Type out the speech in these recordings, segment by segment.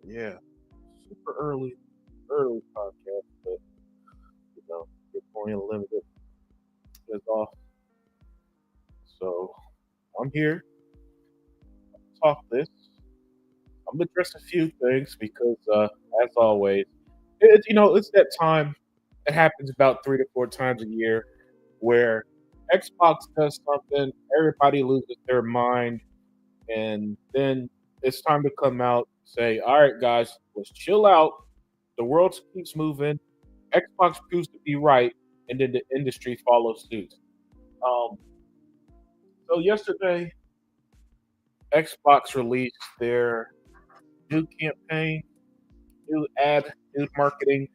Yeah, super early podcast, but your point limited is off. So I'm here to talk this. I'm gonna address a few things because, as always, it's that time. It happens about 3 to 4 times a year where Xbox does something, everybody loses their mind, and then it's time to come out say, "All right, guys, let's chill out. The world keeps moving. Xbox proves to be right, and then the industry follows suit." Um, so yesterday, Xbox released their new campaign, new ad, new marketing.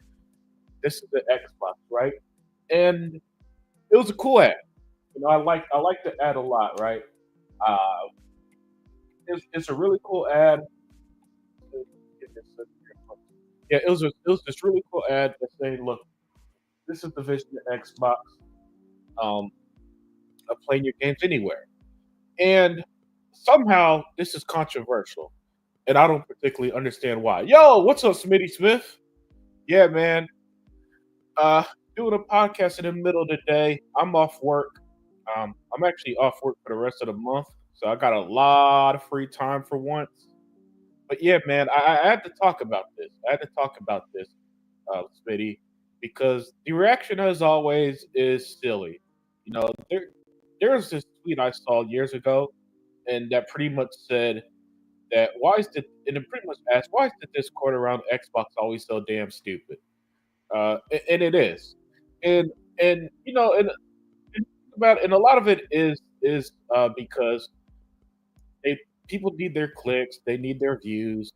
This is the Xbox, right? And it was a cool ad. I like the ad a lot, right? Uh, it's a really cool ad. Yeah, it was this really cool ad that saying, "Look, this is the vision of Xbox. Um, of playing your games anywhere." And somehow this is controversial, and I don't particularly understand why. Yo, what's up, Smitty Smith? Yeah, man. Uh, Doing a podcast in the middle of the day. I'm off work. I'm actually off work for the rest of the month, so I got a lot of free time for once. But yeah, man, I had to talk about this. I had to talk about this, Smitty, because the reaction, as always, is silly. There was this tweet I saw years ago, and that pretty much said that and it pretty much asked, why is the Discord around Xbox always so damn stupid? And it is, and and and a lot of it is because they people need their clicks, they need their views,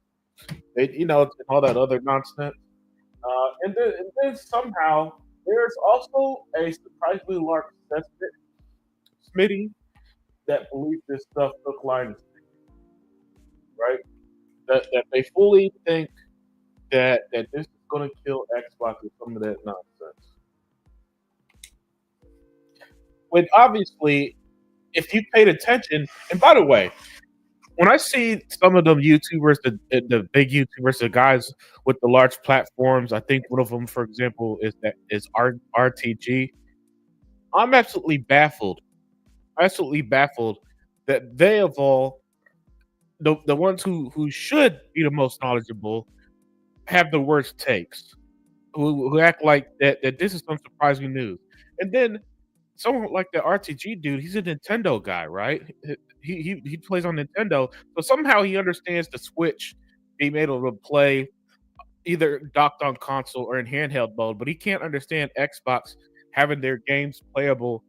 and all that other nonsense. And then somehow there's also a surprisingly large segment, Smitty, that believe this stuff hook, line, and sinker, right? That they fully think that this is going to kill Xbox with some of that nonsense. When obviously, if you paid attention, and by the way, when I see some of them YouTubers, the big YouTubers, the guys with the large platforms, I think one of them, for example, is RTG. I'm absolutely baffled that they of all the ones who should be the most knowledgeable have the worst takes, who act like that this is some surprising news, and then someone like the RTG dude, he's a Nintendo guy, right? He plays on Nintendo, so somehow he understands the Switch being able to play either docked on console or in handheld mode, but he can't understand Xbox having their games playable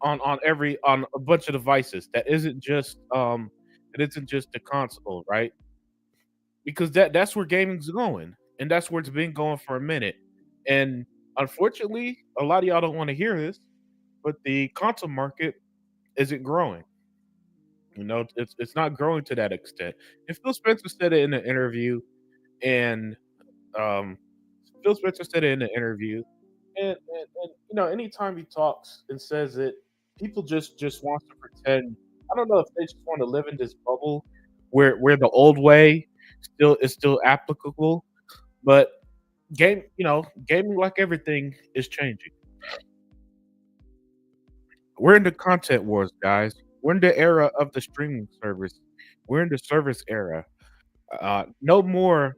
on a bunch of devices. That isn't just the console, right? Because that's where gaming's going, and that's where it's been going for a minute. And unfortunately, a lot of y'all don't want to hear this, but the console market isn't growing. It's not growing to that extent. And Phil Spencer said it in an interview, and um, Phil Spencer said it in an interview, and anytime he talks and says it, people just wants to pretend. I don't know if they just want to live in this bubble where the old way still applicable, but gaming, like everything, is changing. We're in the content wars, guys. We're in the era of the streaming service. We're in the service era. No more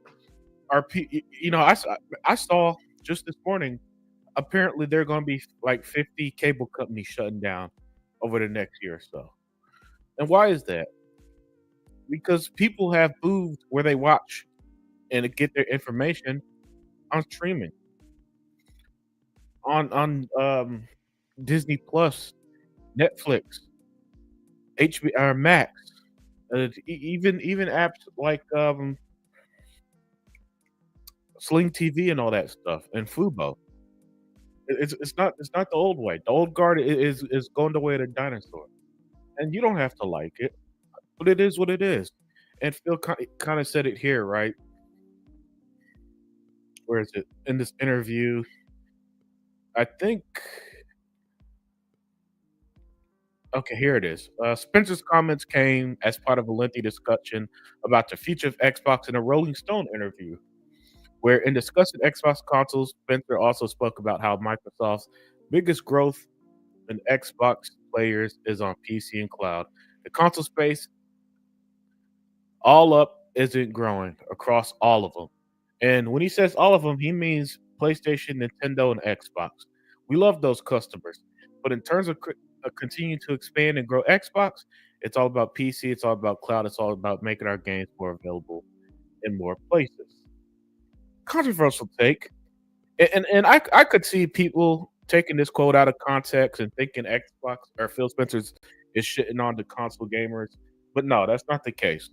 I saw just this morning. Apparently, there are going to be like 50 cable companies shutting down over the next year or so. And why is that? Because people have moved where they watch and get their information on streaming, on Disney Plus, Netflix, HBO, Max, even apps like Sling TV and all that stuff, and Fubo. It's not the old way. The old guard is going the way of the dinosaur, and you don't have to like it, but it is what it is. And Phil kind of said it here, right? Where is it in this interview? I think Okay, here it is. Spencer's comments came as part of a lengthy discussion about the future of Xbox in a Rolling Stone interview, where in discussing Xbox consoles, Spencer also spoke about how Microsoft's biggest growth in Xbox players is on PC and cloud. The console space all up isn't growing across all of them. And when he says all of them, he means PlayStation, Nintendo, and Xbox. We love those customers. But in terms of continuing to expand and grow Xbox, it's all about PC, it's all about cloud, it's all about making our games more available in more places. Controversial take. And I could see people taking this quote out of context and thinking Xbox or Phil Spencer's is shitting on the console gamers. But no, that's not the case.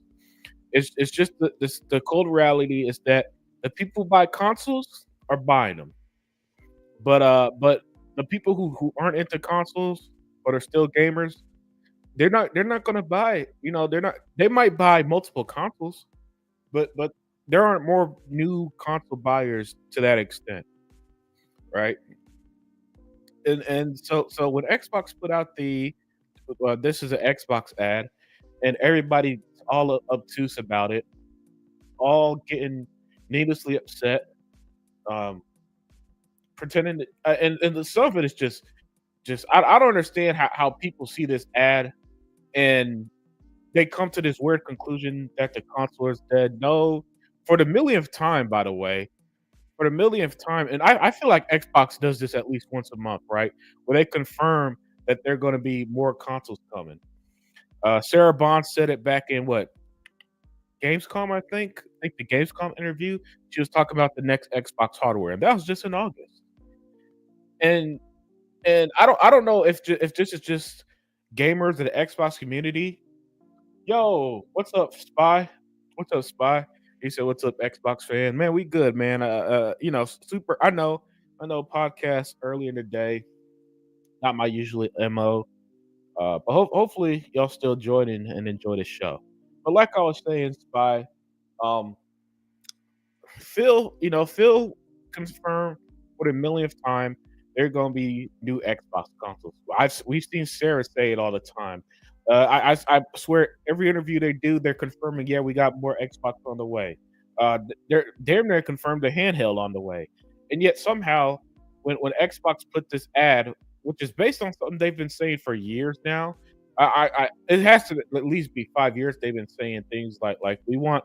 It's just the cold reality is that the people who buy consoles are buying them, but the people who aren't into consoles but are still gamers, they're not gonna buy. They might buy multiple consoles, but there aren't more new console buyers to that extent, right? And so when Xbox put out this is an Xbox ad, and everybody all obtuse about it, all getting needlessly upset, um, pretending that, and some of it is just I don't understand how people see this ad and they come to this weird conclusion that the console is dead. No, for the millionth time, by the way, for the millionth time, and I feel like Xbox does this at least once a month, right? Where they confirm that there are going to be more consoles coming. Sarah Bond said it back in what Gamescom, I think. I think the Gamescom interview. She was talking about the next Xbox hardware, and that was just in August. And and I don't know if this is just gamers in the Xbox community. Yo, what's up, Spy? What's up, Spy? He said, "What's up, Xbox fan? Man, we good, man. Super. I know. Podcast early in the day, not my usually mo. But hopefully y'all still join in and enjoy the show. But like I was saying, Spy, um, Phil confirmed for the millionth time there are going to be new Xbox consoles. We've seen Sarah say it all the time. I swear every interview they do, they're confirming, yeah, we got more Xbox on the way. They're damn near confirmed the handheld on the way, and yet somehow when Xbox put this ad, which is based on something they've been saying for years now, it has to at least be 5 years they've been saying things like we want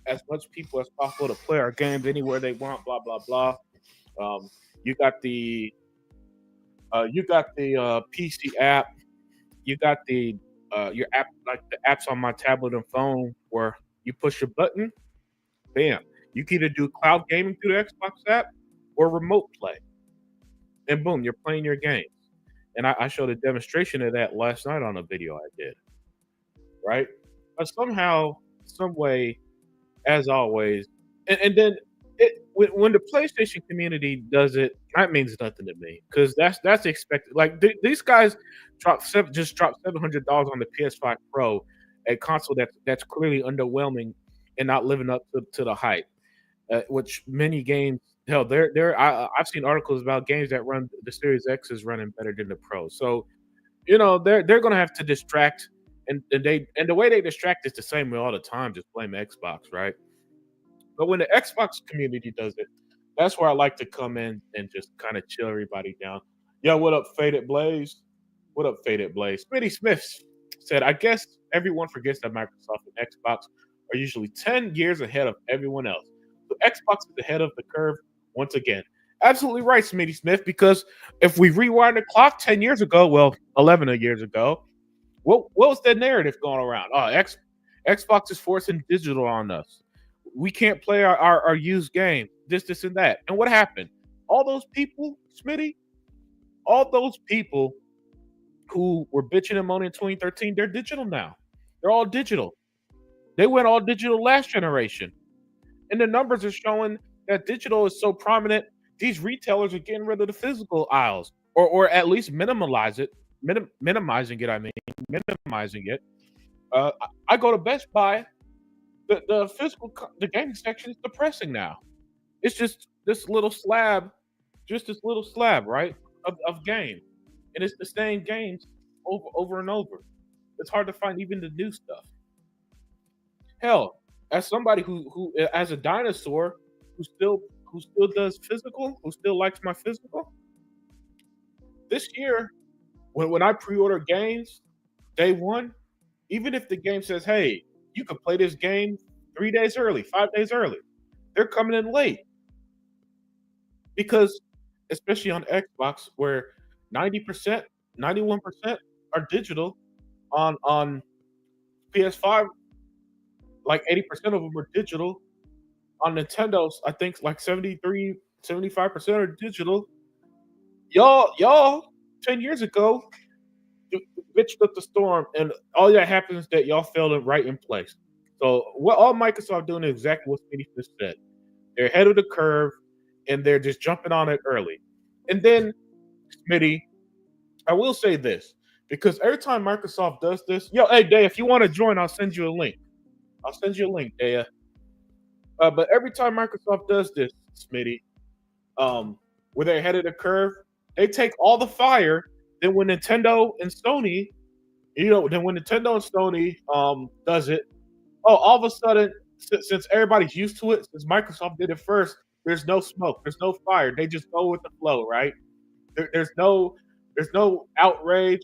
as much people as possible to play our games anywhere they want, blah blah blah. Um, you got the PC app, you got the your app like the apps on my tablet and phone where you push a button, bam, you can either do cloud gaming through the Xbox app or remote play, and boom, you're playing your games. And I showed a demonstration of that last night on a video I did, right? But somehow, some way, as always. And then when the PlayStation community does it, that means nothing to me because that's expected. Like these guys just dropped $700 on the PS5 Pro, a console that's clearly underwhelming and not living up to the hype. Which many games, hell, I've seen articles about games that run the Series X is running better than the Pro. So they're gonna have to distract, and the way they distract is the same way all the time. Just blame Xbox, right? But when the Xbox community does it, that's where I like to come in and just kind of chill everybody down. Yo, what up, Faded Blaze? What up, Faded Blaze? Smitty Smith said, I guess everyone forgets that Microsoft and Xbox are usually 10 years ahead of everyone else. So Xbox is ahead of the curve once again. Absolutely right, Smitty Smith, because if we rewind the clock 10 years ago, well, 11 years ago, what was the narrative going around? Oh, Xbox is forcing digital on us. We can't play our used game. This, and that. And what happened? All those people, Smitty, all those people who were bitching and moaning in 2013, they're digital now. They're all digital. They went all digital last generation. And the numbers are showing that digital is so prominent, these retailers are getting rid of the physical aisles, or at least minimizing it. I mean, minimizing it. I go to Best Buy. The the gaming section is depressing now. It's just this little slab, right, of game, and it's the same games over and over. It's hard to find even the new stuff. Hell, as somebody who as a dinosaur who still who still does physical, who still likes my physical, this year when I pre-order games day one, even if the game says, "Hey, you can play this game 3 days early, 5 days early," they're coming in late because, especially on Xbox, where 90%, 91% are digital. On PS5, like 80% of them are digital. On Nintendo's, I think like 73, 75% are digital. Y'all, 10 years ago, bitched up the storm, and all that happens is that y'all failed it right in place. So what all Microsoft doing is exactly what Smitty just said. They're ahead of the curve, and they're just jumping on it early. And then, Smitty, I will say this because every time Microsoft does this, yo, hey, Day, if you want to join, I'll send you a link. I'll send you a link, Day. But every time Microsoft does this, Smitty, where they're ahead of the curve, they take all the fire. Then when Nintendo and Sony, then when Nintendo and Sony does it, oh, all of a sudden, since everybody's used to it, since Microsoft did it first, there's no smoke, there's no fire. They just go with the flow, right? There's no outrage,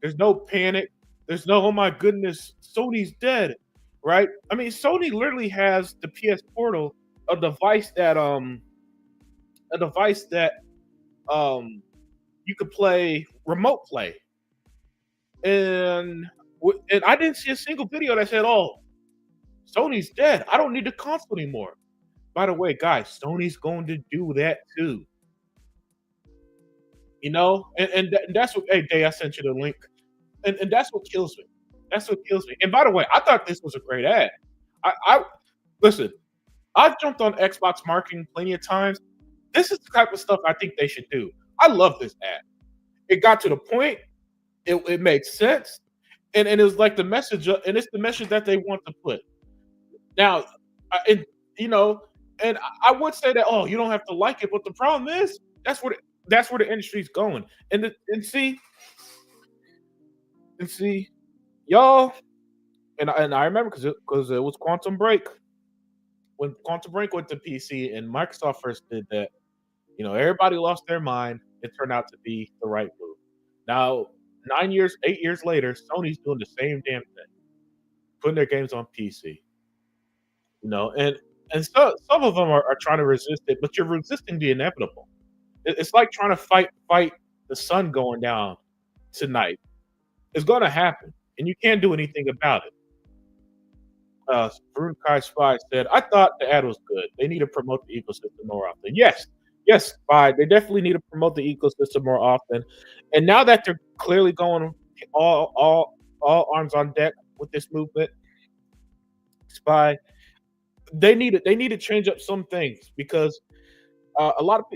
there's no panic, there's no oh my goodness, Sony's dead, right? I mean, Sony literally has the PS Portal, a device that you could play remote play, and and I didn't see a single video that said, "Oh, Sony's dead. I don't need the console anymore." By the way, guys, Sony's going to do that too. And that's what. Hey, Day, I sent you the link, and that's what kills me. That's what kills me. And by the way, I thought this was a great ad. I listen. I've jumped on Xbox marketing plenty of times. This is the type of stuff I think they should do. I love this ad. It got to the point. It made sense, and it was like the message, and it's the message that they want to put. Now, and you know, and I would say that you don't have to like it, but the problem is that's where the industry's going. And see, y'all, and I remember because it was Quantum Break when Quantum Break went to PC and Microsoft first did that. Everybody lost their mind. It turned out to be the right move. Now, 9 years, 8 years later, Sony's doing the same damn thing, putting their games on PC. And so some of them are trying to resist it, but you're resisting the inevitable. It's like trying to fight the sun going down tonight. It's going to happen, and you can't do anything about it. Varun Kai Spy said, "I thought the ad was good. They need to promote the ecosystem more often." Yes, Spy. They definitely need to promote the ecosystem more often. And now that they're clearly going all arms on deck with this movement, Spy, they need to change up some things because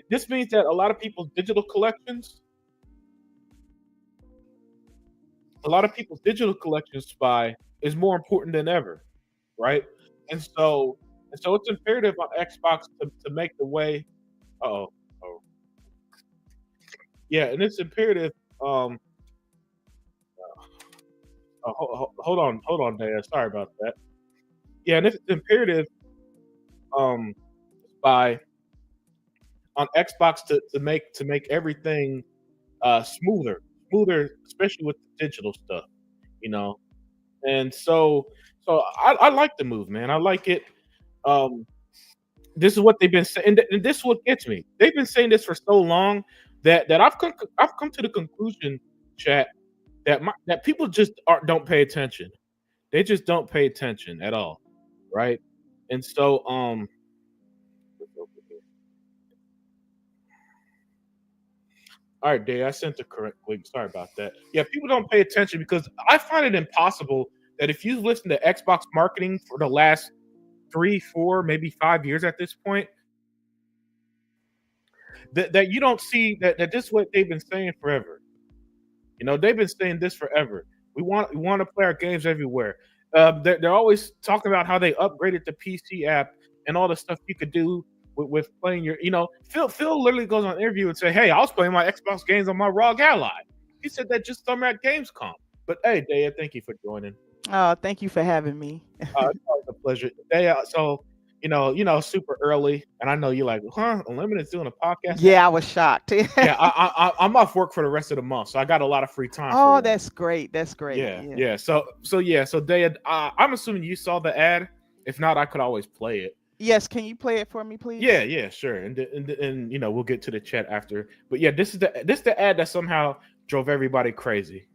this means that a lot of people's digital collections, Spy, is more important than ever, right? And so it's imperative on Xbox to make the way. Oh, oh, yeah, and it's imperative. Um, hold on, Dan. Sorry about that. Yeah, and it's imperative um by on Xbox to make everything smoother, especially with the digital stuff, you know. And so I like the move, man. I like it. Um, this is what they've been saying, and this is what gets me. They've been saying this for so long that I've come to the conclusion, chat, that people just don't pay attention. They just don't pay attention at all, right? And so all right, Dave, I sent the correct link. Sorry about that. Yeah, people don't pay attention because I find it impossible that if you've listened to Xbox marketing for the last 3, 4, maybe 5 years at this point, that you don't see that this is what they've been saying forever. They've been saying this forever. We want to play our games everywhere. They're always talking about how they upgraded the PC app and all the stuff you could do with playing your. Phil literally goes on an interview and say, "Hey, I was playing my Xbox games on my ROG Ally." He said that just summer at Gamescom. But hey, Daya, thank you for joining. Oh, thank you for having me. It's always a pleasure. Daya, so super early, and I know you're like, huh? Unlimited's doing a podcast now. Yeah, I was shocked. Yeah, I'm off work for the rest of the month, so I got a lot of free time for Oh, one. that's great. That's great. Yeah, Yeah. yeah. So Daya, I'm assuming you saw the ad. If not, I could always play it. Yes, can you play it for me, Yeah, please? yeah, sure. And we'll get to the chat after. But yeah, this is the ad that somehow drove everybody crazy.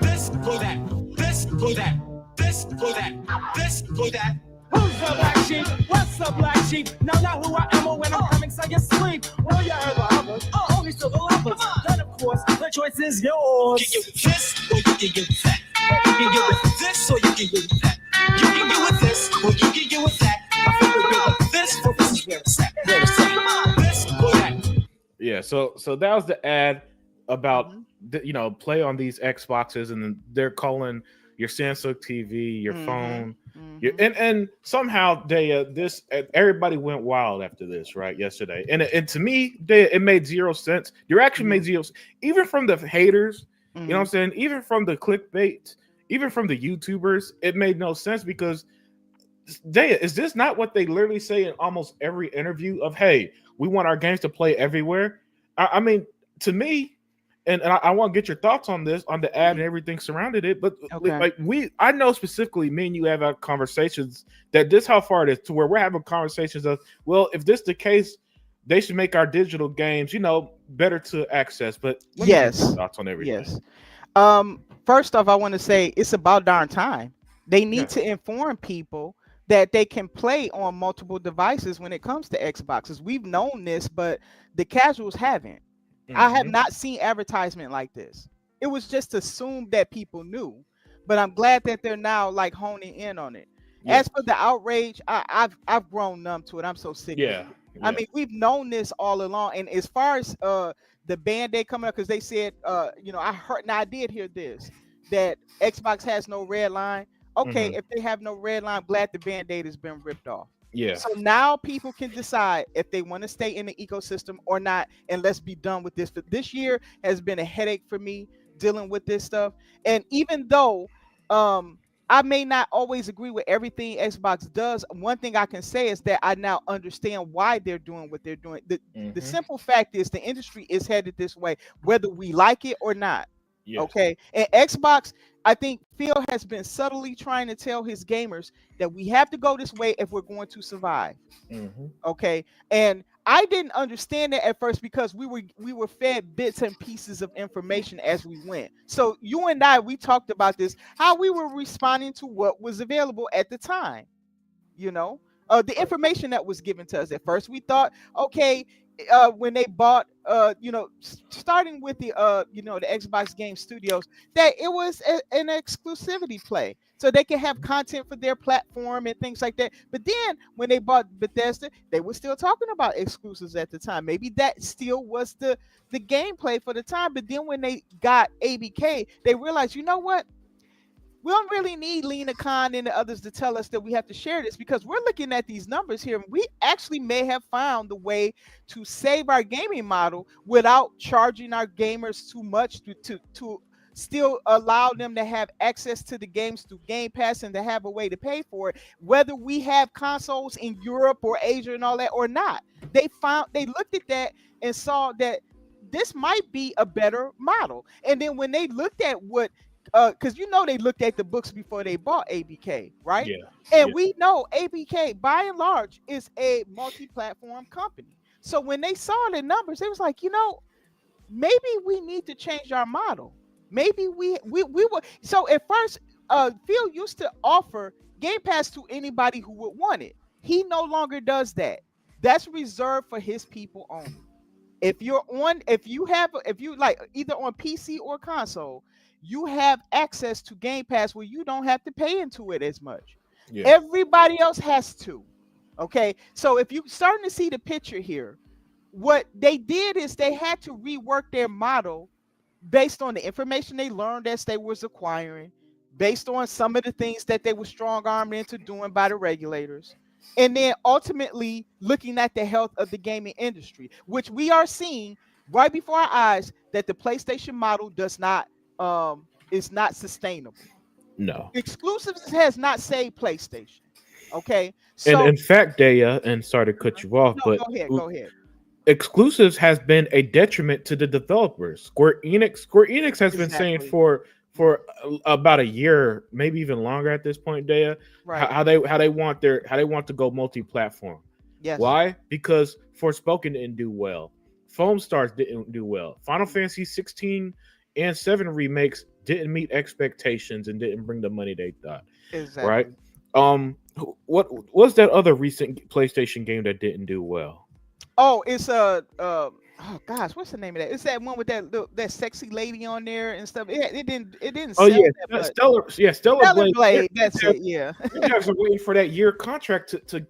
This for that, this for that, this for that, this for that. Who's the black sheep? What's the black sheep? Now not who I am or when I'm coming, so you sleep. Well, you heard the others, only still the lovers. Then of course, the choice is yours. You can get this, or you can get that. You can get with this, or you can get with that. You can get with this, or you can get with that. I feel good with this, for this is where it's at. Where it's at. This for that. Yeah, so that was the ad about Hmm. play on these Xboxes, and then they're calling your Samsung TV, your Hmm. phone, Hmm. and somehow this everybody went wild after this, right? Yesterday, and to me, it made zero sense. Your action made zero, even from the haters. You know what I'm Hmm. saying? Even from the clickbait, even from the YouTubers, it made no sense because Daya, is this not what they literally say in almost every interview of, hey, we want our games to play everywhere? I mean, to me, and I want to get your thoughts on this, on the ad and Hmm. everything surrounded it. But Okay. like I know specifically, me and you have had conversations that this how far it is to where we're having conversations of, well, if this the case, they should make our digital games, better to access. But let me get your Yes. thoughts on everything. Yes. First off, I want to say it's about darn time. They need Yeah. to inform people that they can play on multiple devices when it comes to Xboxes. We've known this, but the casuals haven't. I have Hmm. not seen advertisement like this. It was just assumed that people knew, but I'm glad that they're now like honing in on it. Yeah. As for the outrage, I've grown numb to it. I'm so sick of Yeah. it. I Yeah. mean, we've known this all along. And as far as the band-aid coming up, because they said I heard, now I did hear this, that Xbox has no red line. Okay, Hmm. if they have no red line, I'm glad the band-aid has been ripped off. Yeah. So now people can decide if they want to stay in the ecosystem or not, and let's be done with this. But this year has been a headache for me dealing with this stuff. And even though I may not always agree with everything Xbox does, one thing I can say is that I now understand why they're doing what they're doing. The Hmm. simple fact is the industry is headed this way, whether we like it or not. Yes. Okay. And Xbox, I think Phil has been subtly trying to tell his gamers that we have to go this way if we're going to survive. Hmm. Okay. And I didn't understand it at first because we were fed bits and pieces of information as we went. So you and I, we talked about this, how we were responding to what was available at the time. you know the information that was given to us. At first we thought, okay, when they bought, starting with the Xbox Game Studios, that it was an exclusivity play, so they can have content for their platform and things like that. But then when they bought Bethesda, they were still talking about exclusives at the time. Maybe that still was the gameplay for the time. But then when they got ABK, they realized, you know what, we don't really need Lena Khan and the others to tell us that we have to share this, because we're looking at these numbers here, and we actually may have found the way to save our gaming model without charging our gamers too much to still allow them to have access to the games through Game Pass and to have a way to pay for it, whether we have consoles in Europe or Asia and all that or not. They looked at that and saw that this might be a better model. And then when they looked at what, because they looked at the books before they bought ABK, right? Yeah. And Yeah. we know ABK by and large is a multi-platform company. So when they saw the numbers, they was like, maybe we need to change our model. Maybe we were. So at first, Phil used to offer Game Pass to anybody who would want it. He no longer does that. That's reserved for his people only. If you like either on PC or console, you have access to Game Pass where you don't have to pay into it as much. Yeah. Everybody else has to. Okay, so if you starting to see the picture here, what they did is they had to rework their model based on the information they learned as they was acquiring, based on some of the things that they were strong armed into doing by the regulators, and then ultimately looking at the health of the gaming industry, which we are seeing. right before our eyes that the PlayStation model does not is not sustainable. No. Exclusives has not saved PlayStation. Okay, And so in fact, Daya, and sorry to cut you off, no, but go ahead, go ahead. exclusives has been a detriment to the developers. Square Enix has been saying Exactly. for about a year, maybe even longer at this point, Daya, Right. how they want to go multi-platform. Yes. Why? Because Forspoken didn't do well. Foam Stars didn't do well. Final Fantasy 16 and 7 remakes didn't meet expectations and didn't bring the money they thought. Right? Exactly. What was that other recent PlayStation game that didn't do well? Oh, it's oh gosh, what's the name of that? It's that one with that sexy lady on there and stuff. It didn't Oh sell yeah, that much. Stellar Stellar Blade. Blade, that's it. Yeah. You guys are waiting for that year contract to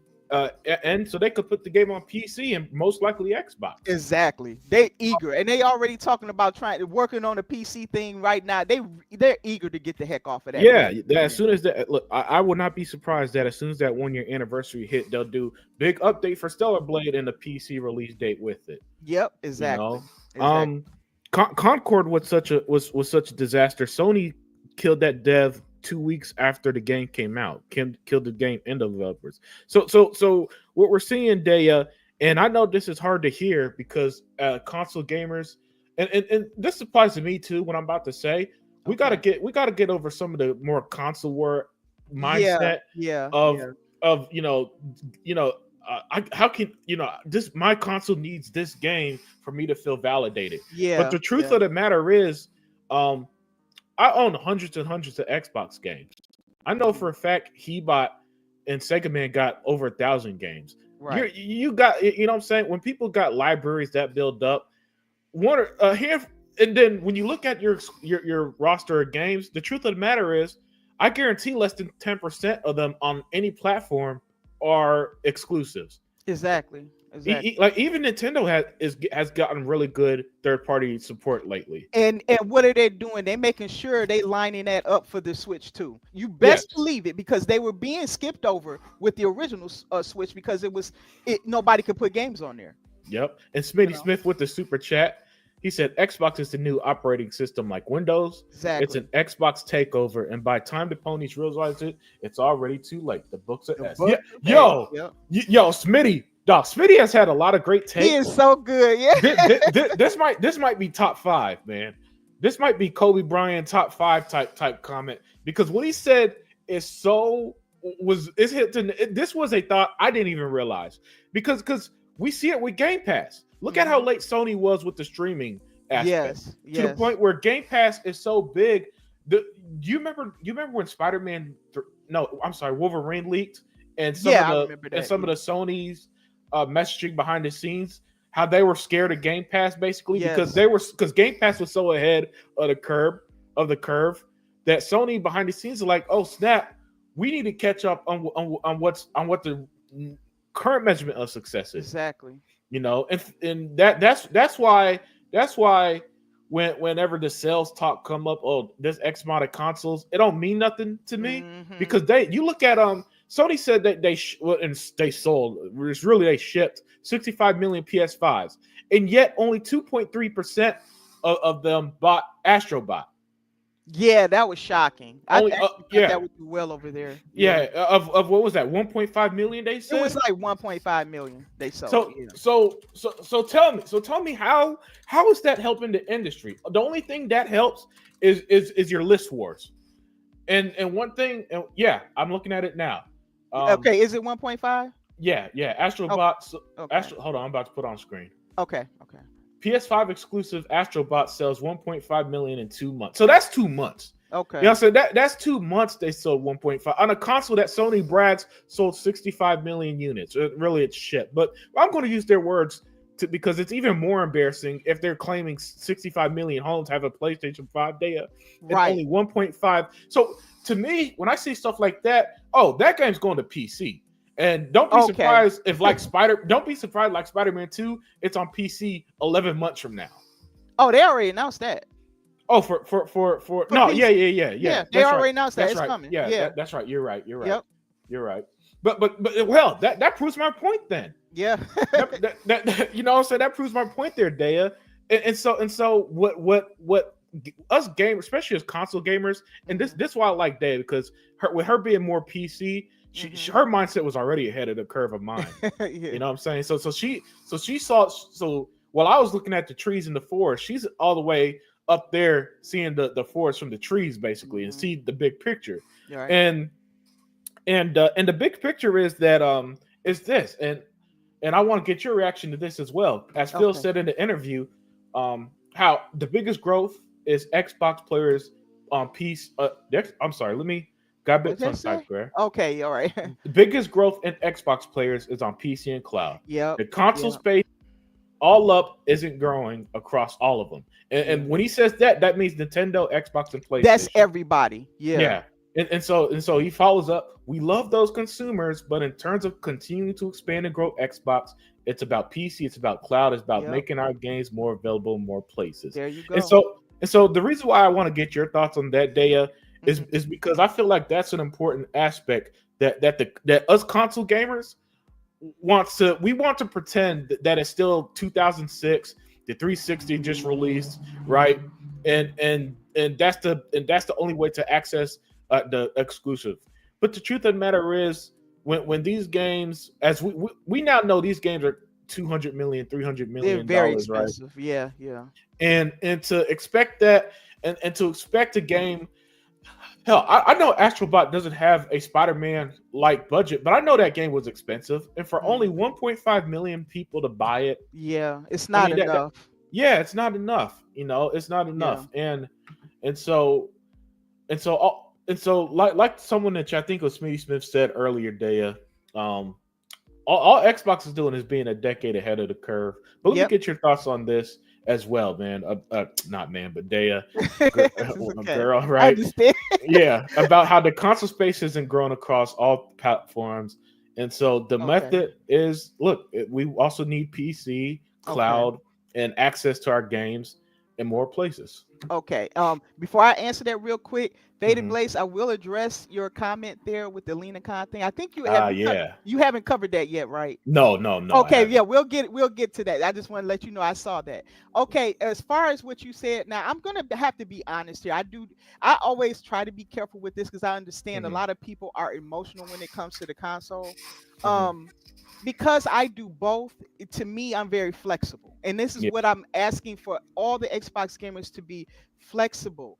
end so they could put the game on PC and most likely Xbox. Exactly. They eager, and they already talking about working on a PC thing right now. They're eager to get the heck off of that. Yeah, as soon as that look, I would not be surprised that as soon as that 1 year anniversary hit, they'll do big update for Stellar Blade and the PC release date with it. Yep. You Exactly. know, Exactly. Concord was such a disaster. Sony killed that dev 2 weeks after the game came out. Killed the game and the developers. So what we're seeing, Daya, and I know this is hard to hear because console gamers, and this applies to me too. What I'm about to say, we gotta get over some of the more console war mindset Yeah. of how can this my console needs this game for me to feel validated. Yeah. But the truth of the matter is, I own hundreds and hundreds of Xbox games. I know for a fact Hebot and Sega Man got over 1,000 games. Right. You got, you know what I'm saying? When people got libraries that build up, here, and then when you look at your roster of games, the truth of the matter is, I guarantee less than 10% of them on any platform are exclusives. Exactly. Like even Nintendo has gotten really good third party support lately. And what are they doing? They're making sure they lining that up for the Switch too. You Yes. best believe it, because they were being skipped over with the original Switch because nobody could put games on there. Yep. And Smitty Smith with the super chat, he said Xbox is the new operating system like Windows. Exactly. It's an Xbox takeover, and by the time the ponies realize it, it's already too late. The books are yo, Smitty. Dog, Smitty has had a lot of great takes. He is so good. Yeah. This might be top 5, man. This might be Kobe Bryant top 5 type comment, because what he said is this was a thought I didn't even realize, because we see it with Game Pass. Look at how late Sony was with the streaming aspect. Yes. To the point where Game Pass is so big. Do you remember when Wolverine leaked, and some of the Sony's messaging behind the scenes, how they were scared of Game Pass basically because Game Pass was so ahead of the curve that Sony behind the scenes are like, oh snap, we need to catch up on what the current measurement of success is. Exactly. And that's why whenever the sales talk come up, oh, there's X amount of consoles, it don't mean nothing to me, because you look at Sony said that they sold. It's really they shipped 65 million PS5s, and yet only 2.3% of them bought Astrobot. Yeah, that was shocking. I Only, thought that would do well over there. Yeah, of what was that? 1.5 million they said. It was like 1.5 million they sold. So tell me how is that helping the industry? The only thing that helps is your list wars. And one thing, I'm looking at it now. Okay, is it 1.5? Yeah, Astrobot. Okay. Hold on, I'm about to put on screen. Okay. PS5 exclusive Astrobot sells 1.5 million in 2 months. So that's 2 months. Okay. You know, so that's 2 months they sold 1.5 on a console that Sony brags sold 65 million units. Really, it's shit. But I'm going to use their words because it's even more embarrassing if they're claiming 65 million homes have a PlayStation 5 data and only 1.5. So to me, when I see stuff like that, that game's going to PC. And don't be surprised if don't be surprised like Spider-Man 2, it's on PC 11 months from now. Oh, they already announced that. Oh, for no, PC. Yeah. They already announced that. It's right. coming. Yeah. That's right. You're right. Yep. You're right. But that proves my point then. Yeah. that you know what I'm saying? That proves my point there, Daya. and so what us gamers, especially as console gamers, and this why I like Dave, because with her being more PC, her mindset was already ahead of the curve of mine. Yeah. You know what I'm saying? So she saw, so while I was looking at the trees in the forest, she's all the way up there seeing the forest from the trees basically, and see the big picture. You're right. And and the big picture is that is this, and I want to get your reaction to this as well. As Phil Okay. said in the interview, how the biggest growth is Xbox players on PC. I'm sorry, let me got a What bit did I tongue tied say? there. Okay. All right. The biggest growth in Xbox players is on PC and cloud. Yep. The console Yep. space all up isn't growing across all of them. Yeah. And when he says that, that means Nintendo, Xbox, and That's PlayStation. everybody. Yeah. Yeah. And so he follows up. We love those consumers, but in terms of continuing to expand and grow Xbox, it's about PC, it's about cloud, it's about Yep. making our games more available in more places. There you And go. so the reason why I want to get your thoughts on that, Daya, Mhm. is because I feel like that's an important aspect that us console gamers we want to pretend that it's still 2006, the 360 just released, right? And that's the only way to access the exclusive. But the truth of the matter is, when these games, as we now know, these games are 200 million, 300 They're million very dollars, right? expensive. Yeah. Yeah. And to expect that, and to expect a game. Hell, I know Astrobot doesn't have a Spider-Man like budget, but I know that game was expensive, and for only 1.5 million people to buy it, Yeah. It's I not mean enough. yeah, it's not enough. It's not Yeah. enough, and so and so like someone that I think was Smitty Smith said earlier, Daya, all Xbox is doing is being a decade ahead of the curve. But let me Yep. get your thoughts on this as well, man. Not man, but Daya, It's okay. girl, I right? understand. Yeah, about how the console space isn't grown across all platforms. And so the Okay. method is, look, we also need PC, Okay. cloud, and access to our games in more places. Okay. Before I answer that real quick, Faded Hmm. Blaze, I will address your comment there with the Lena Khan thing. I think Yeah. you haven't covered that yet, right? No, no, no, I Okay, yeah, haven't. we'll get to that. I just want to let you know I saw that. Okay, as far as what you said, now I'm gonna have to be honest here. I always try to be careful with this because I understand a Hmm. lot of people are emotional when it comes to the console. Hmm. Um, because I do both, to me, I'm very flexible. And this is Yeah. what I'm asking for all the Xbox gamers to be flexible.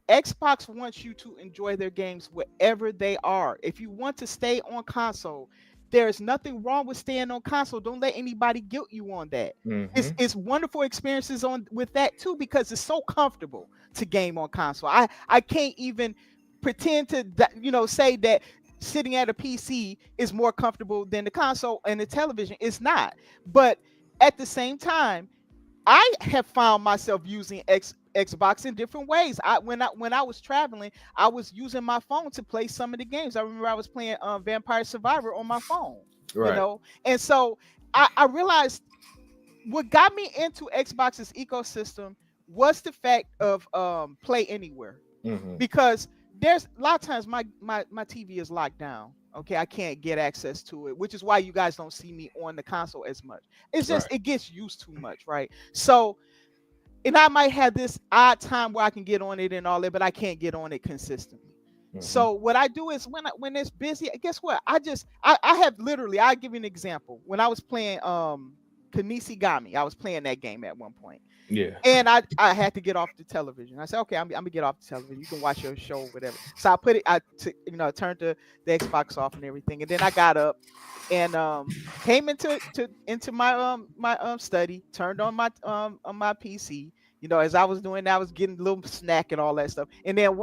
Xbox wants you to enjoy their games wherever they are. If you want to stay on console, there's nothing wrong with staying on console. Don't let anybody guilt you on that. It's Hmm. it's wonderful experiences on with that too because it's so comfortable to game on console. I can't even pretend to say that sitting at a PC is more comfortable than the console and the television. It's not. But at the same time, I have found myself using Xbox in different ways. When I was traveling, I was using my phone to play some of the games. I remember I was playing Vampire Survivor on my phone, Right. and so I realized what got me into Xbox's ecosystem was the fact of Play Anywhere, Hmm. because there's a lot of times my TV is locked down. Okay, I can't get access to it, which is why you guys don't see me on the console as much. It's just Right. it gets used too much, right? So, and I might have this odd time where I can get on it and all that, but I can't get on it consistently. Hmm. So what I do is when it's busy, guess what? I have literally, I'll give you an example. When I was playing Kanisigami, I was playing that game at one point. Yeah. And I had to get off the television. I said, okay, I'm gonna get off the television. You can watch your show or whatever. So I put it, turned the Xbox off and everything. And then I got up and came into my study, turned on my PC. As I was doing that, I was getting a little snack and all that stuff. And then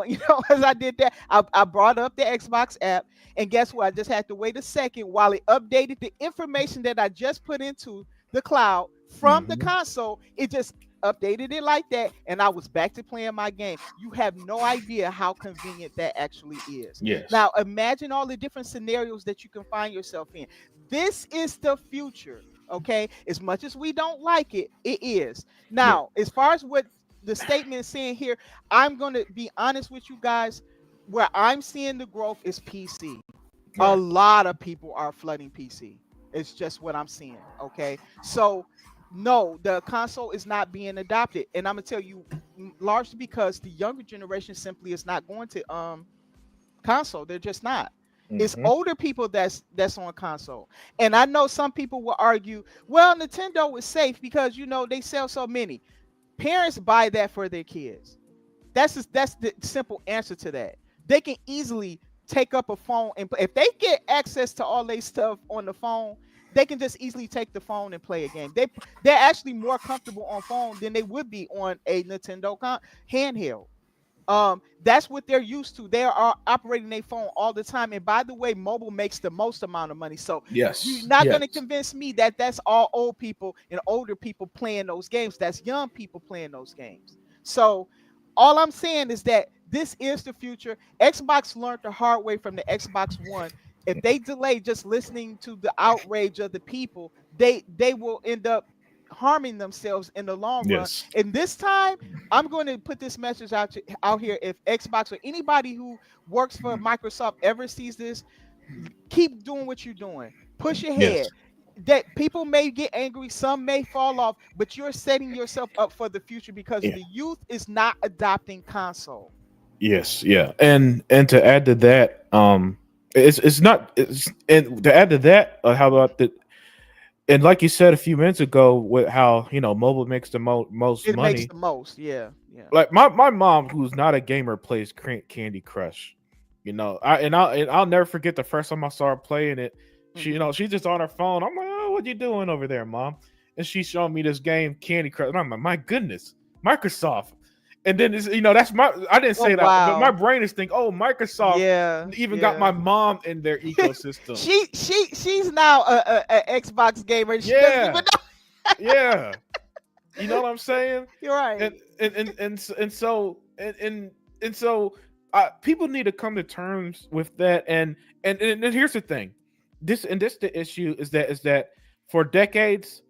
as I did that, I brought up the Xbox app, and guess what? I just had to wait a second while it updated the information that I just put into the cloud from the Hmm. console. It just updated it like that, and I was back to playing my game. You have no idea how convenient that actually is. Yes. Now imagine all the different scenarios that you can find yourself in. This is the future. Okay, as much as we don't like it, it is. Yeah. Now, as far as what the statement is saying here, I'm going to be honest with you guys. Where I'm seeing the growth is PC. A Right. lot of people are flooding PC. It's just what I'm seeing. Okay, so No, the console is not being adopted, and I'm gonna tell you, largely because the younger generation simply is not going to console. They're just not. It's Hmm. older people that's on console. And I know some people will argue, well, Nintendo is safe because they sell so many. Parents buy that for their kids. That's the simple answer to that. They can easily take up a phone and if they get access to all their stuff on the phone, they can just easily take the phone and play a game. They're actually more comfortable on phone than they would be on a Nintendo handheld. That's what they're used to. They are operating their phone all the time. And by the way, mobile makes the most amount of money. So you're Yes, not going yes, to convince me that that's all old people and older people playing those games. That's young people playing those games. So all I'm saying is that this is the future. Xbox learned the hard way from the Xbox One. If they delay just listening to the outrage of the people, they will end up harming themselves in the long run. yes. And this time, I'm going to put this message out here. If Xbox or anybody who works for Microsoft ever sees this, keep doing what you're doing. Push Yes. ahead. That people may get angry, some may fall off, but you're setting yourself up for the future because Yeah. the youth is not adopting console. Yes, yeah, and to add to that, it's not, and to add to that, how about the, and like you said a few minutes ago, with how mobile makes the most It makes money. the most. Yeah, yeah. Like my mom, who's not a gamer, plays Candy Crush. I'll never forget the first time I saw her playing it. She Hmm. she's just on her phone. I'm like, oh, what you doing over there, mom? And she's showing me this game, Candy Crush. And I'm like, my goodness, Microsoft. And then that's my, I didn't Oh say that, but my wow. brain is thinking, oh, Microsoft Yeah, even got yeah. my mom in their ecosystem. She's now a Xbox gamer. And she doesn't even Yeah, know. yeah. You know what I'm saying? You're and right. and so people need to come to terms with that. And here's the thing, this the issue is that for decades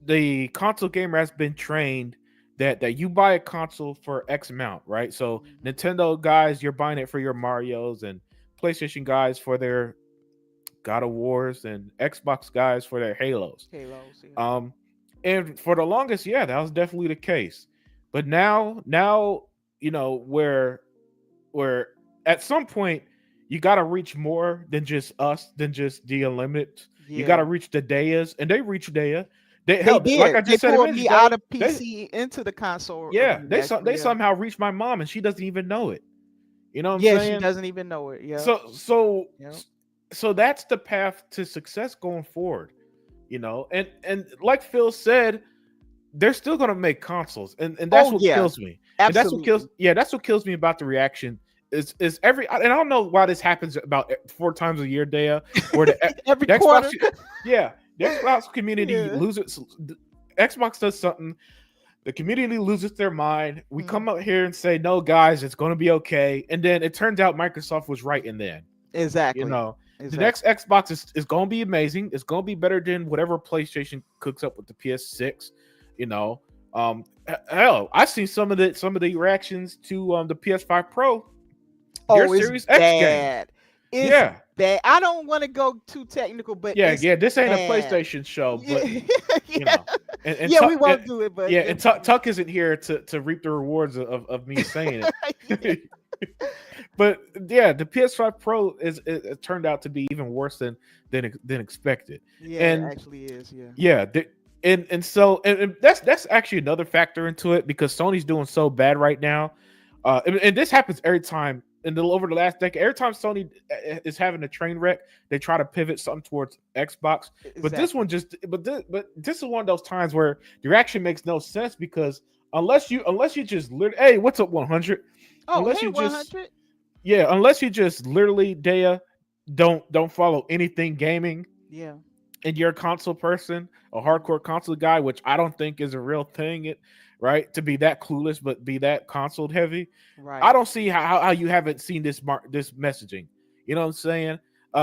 the console gamer has been trained that you buy a console for X amount, right? So Mhm. Nintendo guys, you're buying it for your Marios, and PlayStation guys for their God of Wars, and Xbox guys for their Halos. Halos. Yeah. um, and for the longest, yeah, that was definitely the case. But now, where at some point you got to reach more than just us, than just the Unlimited. You got to Yeah. reach the Dayas, and they reach Daya. They They hell, like did. I They just said a pulled minute me out ago, of PC into the console yeah, arena. Actually, they yeah. somehow reached my mom, and she doesn't even know it. You know what I'm Yeah, she saying? doesn't even know it. Yeah. So so Yeah. so that's the path to success going forward. And like Phil said, they're still gonna make consoles, and that's Oh what yeah. kills me. And that's what kills Absolutely. yeah, that's what kills me about the reaction. Is every, and I don't know why this happens about 4 times a year, Dea, where Every the Xbox, quarter. yeah, the Xbox community Yeah. loses. Xbox does something, the community loses their mind. We Mhm. come out here and say, no, guys, it's going to be okay, and then it turns out Microsoft was right. And then you Exactly. know the next Exactly. Xbox is going to be amazing. It's going to be better than whatever PlayStation cooks up with the PS6. You know, hell, I've seen some of the reactions to the PS5 Pro, their Oh, it's Series X games. bad. It's Yeah, bad. I don't want to go too technical, but yeah, it's yeah. This ain't a bad. PlayStation show, but Yeah. you Yeah. know, and Yeah, we Tuck, won't do it, but yeah, and Tuck isn't here to reap the rewards of me saying yeah. it. But yeah, the PS5 Pro it turned out to be even worse than expected. Yeah, it And actually is. Yeah. yeah, and that's actually another factor into it, because Sony's doing so bad right now. And this happens every time over the last decade. Every time Sony is having a train wreck, they try to pivot something towards Xbox. But this one Exactly. this is one of those times where the reaction makes no sense, because unless you just hey, what's up 100? Oh, Unless hey, you just 100. yeah, unless you just literally, Dea, don't follow anything gaming, Yeah. and you're a console person, a hardcore console guy, which I don't think is a real thing, right? To be that clueless but be that console heavy. I Right. don't see how you haven't seen this messaging. You know what I'm saying?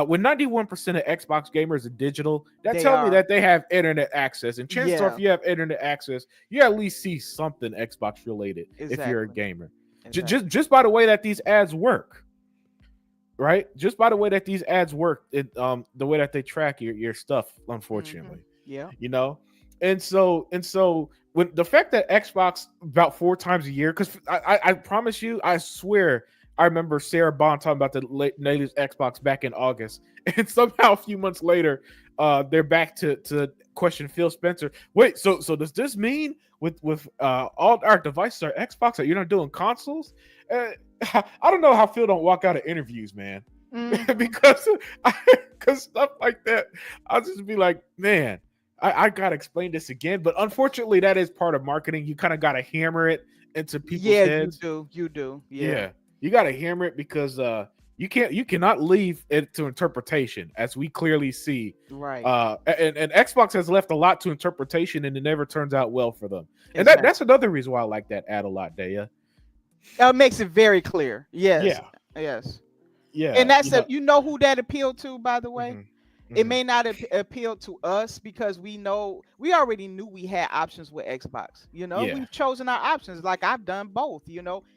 When 91% of Xbox gamers are digital, that They tell me are. that they have internet access. And chances are, if Yeah. you have internet access, you at least see something Xbox related if you're a Exactly. gamer. Exactly. Just by the way that these ads work, right? Just by the way that these ads work, the way that they track your stuff, Hmm. unfortunately, Yeah. you know. and so when the fact that Xbox about 4 times a year, because I promise you, I swear I remember Sarah Bond talking about the latest Xbox back in August, and somehow a few months later, they're back to question Phil Spencer. Wait, so does this mean with all our devices are Xbox that you're not doing consoles? Uh, I don't know how Phil don't walk out of interviews, man, because because stuff like that, I'll just be like, man. I gotta explain this again, but unfortunately, that is part of marketing. You kind of gotta hammer it into people's Yeah, you heads. do. You do. Yeah. Yeah, you gotta hammer it because you cannot leave it to interpretation, as we clearly see. Right. And Xbox has left a lot to interpretation, and it never turns out well for them. And Exactly. that's another reason why I like that ad a lot, Daya. It makes it very clear. Yes. Yeah, Yes. yeah, And that's you know who that appealed to, by the way? mhm, It mhm. may not appeal to us because we already knew we had options with Xbox. Yeah, We've chosen our options. Like I've done both.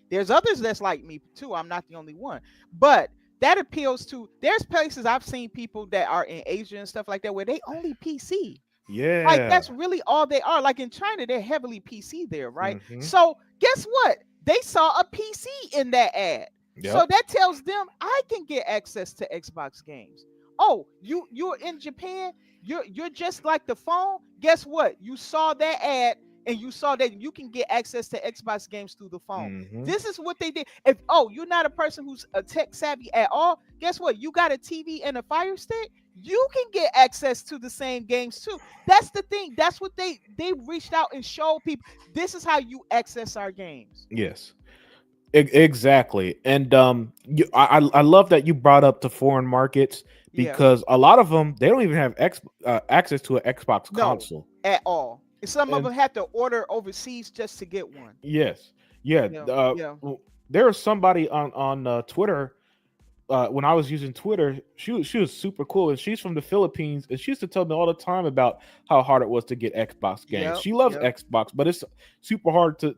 There's others that's like me too. I'm not the only one. But that appeals to. There's places I've seen people that are in Asia and stuff like that where they only PC. Like yeah. that's really all they are. Like in China, they're heavily PC there, right? Hmm. So guess what? They saw a PC in that ad. So Yep. that tells them I can get access to Xbox games. Oh, you're in Japan, you're just like the phone. Guess what? You saw that ad and you saw that you can get access to Xbox games through the phone. Hmm. This is what they did. If you're not a person who's a tech savvy at all, guess what? You got a TV and a Fire Stick, you can get access to the same games too. That's the thing. That's what they reached out and showed people. This is how you access our games. Yes. Exactly, and I love that you brought up the foreign markets Yeah. because a lot of them they don't even have access to an Xbox No, console. at all. And some of And them have to order overseas just to get one. yes, yeah, Yeah. Yeah. there was somebody on Twitter when I was using Twitter. She was super cool, and she's from the Philippines, and she used to tell me all the time about how hard it was to get Xbox games. Yep. She loves Yep. Xbox, but it's super hard to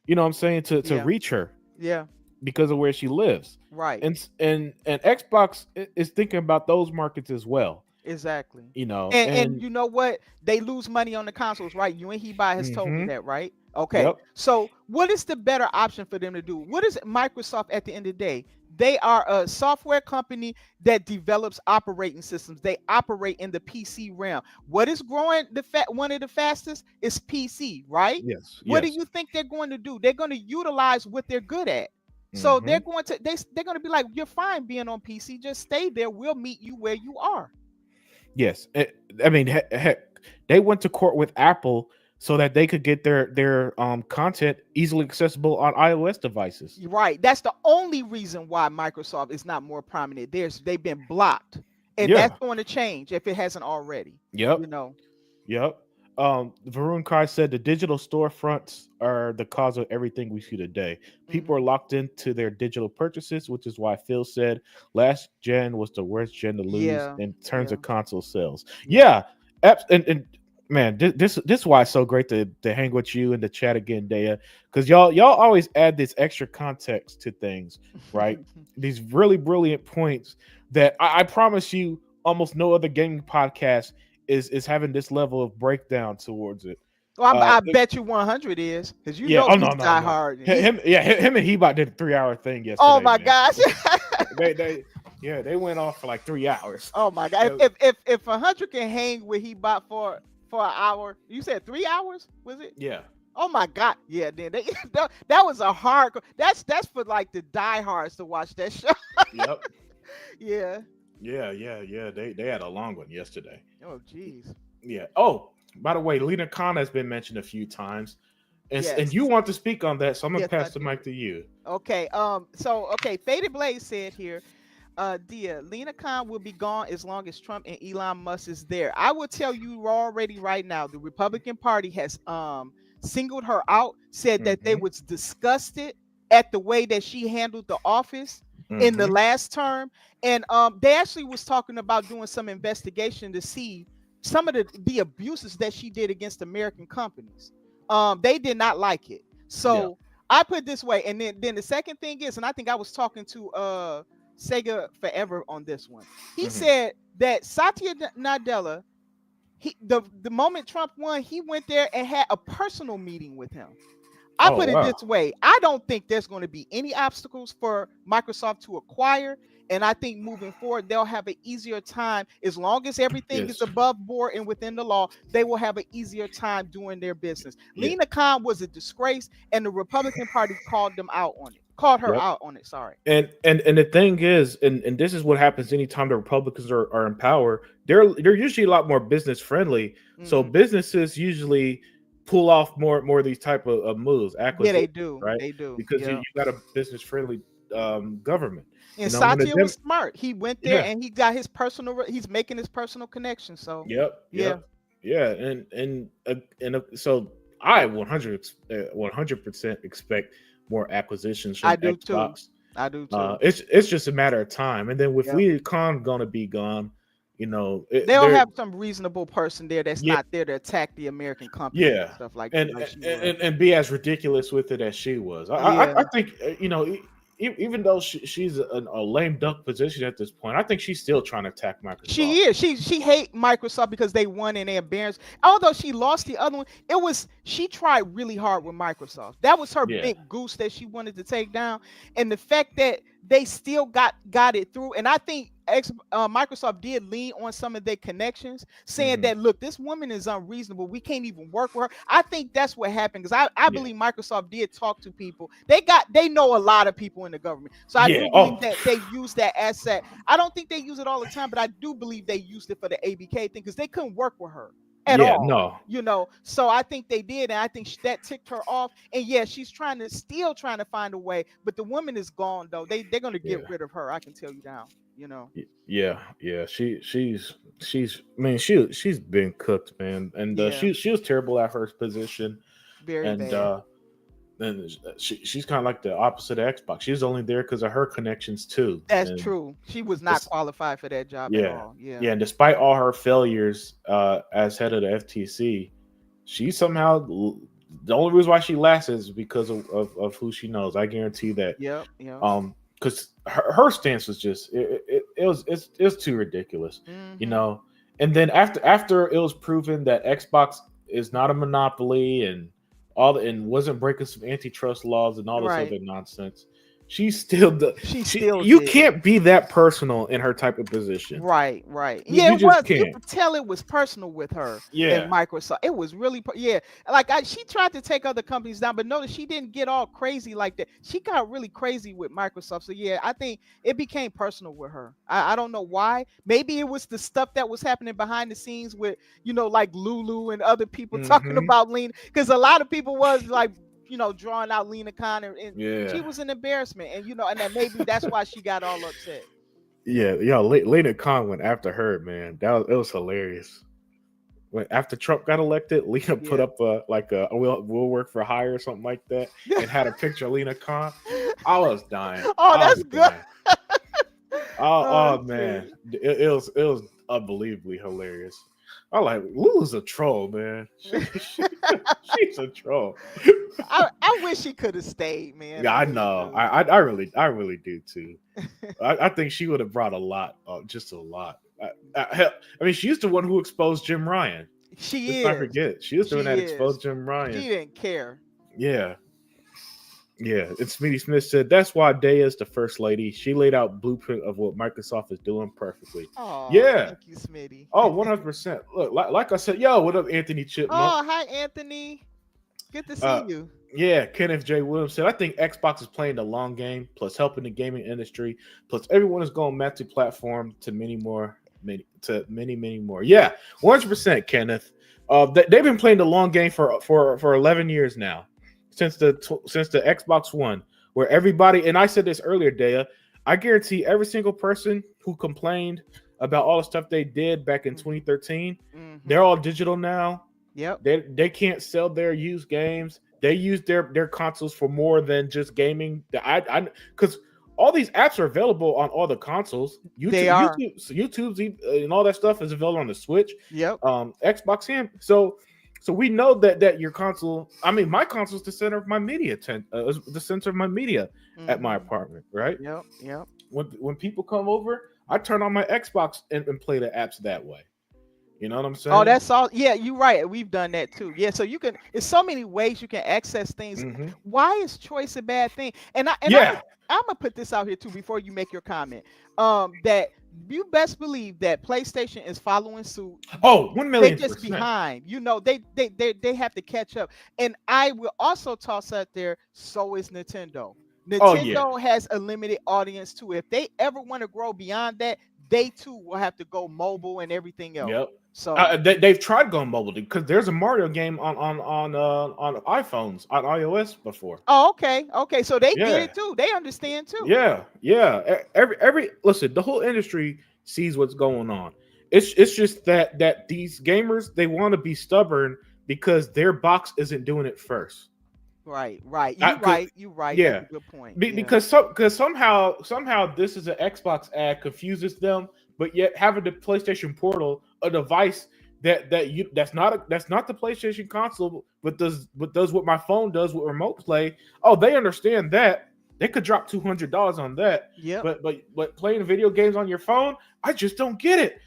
you know what I'm saying to Yeah. reach her Yeah. because of where she lives. Right. And Xbox is thinking about those markets as well, Exactly. And and you know what? They lose money on the consoles, right? You and Heba has told me mhm, that, right? Okay. yep, So what is the better option for them to do? What is Microsoft at the end of the day? They are a software company that develops operating systems. They operate in the PC realm. What is growing one of the fastest is PC, right? yes, What do yes, you think they're going to do? They're going to utilize what they're good at. So hmm, they're going to be like, you're fine being on PC. Just stay there. We'll meet you where you are. yes. I mean, heck, they went to court with Apple so that they could get their content easily accessible on iOS devices. Right. That's the only reason why Microsoft is not more prominent. They've been blocked. And that's Yeah, going to change if it hasn't already. yep, You know. yep. Varun Kai said the digital storefronts are the cause of everything we see today. People are Mhm. locked into their digital purchases, which is why Phil said last gen was the worst gen to lose Yeah. in terms Yeah. of console sales. Yeah. Yeah, and man, this is why it's so great to hang with you and to chat again, Daya, because y'all always add this extra context to things, right? These really brilliant points that I promise you, almost no other gaming podcast is having this level of breakdown towards it. Well, I It- bet you 100 is because yeah. Oh he's no, no, die no. hard. And Him and Hebot did a 3 hour thing oh yesterday, my man. gosh. They went off for like 3 hours. Oh my god. If 100 can hang where he bought for an hour, you said 3 hours, was it? Yeah. Oh my god. Yeah, then that was a hard. That's for like the diehards to watch that show. Yep. Yeah. Yeah. They had a long one yesterday. Oh jeez. Yeah. Oh, by the way, Lena Khan has been mentioned a few times, and Yes. you want to speak on that, so I'm gonna Yes, I pass the do. mic to you. Okay. Faded Blaze said here, Dia, Lena Khan will be gone as long as Trump and Elon Musk is there. I will tell you already right now, the Republican Party has singled her out, said that they Hmm. was disgusted at the way that she handled the office in the Hmm. last term. And they actually was talking about doing some investigation to see some of the abuses that she did against American companies. They did not like it. Yeah. So I put it this way, and then the second thing is, and I think I was talking to Sega Forever on this one. He Hmm. said that Satya Nadella The moment Trump won, he went there and had a personal meeting with him. I Oh put it wow. this way: I don't think there's going to be any obstacles for Microsoft to acquire, and I think moving forward they'll have an easier time as long as everything is Yes. above board and within the law. They will have an easier time doing their business. Yeah. Lena Khan was a disgrace, and the Republican Party called them out on it. Called her Yep. out on it. Sorry. And the thing is, and this is what happens anytime the Republicans are in power. They're usually a lot more business friendly. So Mhm. businesses usually pull off more of these type of moves, Yeah, they acquisitions, do. right? They do. Because you Yeah. got a business friendly government. And When the Satya was smart. He went there yeah, and he got his personal. He's making his personal connection. So yep, yeah, yeah, and so I 100% expect more acquisitions I from do too. Xbox. I do too. It's just a matter of time, and then with Yep. Lena Khan gonna be gone, They'll they're have some reasonable person there that's yeah, not there to attack the American company and yeah, stuff like and she and, was. and be as ridiculous with it as she was. Yeah. I think even though she's a lame duck position at this point, I think she's still trying to attack She Microsoft. is. She hate Microsoft because they won and they embarrassed. Although she lost the other one, she tried really hard with Microsoft. That was her Yeah, big goose that she wanted to take down, and the fact that they still got it through. And I think Microsoft did lean on some of their connections, saying hmm that look, this woman is unreasonable. We can't even work with her. I think that's what happened because I yeah, believe Microsoft did talk to people. They know a lot of people in the government, so I yeah. do Oh, believe that they use that asset. I don't think they use it all the time, but I do believe they used it for the ABK thing because they couldn't work with her at yeah, all. no, So I think they did, and I think that ticked her off. And yeah, she's still trying to find a way, but the woman is gone though. They're gonna get yeah. rid of her. I can tell you now. You know, Yeah. She's. I mean, she's been cooked, man, and yeah, she was terrible at her position, very and bad. she's kind of like the opposite of Xbox. She's only there because of her connections too, That's and true. She was not it's, qualified for that job at yeah, all. Yeah, yeah. And despite all her failures as head of the FTC, she somehow the only reason why she lasts is because of who she knows. I guarantee that. yep, yep. Because her stance was just it was too ridiculous, you Hmm. know. And then after it was proven that Xbox is not a monopoly and and wasn't breaking some antitrust laws and all this Right. other nonsense, she still She still you did it. can't be that personal in her type of position. Right, right. Yeah, You it just was. You can't. could tell it was personal with her and Yeah. Microsoft. It was really, yeah. Like she tried to take other companies down, but notice she didn't get all crazy like that. She got really crazy with Microsoft. So yeah, I think it became personal with her. I don't know why. Maybe it was the stuff that was happening behind the scenes with like Lulu and other people talking Hmm. about Lena, because a lot of people was like drawing out Lena Connor, and she Yeah. was an embarrassment, and and then maybe that's why she got all upset. Yeah. Lena Khan went after her, man. It was hilarious. When after Trump got elected, Lena put Yeah. up a we'll work for hire or something like that, and had a picture of Lena Khan. I was dying. Oh, I that's was good. dying. Oh, Oh, oh shit. man, it was unbelievably hilarious. I like Lulu's a troll, man. She's a troll. I wish he could have stayed, man. Yeah, I I really know. do. I really do too. I think she would have brought a lot, just a lot. I mean, she's the one who exposed Jim Ryan. She Let's not is. forget, she was the one She that is. exposed Jim She Ryan. didn't care. Yeah, yeah. And Smitty Smith said that's why Daya is the first lady. She laid out blueprint of what Microsoft is doing perfectly. Oh, Yeah. thank you, Smitty. Oh, 100%. Look, like I said, yo, what up, Anthony Chipmunk? Oh, hi, Anthony. Good to see Uh, you. yeah, Kenneth J. Williams said, I think Xbox is playing the long game, plus helping the gaming industry, plus everyone is going multi-platform to many more, many more. Yeah, 100%, Kenneth. They've been playing the long game for 11 years now, since the Xbox One, where everybody, and I said this earlier, Daya, I guarantee every single person who complained about all the stuff they did back in 2013, they're all digital now. Yep. They can't sell their used games. They use their consoles for more than just gaming. I because all these apps are available on all the consoles. They are. YouTube's and all that stuff is available on the Switch, Yep. Xbox, and so we know that your console. I mean, my console is the center of my media. Is the center of my media at my apartment, right? Yep. Yep. When people come over, I turn on my Xbox and play the apps that way. You know what I'm Oh, saying? that's all. Yeah, you're right. We've done that too. Yeah, so you can. There's so many ways you can access things. Hmm. Why is choice a bad thing? Yeah. I'm gonna put this out here too before you make your comment. That you best believe that PlayStation is following suit. Oh, one They million just percent. behind. They have to catch up. And I will also toss out there. So is Nintendo. Oh yeah. Nintendo has a limited audience too. If they ever want to grow beyond that, they too will have to go mobile and everything else. Yep. So. They've tried going mobile because there's a Mario game on iPhones on iOS before. Oh, okay, okay. So they get Yeah. it too. They understand too. Yeah, yeah. Every listen, the whole industry sees what's going on. It's just that these gamers they want to be stubborn because their box isn't doing it first. Right, right. I You could, right. You right. That's yeah, a good point. Yeah. because somehow this is an Xbox ad confuses them, but yet having the PlayStation Portal, a device that's not the PlayStation console, but does what my phone does with remote play. Oh, they understand that they could drop $200 on that, Yep. but playing video games on your phone, I just don't get it.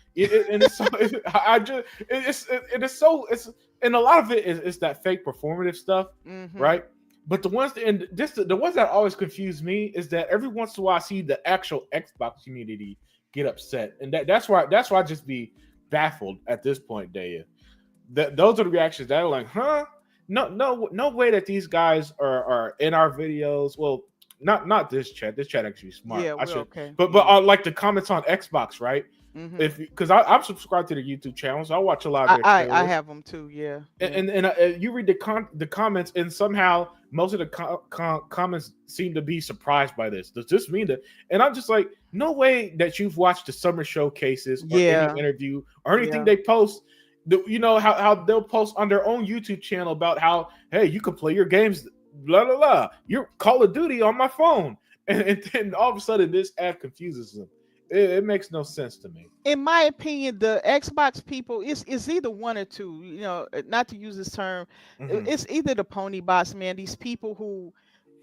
And it's so, I just it is so it's and a lot of it is that fake performative stuff, Mm-hmm. right? But the ones that always confuse me is that every once in a while I see the actual Xbox community get upset, and that's why I just be baffled at this point, Daya. Those are the reactions that are like, huh? No way that these guys are in our videos. Well, not this chat. This chat actually smart. Yeah, I we're should, okay. but Yeah. like the comments on Xbox, right? Mm-hmm. If because I'm subscribed to the YouTube channel, so I watch a lot of I, their I I trailers have them too. Yeah. Yeah. and you read the comments, and somehow most of the comments seem to be surprised by this. Does this mean that? And I'm just like, no way that you've watched the summer showcases or any Yeah. interview or anything Yeah. they post. You know how they'll post on their own YouTube channel about how, hey, you can play your games, blah blah blah. You're Call of Duty on my phone, and then all of a sudden this ad confuses them. It makes no sense to me. In my opinion, the Xbox people is either one or two. Not to use this term, Hmm. it's either the pony boss man. These people who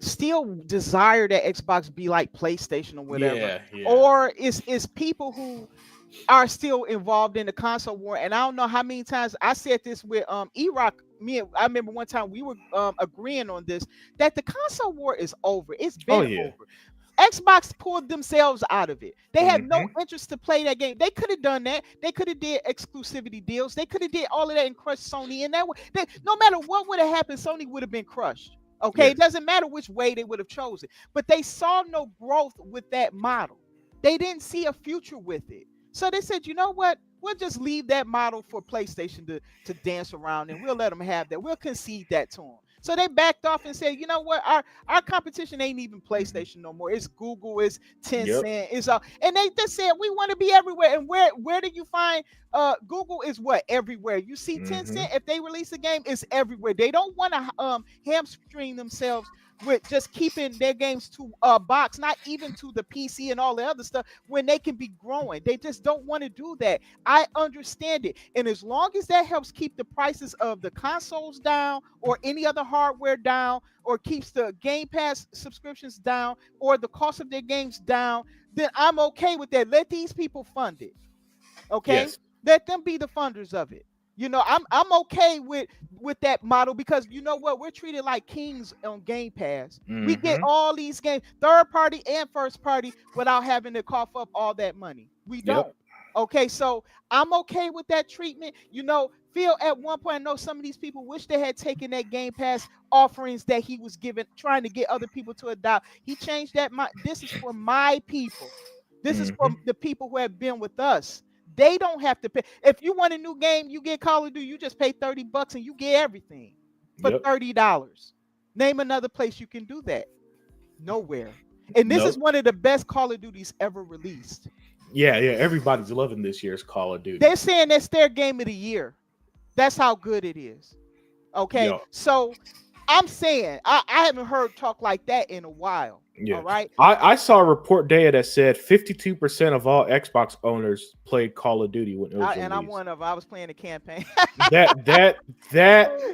still desire that Xbox be like PlayStation or whatever, Yeah, yeah. or it's people who are still involved in the console war. And I don't know how many times I said this with E-Rock. I remember one time we were agreeing on this, that the console war is over. It's Oh been yeah. over. Xbox pulled themselves out of it. They had no Hmm. interest to play that game. They could have done that. They could have did exclusivity deals. They could have did all of that and crushed Sony. And no matter what would have happened, Sony would have been crushed. Okay, it Yes. doesn't matter which way they would have chosen. But they saw no growth with that model. They didn't see a future with it. So they said, you know what? We'll just leave that model for PlayStation to dance around, and we'll let them have that. We'll concede that to them. So they backed off and said, you know what? Our competition ain't even PlayStation no more. It's Google, it's Yep. Tencent, it's all. And they just said we want to be everywhere. And where do you find Google is what? Everywhere. You see Hmm. Tencent, if they release a game, it's everywhere. They don't want to hamstring themselves with just keeping their games to a box, not even to the PC and all the other stuff, when they can be growing. They just don't want to do that. I understand it. And as long as that helps keep the prices of the consoles down or any other hardware down, or keeps the Game Pass subscriptions down, or the cost of their games down, then I'm okay with that. Let these people fund it. Okay? Yes. Let them be the funders of it. I'm okay with that model, because you know what? We're treated like kings on Game Pass. We get Hmm. all these games, third party and first party, without having to cough up all that money. We Yep. don't. Okay, so I'm okay with that treatment. Phil at one point, I know some of these people wish they had taken that Game Pass offerings that he was giving, trying to get other people to adopt. He changed that. This is for my people. This is for Hmm. the people who have been with us. They don't have to pay. If you want a new game, you get Call of Duty, you just pay $30 and you get everything for Yep. $30. Name another place you can do that. Nowhere. And this is Nope. one of the best Call of Duties ever released. Yeah, yeah. Everybody's loving this year's Call of Duty. They're saying that's their game of the year. That's how good it is. Okay. Yo, So I'm saying I haven't heard talk like that in a while. yeah. All right. I saw a report data that said 52% of all Xbox owners played Call of Duty when it was And I'm released. one of them. I was playing the campaign. That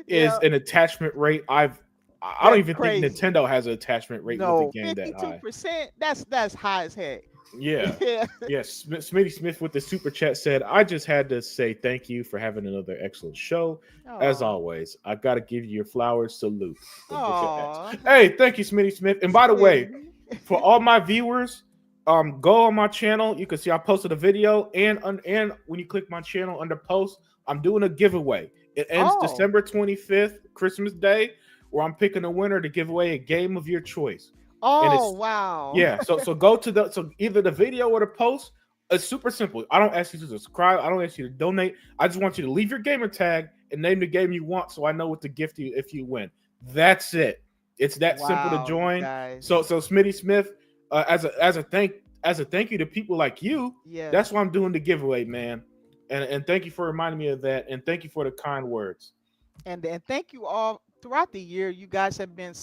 is Yeah. an attachment rate I don't That's even think crazy. Nintendo has an attachment rate with a No, game that high. 52%. That's high as heck. Yeah. Yeah. Yes, Smitty Smith with the super chat said, I just had to say thank you for having another excellent show. As Oh. always, I got to give you your flowers. Salute. With the X. Oh. Hey, thank you, Smitty Smith. And by the way, Smitty. for all my viewers, go on my channel. You can see I posted a video, and when you click my channel under post, I'm doing a giveaway. It ends Oh. December 25th, Christmas Day, where I'm picking a winner to give away a game of your choice. And Oh, it's wow. yeah, so go to either the video or the post. It's super simple. I don't ask you to subscribe. I don't ask you to donate. I just want you to leave your gamer tag and name the game you want, so I know what to gift you if you win. That's it. It's that simple to Wow, you join. guys. So Smitty Smith, as a thank you to people like you, Yeah. that's why I'm doing the giveaway, man. And thank you for reminding me of that, and thank you for the kind words. And thank you all throughout the year. You guys have been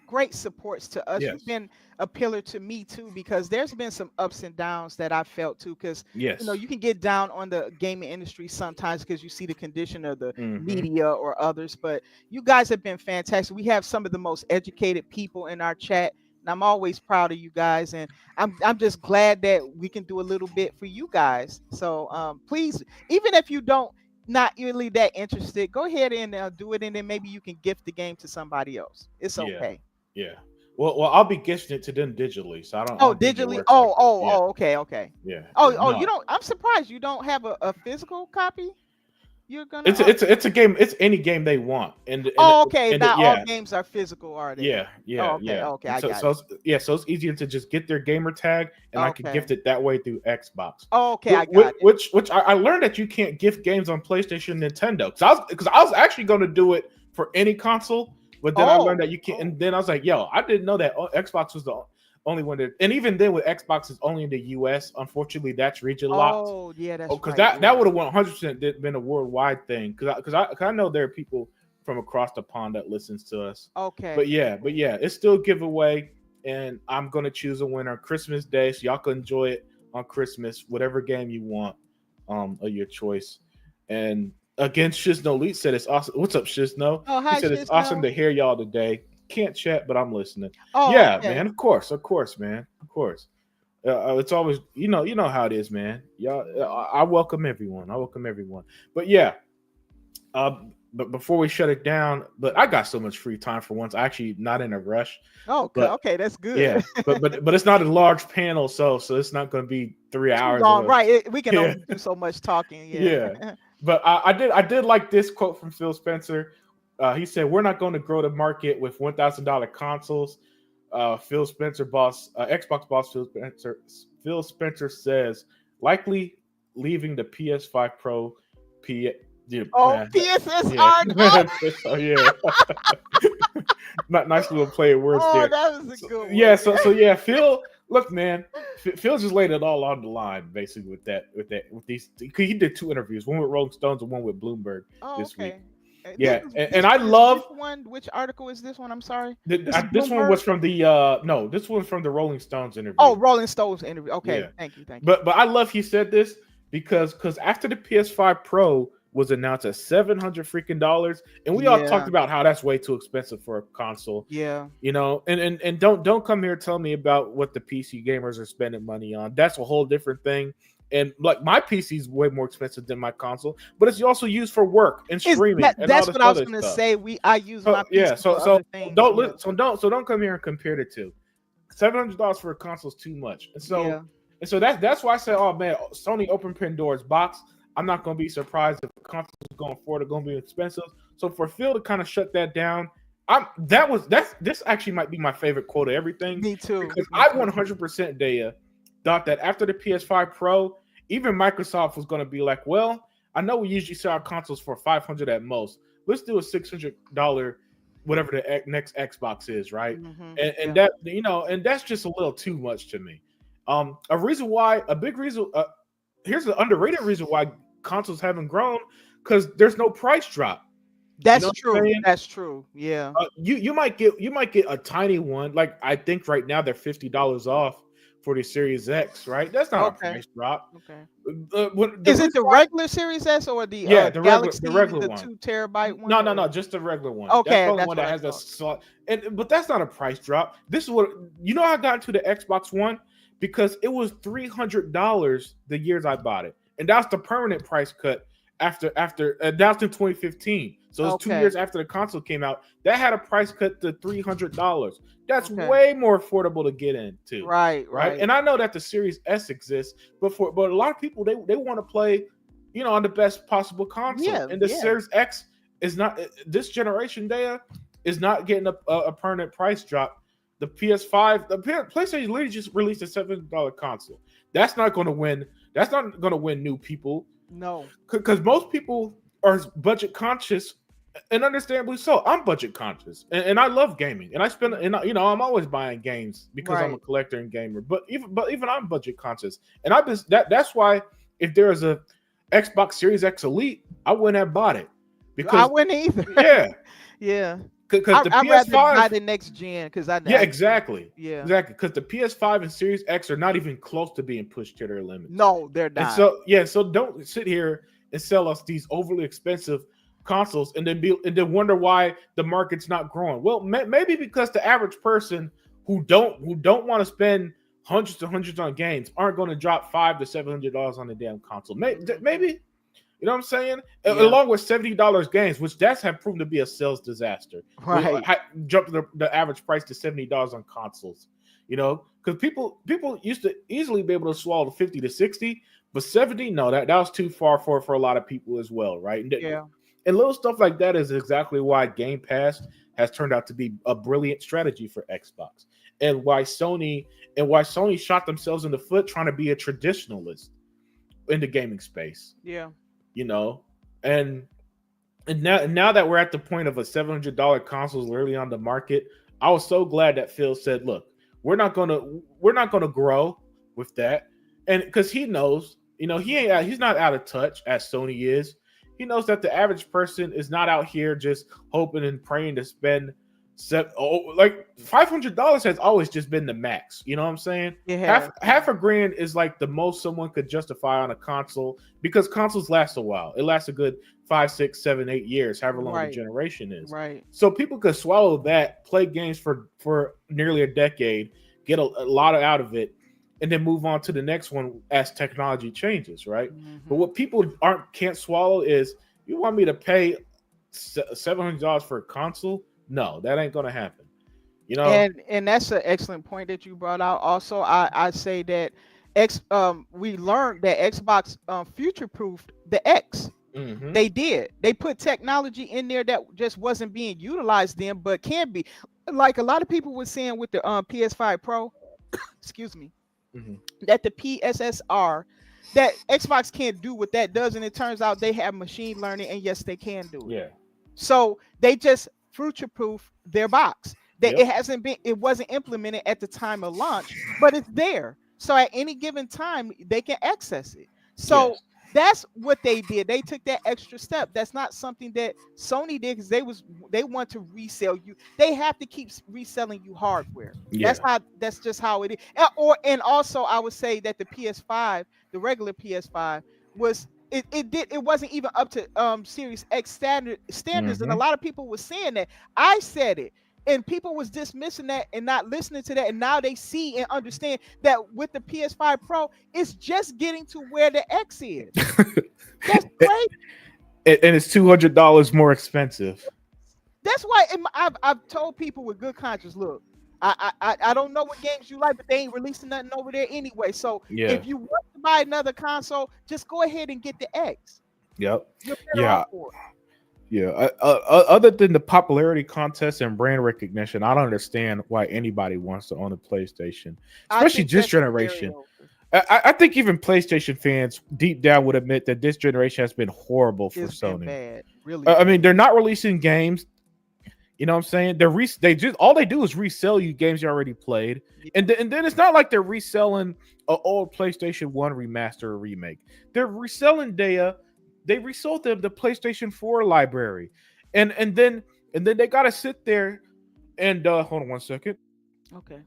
great supports to us. Yes. You've been a pillar to me too, because there's been some ups and downs that I felt too. Because Yes, you can get down on the gaming industry sometimes because you see the condition of the Mhm. media or others. But you guys have been fantastic. We have some of the most educated people in our chat, and I'm always proud of you guys. And I'm just glad that we can do a little bit for you guys. So please, even if you don't not really that interested, go ahead and do it, and then maybe you can gift the game to somebody else. It's Yeah. okay. Yeah. Well, I'll be gifting it to them digitally, so I don't Oh, think it digitally. works like that. Yeah. Okay. Yeah. Oh, Yeah. you No. don't. I'm surprised you don't have a physical copy. You're gonna. It's a game. It's any game they want, and okay. and Not all yeah, games are physical, are they? yeah, yeah, Oh, okay. yeah. Okay, And I so got so it. so it's easier to just get their gamer tag, and I can Okay. gift it that way through Xbox. Okay, I got it. Which I learned that you can't gift games on PlayStation, Nintendo. Because I was actually going to do it for any console, but then I learned that you can't. And then I was like, yo, I didn't know that Xbox was the only one that. And even then, with Xbox, it's only in the US. Unfortunately, that's region locked. Oh, yeah, that's Because right. that would have 100% been a worldwide thing. Because I know there are people from across the pond that listens to us. Okay. But yeah, it's still a giveaway, and I'm gonna choose a winner Christmas Day, so y'all can enjoy it on Christmas, whatever game you want, of your choice. And again, Shizno Lee said it's awesome. What's up, Shizno? Oh, hi, He said it's awesome to hear y'all today. Can't chat, but I'm listening. Oh, yeah, okay. man. Of course, man. Of course. It's always you know how it is, man. Y'all, I welcome everyone. But yeah, but before we shut it down, but I got so much free time for once. I actually not in a rush. Oh, but, okay, that's good. Yeah, but it's not a large panel, so it's not going to be 3 hours. Right, we can only do so much talking. Yeah. But I did like this quote from Phil Spencer. He said, "We're not going to grow the market with $1,000 consoles." Phil Spencer boss, Xbox boss Phil Spencer says, likely leaving the PS5 Pro. PSSR. Oh yeah. Not nice little play of words there. That was a good one. Yeah, so yeah, Phil. Look, man, Phil just laid it all on the line, basically with these. He did 2 interviews, one with Rolling Stones and one with Bloomberg this week. Yeah, and I love one. Which article is this one? I'm sorry. This one was from the this one's from the Rolling Stones interview. Oh, Rolling Stones interview. Okay, yeah. Thank you. But I love he said this because after the PS5 Pro was announced at $700 freaking dollars, and we all talked about how that's way too expensive for a console. Yeah, and don't come here and tell me about what the PC gamers are spending money on. That's a whole different thing. And like my PC is way more expensive than my console, but it's also used for work and streaming. That's what I was going to say. I use my PC for other things. Don't come here and compare the two. $700 for a console is too much, and so that's why I said, oh man, Sony opened Pandora's box. I'm not going to be surprised if consoles going forward are going to be expensive. So for Phil to kind of shut that down, this actually might be my favorite quote of everything. Me too. Because I 100% Daya thought that after the PS5 Pro, even Microsoft was going to be like, well, I know we usually sell our consoles for $500 at most. Let's do a $600 whatever the next Xbox is, right? Mm-hmm. And that and that's just a little too much to me. Here's the underrated reason why consoles haven't grown, because there's no price drop. That's true. That's true. Yeah. You might get a tiny one. Like I think right now they're $50 off for the Series X, right? That's not a price drop. Okay. Is it the regular Series S or the the Galaxy, regular the one? 2 terabyte one? No, just the regular one. Okay, that's the one that has a slot. But that's not a price drop. This is what I got into the Xbox One because it was $300 the years I bought it, and that's the permanent price cut after that's in 2015. So it's 2 years Okay. after the console came out. That had a price cut to $300. That's Okay. way more affordable to get into, Right. right? Right. And I know that the Series S exists, but a lot of people they want to play, on the best possible console, Yeah. and the Yeah. Series X is not this generation. There is not getting a permanent price drop. The PS5, PlayStation literally just released a $7 console. That's not going to win. That's not going to win new people No. because most people are budget conscious, and understandably so. I'm budget conscious, and I love gaming, and I spend, and I'm always buying games because I'm a Right. collector and gamer. But even I'm budget conscious, and I've been that's why if there is a Xbox Series X Elite, I wouldn't have bought it I because wouldn't either. yeah, Yeah. because the I'd rather buy PS5. the next gen because Yeah, exactly. yeah. Exactly. Because the PS5 and Series X are not even close to being pushed to their limits. No, they're And not. so don't sit here and sell us these overly expensive consoles and then wonder why the market's not growing. Well, maybe because the average person who don't want to spend hundreds and hundreds on games aren't going to drop $500 to $700 on the damn console. Maybe you know what I'm saying? Yeah. Along with $70 games, which that's have proven to be a sales disaster. Right. Jumped the average price to $70 on consoles. Because people used to easily be able to swallow the 50 to 60, but 70, no, that was too far for a lot of people as well, right? Yeah. And little stuff like that is exactly why Game Pass has turned out to be a brilliant strategy for Xbox, and why Sony shot themselves in the foot trying to be a traditionalist in the gaming space. Yeah. And now that we're at the point of a $700 console literally on the market, I was so glad that Phil said, "Look, we're not gonna grow with that," and because he knows, he's not out of touch as Sony is. He knows that the average person is not out here just hoping and praying to spend like $500 has always just been the max. You know what I'm saying? Yeah. Half a grand is like the most someone could justify on a console because consoles last a while. It lasts a good 5, 6, 7, 8 years, however long the Right. generation is. Right. So people could swallow that, play games for nearly a decade, get a lot out of it, and then move on to the next one as technology changes, right? But Mhm. what people can't swallow is, you want me to pay $700 for a console? No, that ain't gonna happen. And that's an excellent point that you brought out. Also, I say that we learned that Xbox future proofed the X. Mhm. They did. They put technology in there that just wasn't being utilized then, but can be. Like a lot of people were saying with the PS5 Pro, excuse me, Mhm. that the PSSR, that Xbox can't do what that does, and it turns out they have machine learning, and yes, they can do it. Yeah. So they just future-proof their box. Yep. It wasn't implemented at the time of launch, but it's there. So at any given time, they can access it. So Yes. that's what they did. They took that extra step. That's not something that Sony did because they want to resell you. They have to keep reselling you hardware. Yeah. That's just how it is. And also I would say that the PS5, the regular PS5, was it wasn't even up to Series X standards, and a Mhm. lot of people were saying that. I said it, and people was dismissing that and not listening to that, and now they see and understand that with the PS5 Pro, it's just getting to where the X is. That's great. And it's $200 more expensive. That's why I've told people with good conscience, look, I don't know what games you like, but they ain't releasing nothing over there anyway. So Yeah. if you want to buy another console, just go ahead and get the X. Yep. You're better Yeah. off for it. Yeah. Other than the popularity contest and brand recognition, I don't understand why anybody wants to own a PlayStation, I especially think this that's a generation. carryover. I think even PlayStation fans deep down would admit that this generation has been horrible for It's been Sony. bad, really. I mean, they're not releasing games. You know what I'm saying? They just all they do is resell you games you already played, and then it's not like they're reselling an old PlayStation 1 remaster or remake. They're reselling they resold them the PlayStation 4 library, and then they gotta sit there and hold on one second. Okay.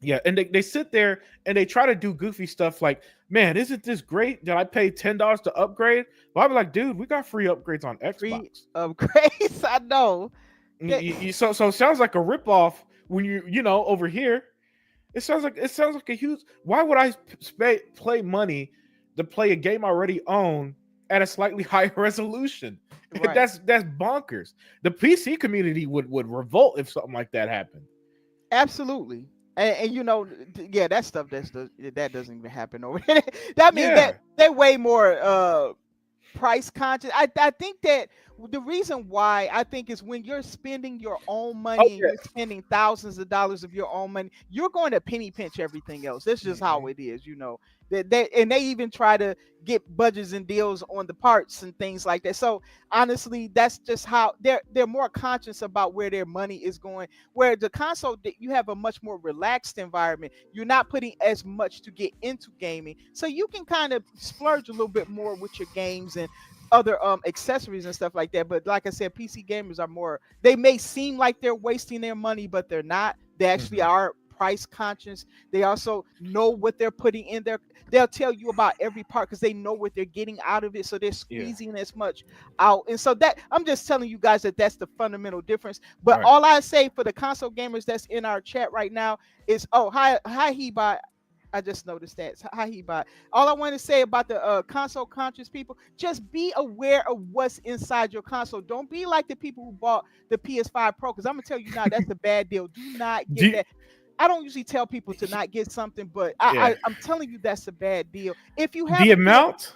Yeah, and they sit there and they try to do goofy stuff like, man, isn't this great that I paid $10 to upgrade? But I'm like, dude, we got free upgrades on Xbox. Free upgrades, I know. So it sounds like a ripoff when you know over here. It sounds like a huge. Why would I play money to play a game I already own at a slightly higher resolution? Right. That's bonkers. The PC community would revolt if something like that happened. Absolutely. And you know, yeah, that stuff that doesn't even happen over there. That means that Yeah. they're way more price conscious. I think that the reason why I think is when you're spending your own Oh money and yeah. you're spending thousands of dollars of your own money, you're going to penny pinch everything else. That's just how Mhm. it is, you know. And they even try to get budgets and deals on the parts and things like that. So honestly, that's just how they're more conscious about where their money is going. Where the console, you have a much more relaxed environment. You're not putting as much to get into gaming, so you can kind of splurge a little bit more with your games and other accessories and stuff like that. But like I said, PC gamers are more, they may seem like they're wasting their money, but they're not. They actually Mhm. are price conscious. They also know what they're putting in there. They'll tell you about every part because they know what they're getting out of it, so they're Yeah. squeezing as much out. And so that, I'm just telling you guys that that's the fundamental difference. All But right. all I say for the console gamers that's in our chat right now is, oh, hi Heba, I just noticed that. Hi Heba. All I want to say about the console conscious people, just be aware of what's inside your console. Don't be like the people who bought the PS5 Pro, because I'm gonna tell you now, that's a bad deal. Do not Do get you- that. I don't usually tell people to not get something, but yeah. I'm telling you that's a bad deal. If you have The a PS, amount.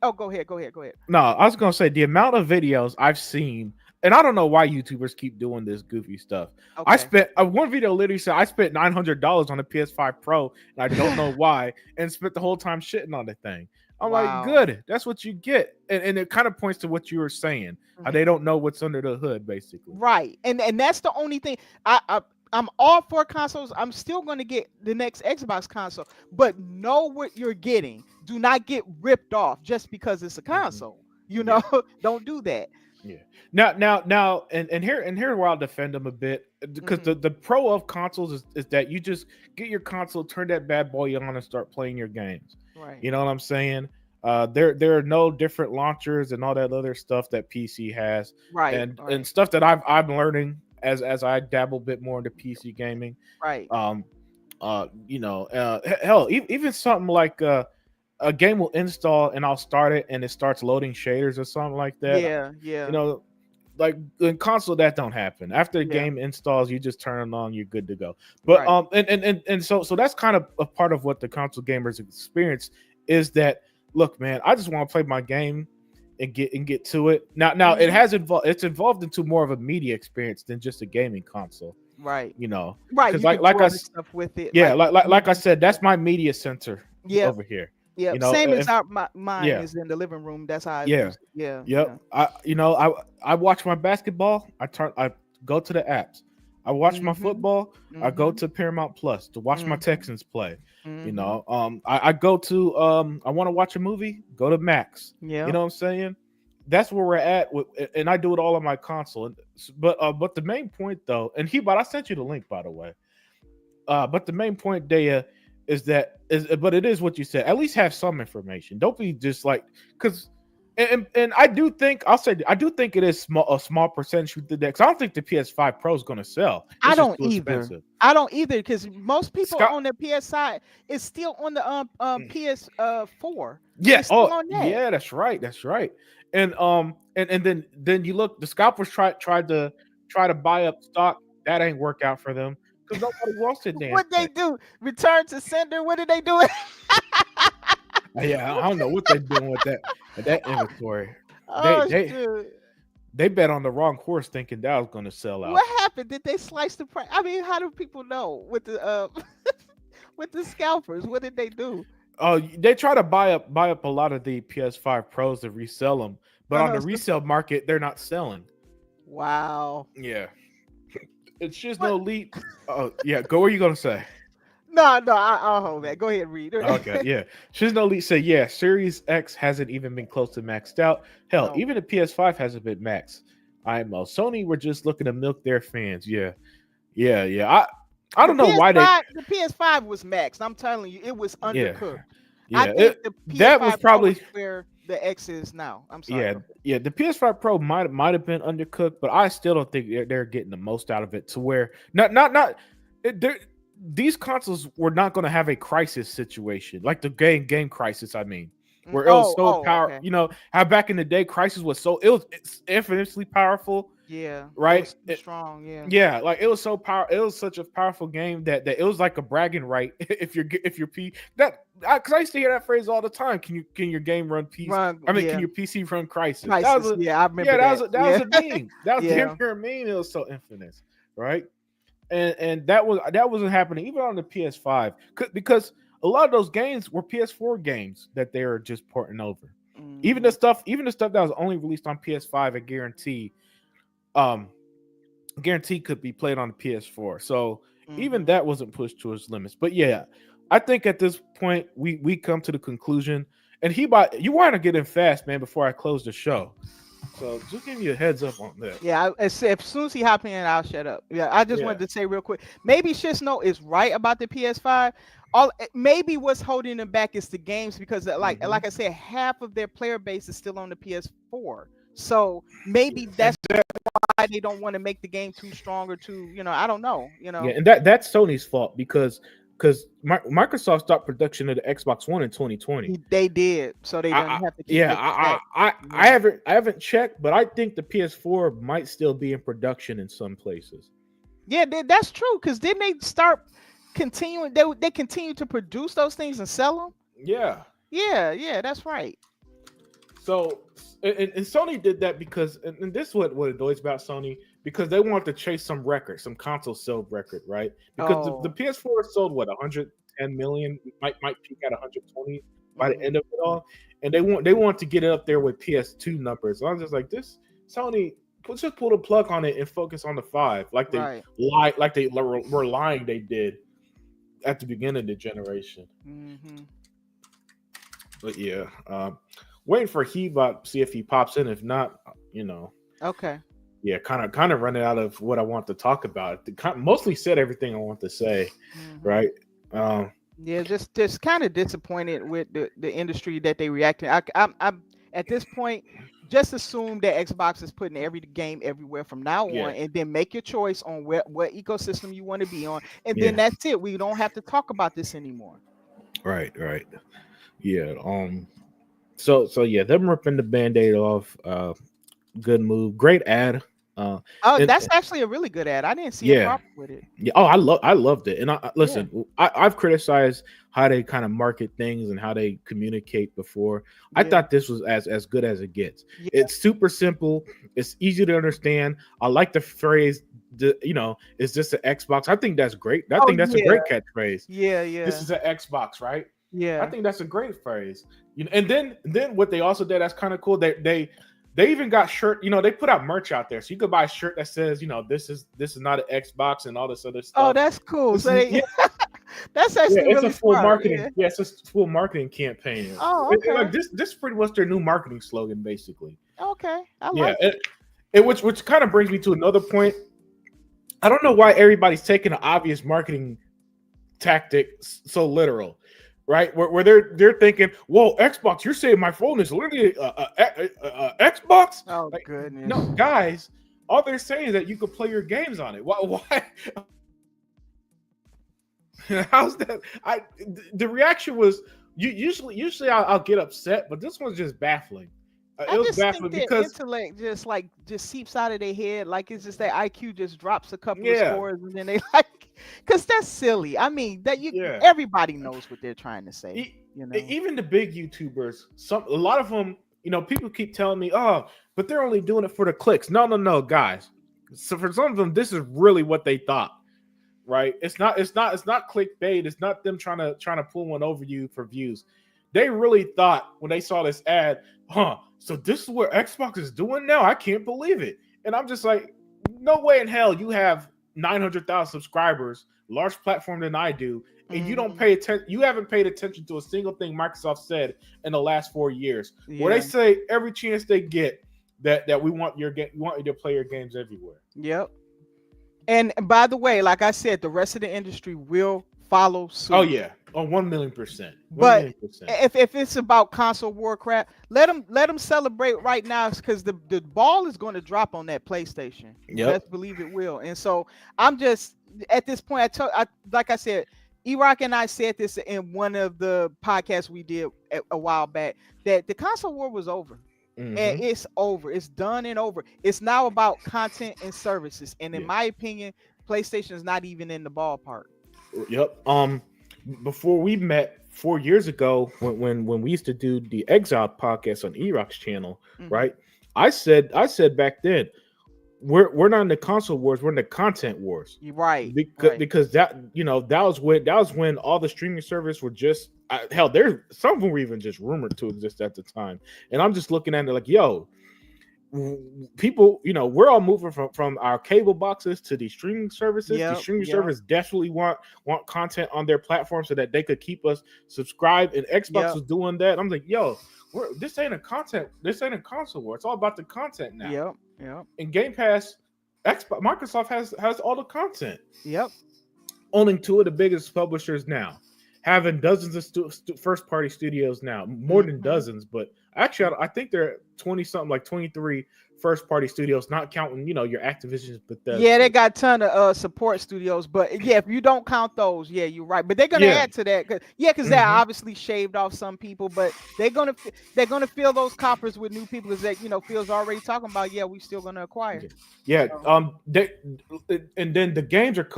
oh, go ahead, go ahead, go ahead. No, I was gonna say the amount of videos I've seen, and I don't know why YouTubers keep doing this goofy stuff. I Okay. spent one video literally said I spent $900 on a PS5 Pro, and I don't know why, and spent the whole time shitting on the thing. I'm like, Wow. good, that's what you get, and it kind of points to what you were saying, how they Mhm. don't know what's under the hood, basically. Right, and that's the only thing. I'm all for consoles. I'm still going to get the next Xbox console, but know what you're getting. Do not get ripped off just because it's a Mhm. console. You Yeah. know, don't do that. Yeah. Now, and here where I'll defend them a bit because Hmm. the pro of consoles is that you just get your console, turn that bad boy on, and start playing your games. Right, You know what I'm saying? There are no different launchers and all that other stuff that PC has, right, and right, stuff that I'm learning as I dabble a bit more into PC gaming. right. Um, hell, even something like a game will install and I'll start it and it starts loading shaders or something like that. Yeah, You yeah, know, like in console that don't happen. After the yeah. game installs, you just turn it on, you're good to go. But Right. so that's kind of a part of what the console gamers experience is that look, man, I just want to play my game and get to it. Now it Hmm. has evolved. It's evolved into more of a media experience than just a gaming console. Right, You know, right. because You can do other stuff with it, yeah, like, like I mhm. said, that's my media center Yep, over here. You yep. know, Same as if mine yeah, is in the living room. That's how I yeah, use it. Yeah, yep. yeah. I watch my basketball. I go to the apps. I watch my Hmm. football. I go Hmm. to Paramount Plus to watch my Hmm. Texans play. You Hmm. know, I go to I want to watch a movie. Go to Max. You Yep. know what I'm saying? That's where we're at, and I do it all on my console. But the main point though, and but I sent you the link by the way. But the main point, Daya, is that but it is what you said. At least have some information. Don't be just like because and I do think I do think it is a small percentage who did that because I don't think the PS5 Pro is going to sell. I It's just don't too either. expensive. I don't either because most people Scott, on the PS side is still on the PS 4. yeah, It's still oh on that. yeah, that's right. And then you look, the scalpers try to buy up stock. That ain't work out for them because nobody wants the damn What they thing. do? Return to sender. What did they do? Yeah, I don't know what they're doing with that inventory. They Oh they shoot! they bet on the wrong horse, thinking that was going to sell out. What happened? Did they slice the price? I mean, how do people know with the with the scalpers? What did they do? Oh, they try to buy up a lot of the PS5 Pros to resell them, but on the So- resale market, they're not selling. wow. Yeah, it's just What? no lead. Oh yeah, go. What are you gonna say? No, no. I'll hold that. Go ahead, read. Okay, yeah. Shiz Lead said, yeah, Series X hasn't even been close to maxed out. Hell, No. even the PS5 hasn't been maxed. Sony were just looking to milk their fans. Yeah, yeah. I The don't know why they. PS5 was maxed. I'm telling you, it was Yeah, undercooked. I yeah. think the That was PS5 Pro probably is where the X is now. I'm sorry. yeah, Go ahead. yeah. The PS5 Pro might have been undercooked, but I still don't think they're getting the most out of it. To where not it, they're these consoles were not going to have a crisis situation like the game crisis. I mean, where it was Oh, so oh, power. okay. You know how back in the day, crisis was so it's infinitely powerful, Yeah, it right? was too strong. Yeah. Yeah, like it was so power. It was such a powerful game that it was like a bragging right if your P that because I used to hear that phrase all the time. Can your game run PC? Run. I mean, can Yeah. your PC run Crisis? That was Crisis. a Yeah, I yeah, remember that. that was Yeah. a meme. That was damn Yeah. near a meme. It was so infamous, right? And that wasn't happening even on the PS5 because a lot of those games were PS4 games that they were just porting over. Hmm. Even the stuff that was only released on PS5, I um guarantee could be played on the PS4. So even Hmm. that wasn't pushed to its limits. But yeah, I think at this point we come to the conclusion. And you want to get in fast, man, before I close the show. So just give you a heads up on that. Yeah, as soon as he hop in, I'll shut up. Yeah, I just Yeah. wanted to say real quick. Maybe Shisno is right about the PS5. Maybe what's holding them back is the games because Mhm. like I said, half of their player base is still on the PS4. So maybe that's why they don't want to make the game too strong or too, I don't know, Yeah, and that's Sony's fault because Microsoft stopped production of the Xbox One in 2020. They did, so they I, don't I have to keep yeah, making that. I haven't checked, but I think the PS4 might still be in production in some places. Yeah, that's true. Because didn't they start continuing? They continue to produce those things and sell them. Yeah. Yeah, that's right. So and Sony did that because and this is what annoys about Sony because they want to chase some record, some console sale record, right? Because the Oh, PS4 sold what 110 million, might peak at 120 by the end mhm. of it all, and they want to get it up there with PS2 numbers. So I'm just like this Sony. Let's just pull the plug on it and focus on the 5, Right. like they were lying they did at the beginning of the generation. Hmm. But yeah, waiting for Hebot, see if he pops in. If not, Okay. yeah, kind of running out of what I want to talk about. Mostly said everything I want to say, Hmm. right? Um, Yeah, just kind of disappointed with the industry that they reacted. I'm at this point, just assume that Xbox is putting every game everywhere from now yeah, on, and then make your choice on what ecosystem you want to be on, and then yeah, that's it. We don't have to talk about this anymore. right, yeah. So yeah, them ripping the band-aid off. Good move, great ad. Oh, And that's actually a really good ad. I didn't see a yeah, problem with it. yeah. Oh, I loved it. And Yeah, listen, I've criticized how they kind of market things and how they communicate before. I yeah, thought this was as good as it gets. yeah. It's super simple. It's easy to understand. I like the phrase. Is this an Xbox? I think that's great. I Oh think that's a yeah, great catchphrase. yeah, This yeah, is an Xbox, right? I yeah. think that's a great phrase. And then what they also did that's kind of cool. They even got shirt. They put out merch out there, so you could buy a shirt that says, this is not an Xbox and all this other Oh, stuff. that's cool. This So is they, yeah, that's yeah. actually It's a really full smart. marketing. Yeah. Yeah, it's a full marketing campaign. Oh, okay, Like this is pretty much their new marketing slogan, basically. okay. I Yeah, like it. which kind of brings me to another point. I don't know why everybody's taking an obvious marketing tactic so literal, right? Where they're thinking, "Whoa, Xbox! You're saying my phone is literally Xbox?" Oh Like, goodness. no, guys. All they're saying is that you could play your games on it. Why? How's that? The reaction was usually I'll get upset, but this one's just baffling. I It was just think baffling their because intellect just seeps out of their head. Like it's just their IQ just drops a couple of yeah, scores, and then they like, because that's silly. I mean, yeah. everybody knows what they're trying to say. E- You know. Even the big YouTubers, a lot of them, people keep telling me, "Oh, but they're only doing it for the clicks." No, guys. So for some of them, this is really what they thought, right? It's not clickbait. It's not them trying to pull one over you for views. They really thought when they saw this ad, so this is what Xbox is doing now. I can't believe it. And I'm just like, no way in hell you have 900,000 subscribers, large platform than I do, and you don't Mhm. pay attention. You haven't paid attention to a single thing Microsoft said in the last 4 years, where they Yeah. say every chance they get that we want we want you to play your games everywhere. Yep. And by the way, like I said, the rest of the industry will follow Oh suit. yeah, Oh, 1,000,000%. But 1,000,000%. if it's about console war crap, let them celebrate right now, because the ball is going to drop on that PlayStation. Yep. Best believe it will. And so I'm just at this point. Like I said, E-Rock and I said this in one of the podcasts we did a while back, that the console war was over. And it's over. It's done and over. It's now about content and services. And in my opinion, PlayStation is not even in the ballpark. Yep. Before we met 4 years ago, when we used to do the Exile podcast on E-Rock's channel, right? I said back then, we're not in the console wars, we're in the content wars. Right. Because that was when all the streaming services were just hell, some of them were even just rumored to exist at the time. And I'm just looking at it like, yo, people, we're all moving from our cable boxes to these streaming services. The streaming services definitely want content on their platform so that they could keep us subscribed. And Xbox was doing that. I'm like, yo, this ain't a console war. It's all about the content now. Yep. And Game Pass, Microsoft has all the content. Yep. Owning two of the biggest publishers now, having dozens of first party studios now, more than dozens, but actually I think they're 20 something, like 23 first party studios, not counting your Activision. But they got a ton of support studios, but if you don't count those, you're right. But they're gonna add to that, because they obviously shaved off some people, but they're gonna fill those coffers with new people, that Phil's already talking about. We still gonna acquire. And then the games are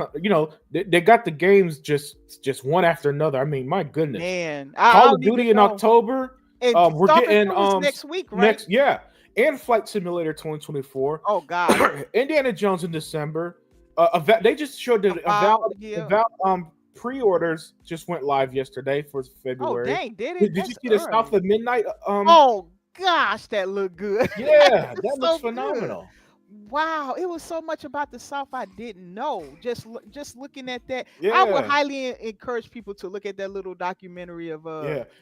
they got the games just one after another. I mean, my goodness, man. Call of Duty in October. We're getting next week, right? And Flight Simulator 2024. Oh God. Indiana Jones in December. They just showed that Valve pre-orders just went live yesterday for February. Oh dang, did it? Did you see the South of Midnight? Oh gosh, that looked good. Yeah, that looks phenomenal. Good. Wow, it was so much about the South I didn't know. Just looking at that, I would highly encourage people to look at that little documentary of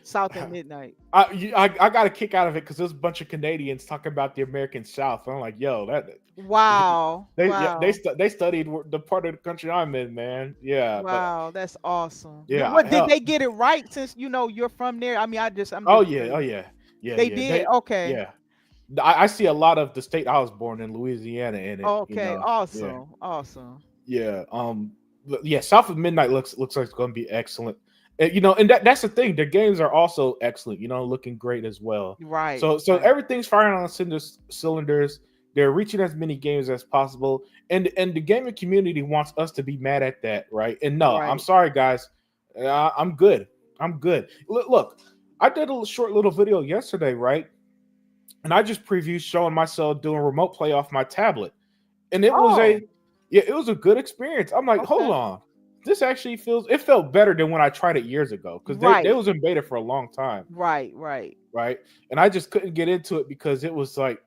South and Midnight. I got a kick out of it because there's a bunch of Canadians talking about the American South. I'm like, yo, they studied the part of the country I'm in, man. Yeah. Wow, that's awesome. Yeah. Did they get it right? Since you're from there. I mean, I'm yeah. They did. Okay. Yeah. I see a lot of the state I was born in, Louisiana, in it. Okay, awesome. Yeah. South of Midnight looks like it's going to be excellent. And that's the thing. Their games are also excellent. Looking great as well. Right. So everything's firing on cylinders. They're reaching as many games as possible, and the gaming community wants us to be mad at that, right? And no, I'm sorry, guys. I'm good. Look, I did a short little video yesterday, right? And I just previewed showing myself doing remote play off my tablet. And it was a good experience. I'm like, hold on. This actually felt better than when I tried it years ago. Because they was in beta for a long time. Right. And I just couldn't get into it because it was too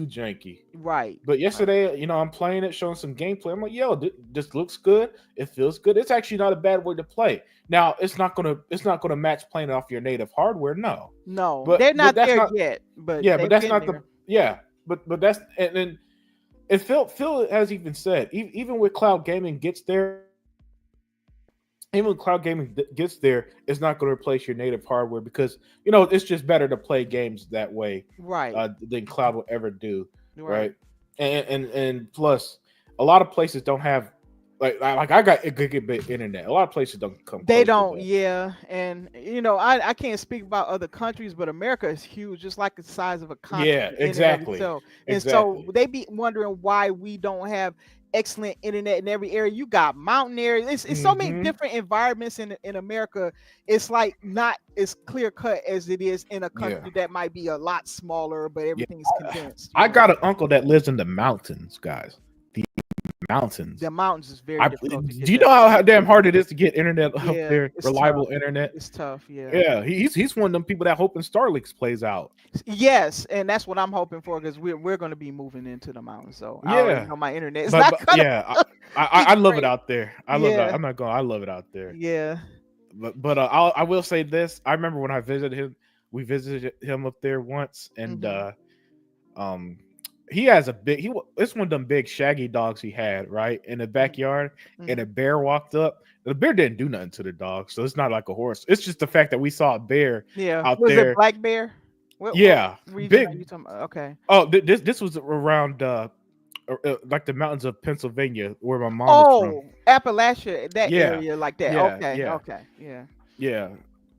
janky. Right. But yesterday, I'm playing it, showing some gameplay. I'm like, yo, this looks good. It feels good. It's actually not a bad way to play. Now, it's not gonna match playing off your native hardware. No, but they're not there yet. But but that's not But that's and Phil has even said even when cloud gaming gets there. Even when cloud gaming gets there, it's not going to replace your native hardware because it's just better to play games that way, than cloud will ever do, right? And plus, a lot of places don't have like I got a gigabit internet. A lot of places don't come. They don't, and I can't speak about other countries, but America is huge, just like the size of a continent. Yeah, exactly. So they be wondering why we don't have excellent internet in every area. You got mountain areas. It's so many different environments in America. It's like not as clear cut as it is in a country that might be a lot smaller, but everything's condensed. I got an uncle that lives in the mountains, guys. Mountains. The mountains is very difficult. Do you know how damn hard it is to get internet up there? Reliable internet. It's tough. Yeah. He's one of them people that hoping Starlinks plays out. Yes, and that's what I'm hoping for because we're going to be moving into the mountains. So I already know my internet is not gonna I love it out there. I love it. I'm not going. I love it out there. Yeah. But I will say this. I remember when I visited him. We visited him up there once, and he has a big it's one of them big shaggy dogs he had right in the backyard, and a Mhm. bear walked up. The bear didn't do nothing to the dog, so it's not like a horse. It's just the fact that we saw a bear Yeah. out Was it there. black bear? What Yeah, region are big. you talking about? Okay. Oh, this was around like the mountains of Pennsylvania where my mom is from. Oh, Appalachia, that Yeah, area like that. yeah, Okay. yeah, Okay. Yeah. yeah.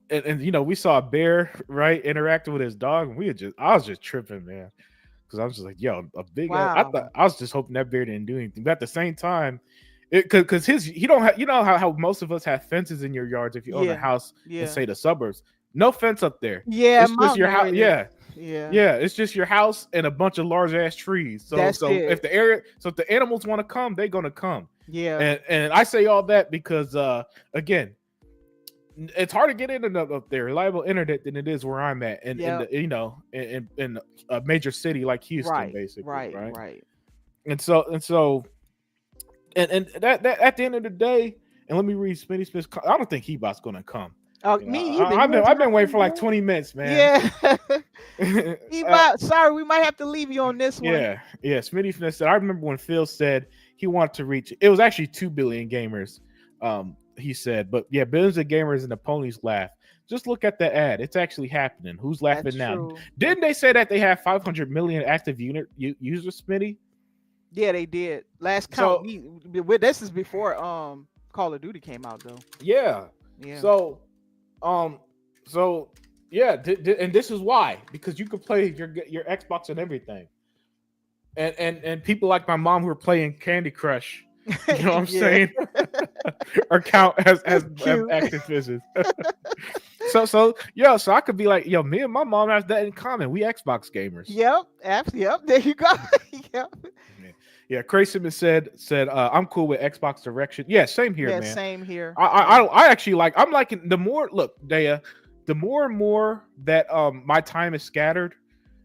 And you know we saw a bear right interacting with his dog, and I was just tripping, man, because I was just like, yo, a big ass. Wow. I was just hoping that bear didn't do anything, but at the same time, it because his he don't have, you know how most of us have fences in your yards if you own a Yeah. house in Yeah. say the suburbs. No fence up there. Yeah, It's just mountain your house. area. Yeah, Yeah. yeah. It's just your house and a bunch of large ass trees. That's If it. the animals want to come, they're gonna come. Yeah. And I say all that because again, it's hard to get internet up there, reliable internet, than it is where I'm at, in Yeah. the in a major city like Houston, Right. basically, Right. right? Right. And that at the end of the day, and let me read Smitty Smith's. I don't think Hebot's gonna come. Oh, You know, me either. I've been waiting for like 20 minutes, man. Yeah. Uh, Sorry, we might have to leave you on this one. yeah. Smitty Smith said, I remember when Phil said he wanted to reach. It was actually 2 billion gamers. He said, but yeah, billions of gamers and the ponies laugh. Just look at the ad. It's actually happening. Who's laughing That's now? true. Didn't they say that they have 500 million active users, Smitty? Yeah, they did. Last So count. This is before Call of Duty came out though. yeah. Yeah. Um, so yeah, and this is why, because you can play your Xbox and everything, and people like my mom who are playing Candy Crush, you know what I'm Yeah. saying, or count as Cute. active visits. so yeah, so I could be like, yo, me and my mom have that in common. We Xbox gamers. Yep. Yep. There you go. Yep. Yeah, Craig Simmons said I'm cool with Xbox direction. Yeah, same here, Yeah. man. Same here. I actually like. I'm liking the more. Look, Daya, the more and more that my time is scattered,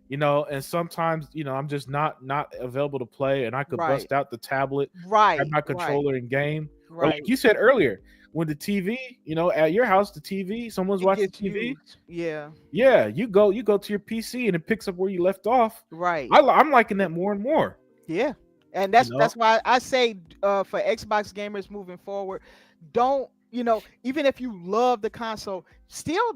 you know, and sometimes I'm just not available to play, and I could Right. bust out the tablet, Right. have my controller and game. Or Right. like you said earlier, when the TV, at your house, the TV, someone's It watching gets TV. used. Yeah. Yeah, you go to your PC and it picks up where you left off. Right. I'm liking that more and more. Yeah. And You know? that's why I say for Xbox gamers moving forward, don't, even if you love the console, still,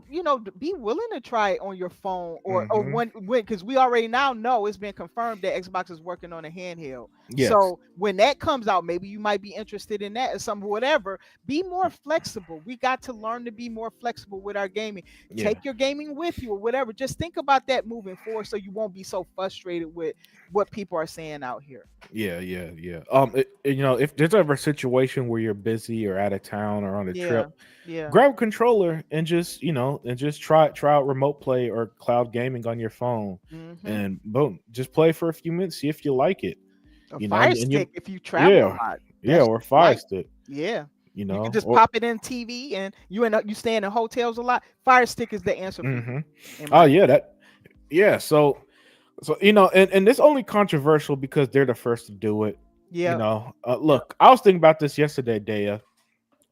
be willing to try it on your phone or Mhm. when because we already now know it's been confirmed that Xbox is working on a handheld. Yes. So when that comes out, maybe you might be interested in that or some whatever. Be more flexible. We got to learn to be more flexible with our gaming. Yeah. Take your gaming with you or whatever. Just think about that moving forward so you won't be so frustrated with what people are saying out here. Yeah. If there's ever a situation where you're busy or out of town or on a trip, Yeah. grab a controller and just try out remote play or cloud gaming on your phone, Mhm. and boom, just play for a few minutes, see if you like it. A You know, fire and you- stick if you travel a Yeah, lot. yeah, That's or fire right. stick. Yeah. You You know, can just or- pop it in TV and you staying in hotels a lot. Fire stick is the answer for you. Mhm. in Oh my- yeah. So and it's only controversial because they're the first to do it. Yeah. Look, I was thinking about this yesterday, Daya.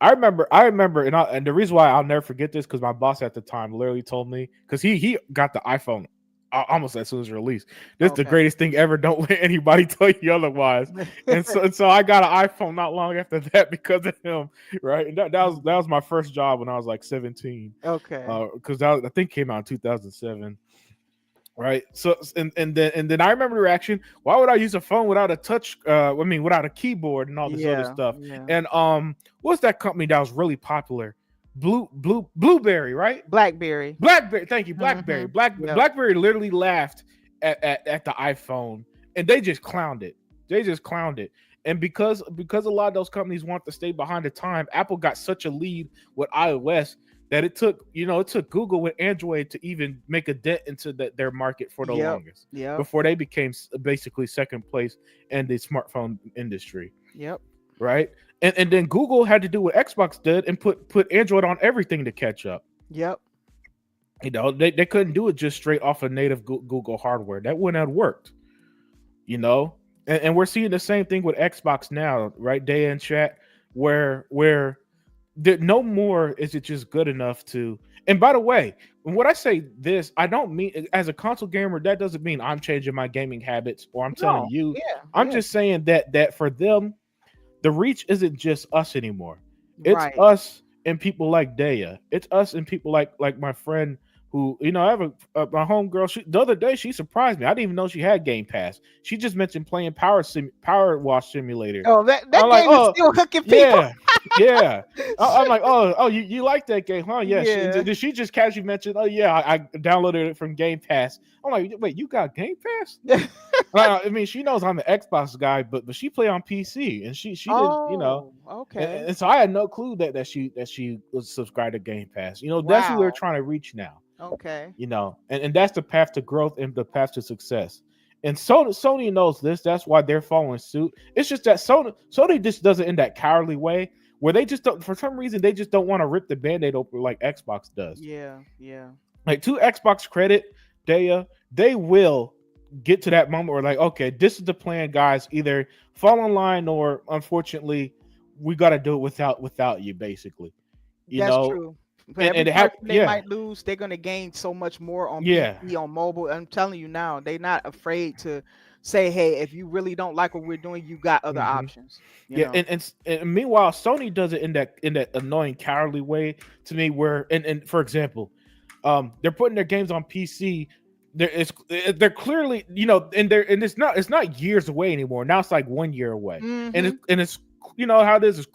I remember, and the reason why I'll never forget this because my boss at the time literally told me, because he got the iPhone almost as soon as released. This is the Okay. greatest thing ever. Don't let anybody tell you otherwise. And so I got an iPhone not long after that because of him, right? And that was my first job when I was like 17, Okay. because I think came out in 2007. Right. So and then I remember the reaction. Why would I use a phone without a touch? Without a keyboard and all this other stuff. Yeah. And what's that company that was really popular? Blueberry, right? BlackBerry. BlackBerry. Thank you, BlackBerry. Mhm. Yeah. BlackBerry literally laughed at the iPhone, and they just clowned it. And because a lot of those companies want to stay behind the time, Apple got such a lead with iOS that it took Google with Android to even make a dent into their market for the longest. Yep. Before they became basically second place in the smartphone industry. Yep. Right. And then Google had to do what Xbox did and put Android on everything to catch up. Yep. They couldn't do it just straight off of native Google hardware. That wouldn't have worked. And we're seeing the same thing with Xbox now, right? Day in chat, where no more is it just good enough to. And by the way, when I say this, I don't mean as a console gamer. That doesn't mean I'm changing my gaming habits or I'm telling No, you. yeah, I'm yeah, just saying that for them, the reach isn't just us anymore. It's right. us and people like Daya. It's us and people like my friend who, I have my homegirl. The other day she surprised me. I didn't even know she had Game Pass. She just mentioned playing Power Wash Simulator. Oh, that I'm like, game is oh still hooking people. yeah, yeah. I'm like, oh, you like that game, huh? Yeah. Yeah. Did she just casually mention? Oh yeah, I downloaded it from Game Pass. I'm like, wait, you got Game Pass? I mean, she knows I'm the Xbox guy, but she play on PC, and she did, Oh, and, okay. and so I had no clue that she was subscribed to Game Pass. That's who they're Wow. trying to reach now. Okay. And that's the path to growth and the path to success. And Sony knows this. That's why they're following suit. It's just that Sony just does it in that cowardly way where they just don't, for some reason, they just don't want to rip the Band-Aid open like Xbox does. Yeah, yeah. Like, to Xbox credit, they will get to that moment where, like, okay, this is the plan, guys. Either fall in line or, unfortunately, we got to do it without you, basically. You That's know, true. For and every it have person they yeah, might lose, they're gonna gain so much more on yeah. PC, on mobile. I'm telling you now, they're not afraid to say, "Hey, if you really don't like what we're doing, you got other hmm options." You Yeah, know. and meanwhile, Sony does it in that annoying, cowardly way to me. Where and for example, they're putting their games on PC. They're clearly, and it's not years away anymore. Now it's like 1 year away, and Mm-hmm. it's how it is.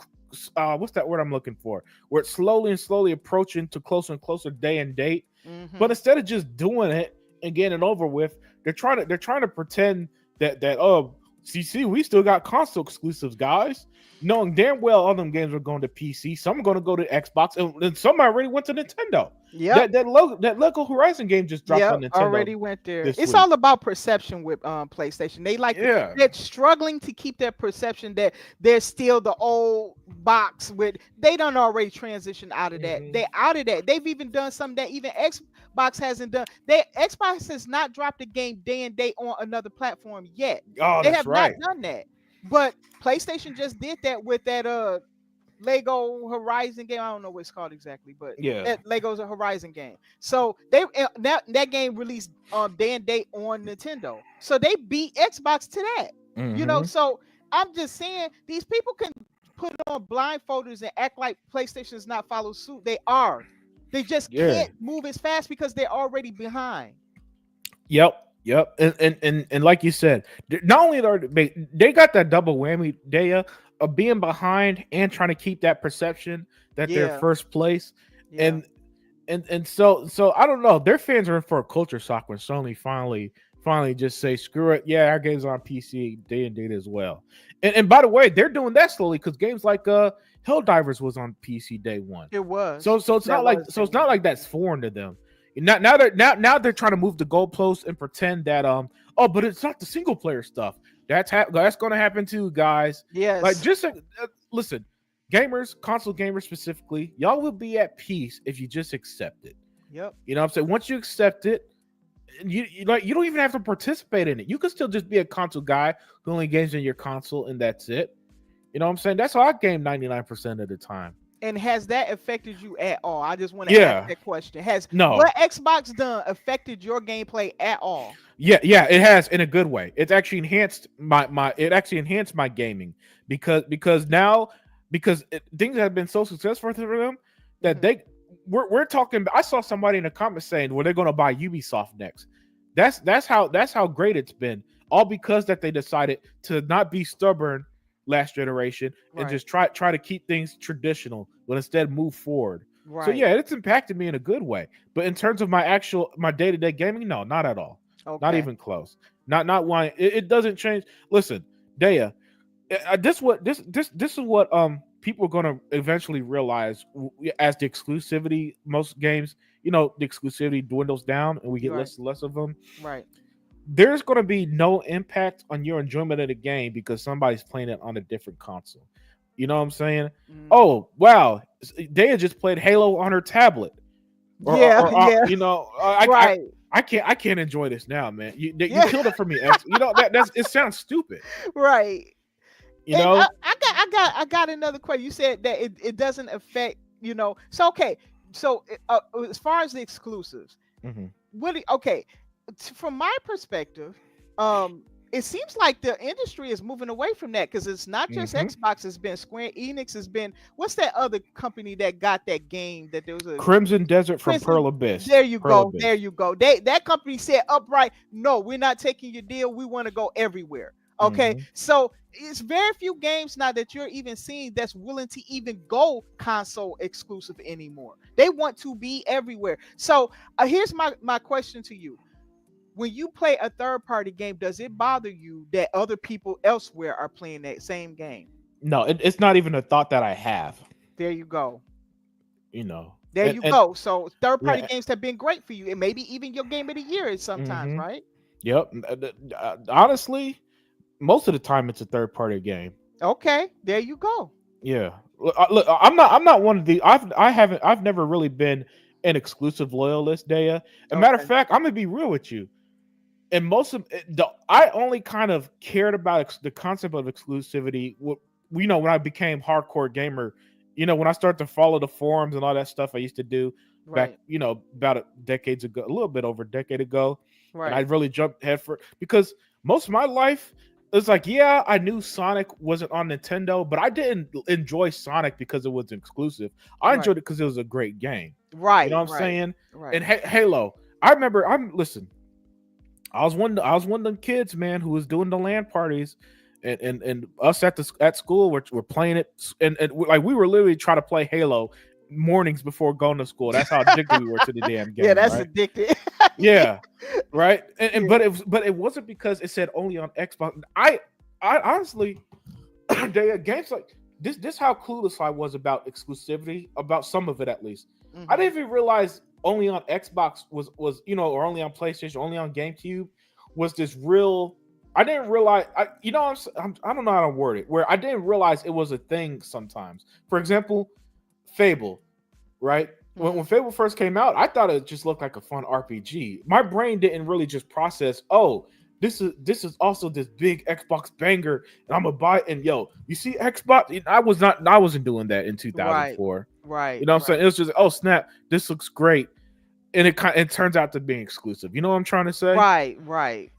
What's that word I'm looking for? Where it's slowly and slowly approaching to closer and closer day and date. But Mm-hmm. instead of just doing it and getting it over with, they're trying to pretend that oh, see, we still got console exclusives, guys. Knowing damn well all them games are going to PC, some are going to go to Xbox, and some already went to Nintendo. Yep. That local Horizon game just dropped Yep, on Nintendo already went there. this It's week. all about perception with PlayStation. Yeah. They're struggling to keep their perception that they're still the old box with they done already transitioned out of that. hmm They're out of that. They've even done something that even Xbox hasn't done. Xbox has not dropped a game day and date on another platform yet. Oh, They that's have not right. done that. But PlayStation just did that with that Lego Horizon game. I don't know what it's called exactly, but Yeah. that Lego's a Horizon game. So that game released day and date on Nintendo. So they beat Xbox to that. hmm So I'm just saying these people can put on blindfolders and act like PlayStation's not follow suit. They are. They just Yeah. can't move as fast because they're already behind. Yep. Yep. And like you said, not only are they got that double whammy, Daya, of being behind and trying to keep that perception that they're Yeah, first place. yeah, And so I don't know. Their fans are in for a culture shock when Sony finally just say, screw it. Yeah, our game's on PC day and date as well. And by the way, they're doing that slowly because games like Helldivers was on PC day one. it was. So it's That not like was so it's not like that's foreign to them. Now they're trying to move the goalposts and pretend that but it's not the single player stuff. That's going to happen too, guys. Like, Yes. just listen, gamers, console gamers specifically, y'all will be at peace if you just accept it. Yep. You know what I'm saying? Once you accept it, you don't even have to participate in it. You can still just be a console guy who only games in your console and that's it. You know what I'm saying? That's how I game 99% of the time. And has that affected you at all? I just want to ask Yeah. that question. Has No. what Xbox done affected your gameplay at all? Yeah, it has, in a good way. It's actually enhanced my gaming because now things have been so successful for them that Mhm. we're talking. I saw somebody in the comments saying, well, they're going to buy Ubisoft next. That's how great it's been. All because that they decided to not be stubborn last generation and Right. just try to keep things traditional, but instead move forward. So Right. yeah, it's impacted me in a good way. But in terms of my day-to-day gaming, no, not at all. Not Okay. even close. Not why it doesn't change. Listen, Daya, this is what people are going to eventually realize as the exclusivity, most games, the exclusivity dwindles down and we get Right. less and less of them. Right. There's going to be no impact on your enjoyment of the game because somebody's playing it on a different console. You know what I'm saying? Mhm. Oh wow, Daya just played Halo on her tablet. Yeah. Yeah. Right. I can't enjoy this now, man. You Yeah. killed it for me, X. It sounds stupid. Right. You And know, I got another question. You said that it doesn't affect, So okay, so as far as the exclusives, hmm okay, from my perspective, it seems like the industry is moving away from that because it's not just hmm Xbox. It's been Square Enix. Has been what's that other company that got that game that there was a Crimson Desert from Crimson. Pearl Abyss. There you Pearl go. There Abyss. you go. That company said upright, no, we're not taking your deal. We want to go everywhere. Okay, hmm so it's very few games now that you're even seeing that's willing to even go console exclusive anymore. They want to be everywhere. So here's my question to you: when you play a third party game, does it bother you that other people elsewhere are playing that same game? No, it's not even a thought that I have. There you go. You know, There you and go. So third party yeah. games have been great for you, and maybe even your game of the year sometimes, hmm right? Yep. Honestly, most of the time it's a third party game. Okay, there you go. Yeah. Look, I'm not one of the. I've never really been an exclusive loyalist, Daya. A matter of Okay, fact, I'm gonna be real with you. And most of I only kind of cared about the concept of exclusivity. When I became hardcore gamer, when I started to follow the forums and all that stuff I used to do back, right, about decades ago, a little bit over a decade ago, and I right, really jumped head for because most of my life it's like, yeah, I knew Sonic wasn't on Nintendo, but I didn't enjoy Sonic because it was exclusive. I right, enjoyed it because it was a great game. You know right, what I'm right, saying? right, And Halo, I remember. Listen. I was one of them kids, man, who was doing the LAN parties, and us at school we're playing it, and like we were literally trying to play Halo mornings before going to school. That's how addicted we were to the damn yeah, game, that's right? addicted. Yeah, Yeah, right. And yeah, but it wasn't because it said only on Xbox. I honestly, games like this how clueless I was about exclusivity, about some of it at least. I hmm didn't even realize only on Xbox was or only on PlayStation, only on GameCube was this real. I didn't realize. I don't know how to word it. Where I didn't realize it was a thing sometimes. For example, Fable, right? When hmm Fable first came out, I thought it just looked like a fun RPG. My brain didn't really just process, oh, this is also this big Xbox banger, and I'm gonna buy it. And yo, you see Xbox? I wasn't doing that in right, 2004. You right, know what I'm saying? right. It was just, oh snap, this looks great, and it turns out to be exclusive. You know what I'm trying to say? Right, right.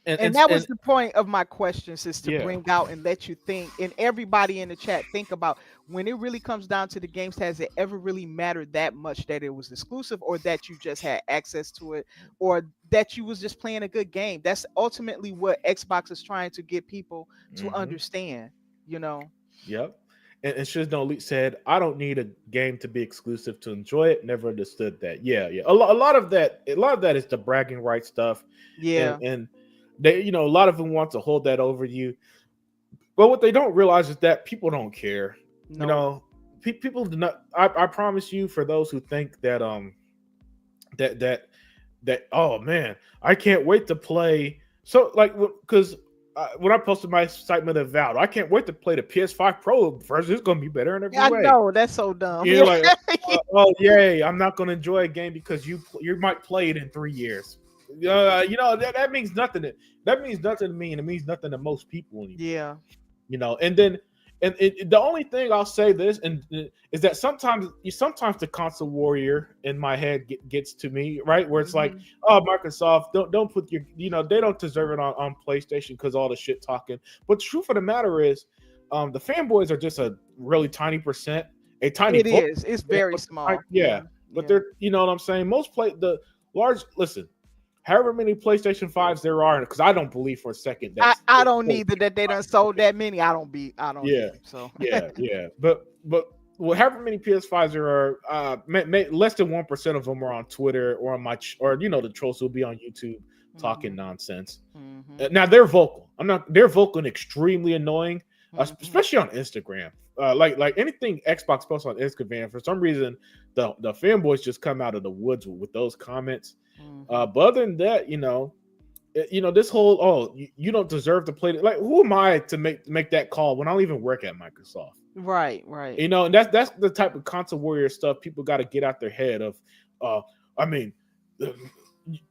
And And and, that was and the point of my questions is to yeah. bring out and let you think, and everybody in the chat think about when it really comes down to the games, has it ever really mattered that much that it was exclusive or that you just had access to it or that you was just playing a good game? That's ultimately what Xbox is trying to get people to hmm understand, you know. Yep. And Shiz No Elite said, I don't need a game to be exclusive to enjoy it. Never understood that. Yeah, yeah. A lot of that is the bragging right stuff. And Yeah. and they, a lot of them want to hold that over you. But what they don't realize is that people don't care. You No. know, people do not. I promise you, for those who think that that that oh man, I can't wait to play. So like because when I posted my excitement of Valve, I can't wait to play the PS5 Pro version. It's gonna be better in every I way. know that's so dumb. You're like, oh yay! I'm not gonna enjoy a game because you might play it in 3 years. That means nothing. That means nothing to me, and it means nothing to most people anymore. Yeah. And then the only thing I'll say this is that sometimes the console warrior in my head gets to me, right, where it's like, hmm oh, Microsoft, don't put your, they don't deserve it on PlayStation because all the shit talking. But the truth of the matter is, the fanboys are just a really tiny percent, a tiny It vote. is. It's very small. Yeah, Yeah. but Yeah. they're, you know what I'm saying, most play the large listen, however many PlayStation 5s there are, because I don't believe for a second that's I don't need that they done sold that many. I don't yeah, either. So yeah. But well, however many PS5s there are, less than 1% of them are on Twitter or on or the trolls who'll be on YouTube talking hmm nonsense. hmm Now they're vocal. They're vocal and extremely annoying, hmm especially on Instagram. Like anything Xbox posts on Instagram, for some reason the fanboys just come out of the woods with those comments. hmm But other than that, this whole, oh, you don't deserve to play it. Like, who am I to make that call when I don't even work at Microsoft? Right, right. And that's the type of console warrior stuff people got to get out their head of. I mean,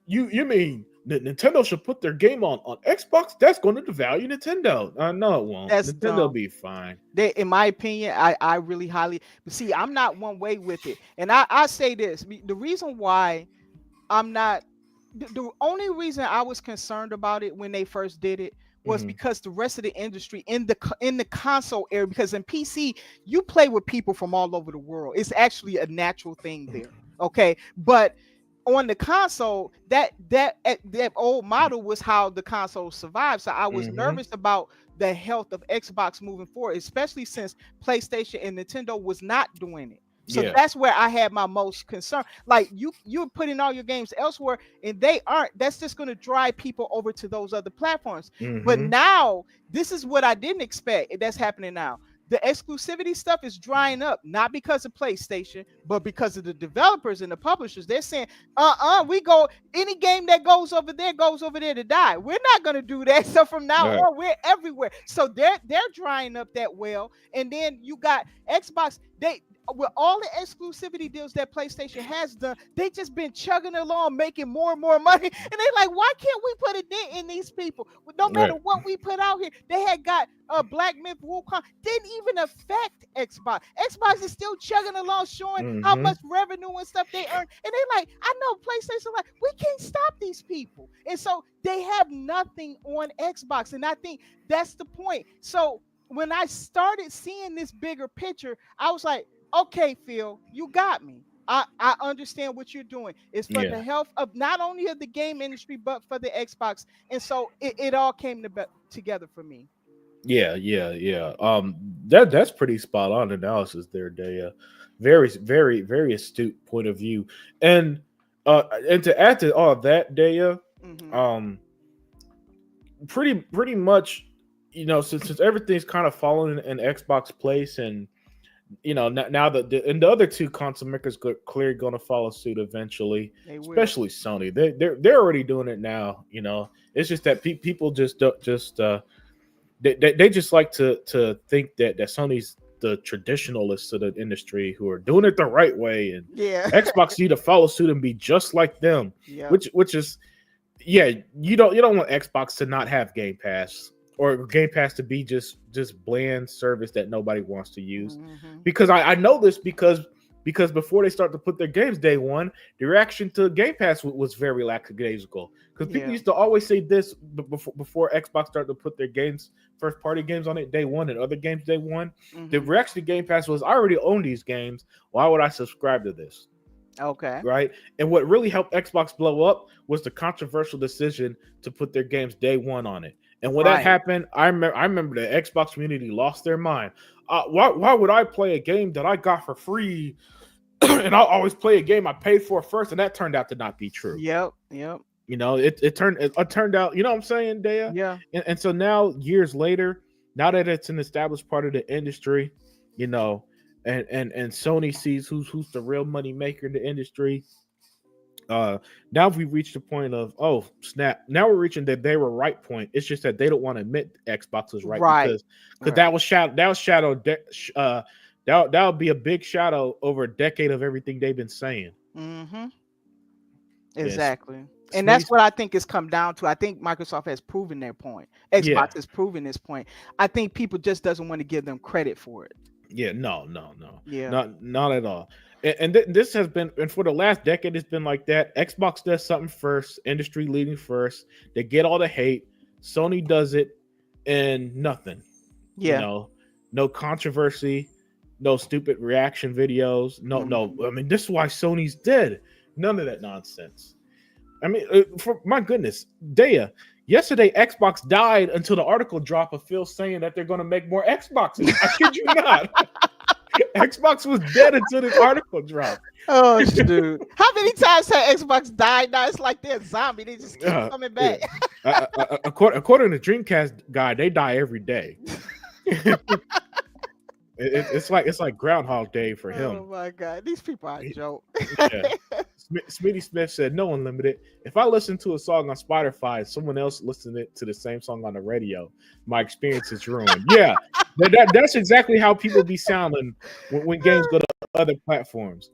you mean Nintendo should put their game on Xbox. That's going to devalue Nintendo. No, it won't. That's Nintendo dumb. be fine. They, in my opinion, I really highly, but see, I'm not one way with it. And I say this, the reason why I'm not, the only reason I was concerned about it when they first did it was Mhm. because the rest of the industry in the console area, because in PC you play with people from all over the world. It's actually a natural thing there. Okay, but on the console, that old model was how the console survived. So I was Mhm. nervous about the health of Xbox moving forward, especially since PlayStation and Nintendo was not doing it. So Yeah. that's where I had my most concern. Like you're putting all your games elsewhere, and they aren't. That's just going to drive people over to those other platforms. But Mhm. now this is what I didn't expect. That's happening now. The exclusivity stuff is drying up, not because of PlayStation, but because of the developers and the publishers. They're saying, we go, any game that goes over there to die. We're not gonna do that. So from now All right. on, we're everywhere. So they're drying up that well. And then you got Xbox, they with all the exclusivity deals that PlayStation has done, they just been chugging along, making more and more money. And they like, why can't we put a dent in these people? No matter Right. what we put out here, they had got Black Myth Wukong, didn't even affect Xbox. Xbox is still chugging along, showing how Mhm. much revenue and stuff they earn. And they like, I know PlayStation like, we can't stop these people. And so they have nothing on Xbox. And I think that's the point. So when I started seeing this bigger picture, I was like, okay, Phil, you got me. I understand what you're doing. It's for Yeah. the health of not only of the game industry, but for the Xbox. And so it all came together for me. Yeah. Yeah. Yeah. That's pretty spot on analysis there, Daya. Very, very, very astute point of view. And and to add to all of that, Daya, Mm-hmm. um, pretty much, since everything's kind of fallen in Xbox place, and now and the other two console makers clearly going to follow suit eventually, They will. especially Sony. They're already doing it now. It's just that people just don't just they just like to think that Sony's the traditionalists of the industry who are doing it the right way, and Yeah. Xbox need to follow suit and be just like them, Yep. which is, yeah, you don't want Xbox to not have Game Pass, or Game Pass to be just bland service that nobody wants to use. Mm-hmm. Because I know this because before they start to put their games day one, the reaction to Game Pass was very lackadaisical. Because people Yeah. used to always say this before Xbox started to put their games, first party games on it day one, and other games day one. The Mm-hmm. reaction to Game Pass was, I already own these games. Why would I subscribe to this? Okay. Right? And what really helped Xbox blow up was the controversial decision to put their games day one on it. And when that Right. happened, I remember the Xbox community lost their mind. Why would I play a game that I got for free, and I'll always play a game I paid for first? And that turned out to not be true. Yep. Yep. It turned out, you know what I'm saying, Dea? Yeah. And so now, years later, now that it's an established part of the industry, and Sony sees who's the real money maker in the industry. Now we've reached the point of, oh snap, now we're reaching that they were right point. It's just that they don't want to admit Xbox was right, Right. because Right. that was that would be a big shadow over a decade of everything they've been saying. Mm-hmm. Yes. Exactly. And Smitty- that's what I think it's come down to. I think Microsoft has proven their point. Xbox Yeah. has proven this point. I think people just doesn't want to give them credit for it. Yeah, no, Yeah. not at all. And this has been, and for the last decade, it's been like that. Xbox does something first, industry leading first. They get all the hate. Sony does it, and nothing. Yeah. No controversy, no stupid reaction videos. No. I mean, this is why Sony's dead. None of that nonsense. I mean, for my goodness, Dea, yesterday Xbox died until the article dropped of Phil saying that they're going to make more Xboxes. I kid you not. Xbox was dead until this article dropped. Oh, dude. How many times has Xbox died? Now it's like they're a zombie. They just keep coming back. Yeah. According to Dreamcast guy, they die every day. It's like Groundhog Day for him. Oh my God, these people are a joke. Yeah. Smitty Smith said, "No Unlimited. If I listen to a song on Spotify, someone else listened to the same song on the radio, my experience is ruined." Yeah, that's exactly how people be sounding when games go to other platforms.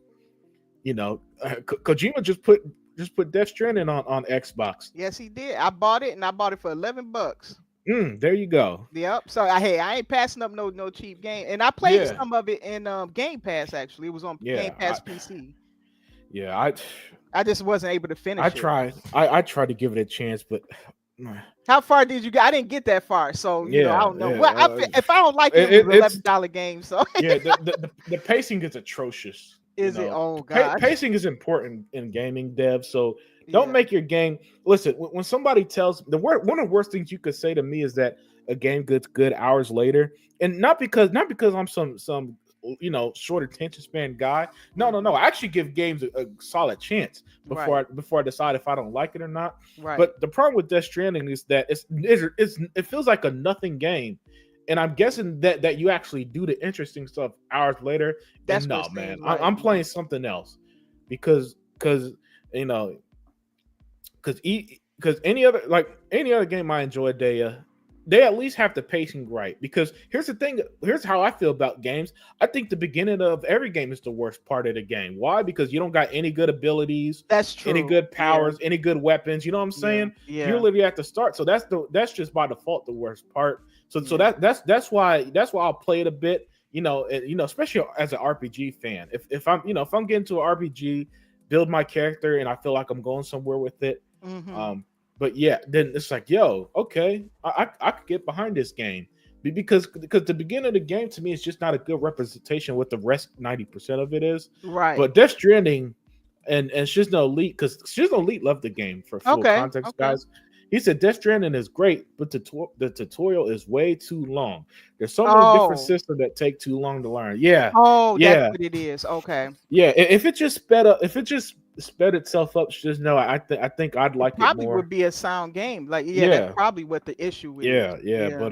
Kojima just put Death Stranding on Xbox. Yes, he did. I bought it, and I bought it for $11. There you go. Yep. So I ain't passing up no cheap game, and I played Yeah, some of it in Game Pass. Actually, it was on Game yeah, Pass PC. yeah. I just wasn't able to finish I it. tried. I tried to give it a chance, but How far did you get? I didn't get that far, so you know I yeah, don't know. yeah. Well, if I don't like it, it was It's $11 game. So yeah. The pacing is atrocious. is it? Oh God. Pacing is important in gaming dev. So Yeah. don't make your game. Listen, when somebody tells one of the worst things you could say to me is that a game gets good hours later, and not because I'm some short attention span guy. No. I actually give games a solid chance before I decide if I don't like it or not. Right. But the problem with Death Stranding is that it feels like a nothing game. And I'm guessing that you actually do the interesting stuff hours later. That's no, what it man, seems like. I'm playing something else because any other game I enjoy, they at least have the pacing right. Because here's the thing, here's how I feel about games. I think the beginning of every game is the worst part of the game. Why? Because you don't got any good abilities, That's true. any good powers, any good weapons. You know what I'm saying? Yeah. You literally have to start. So that's just by default the worst part. So that's why I'll play it a bit. Especially as an RPG fan. If I'm getting to an RPG, build my character, and I feel like I'm going somewhere with it. Mm-hmm. But yeah, then it's like, yo, okay, I could get behind this game because the beginning of the game to me is just not a good representation of what the rest 90% of it is. Right. But Death Stranding and Shizno Elite, because Shizno Elite loved the game for full context, guys. He said Death Stranding is great, but the tutorial is way too long. There's so many different systems that take too long to learn. Yeah. Oh, that's what it is. Okay. Yeah. If it just sped itself up, just know I think I'd like it more. Probably would be a sound game. Like that's probably what the issue is. Yeah. But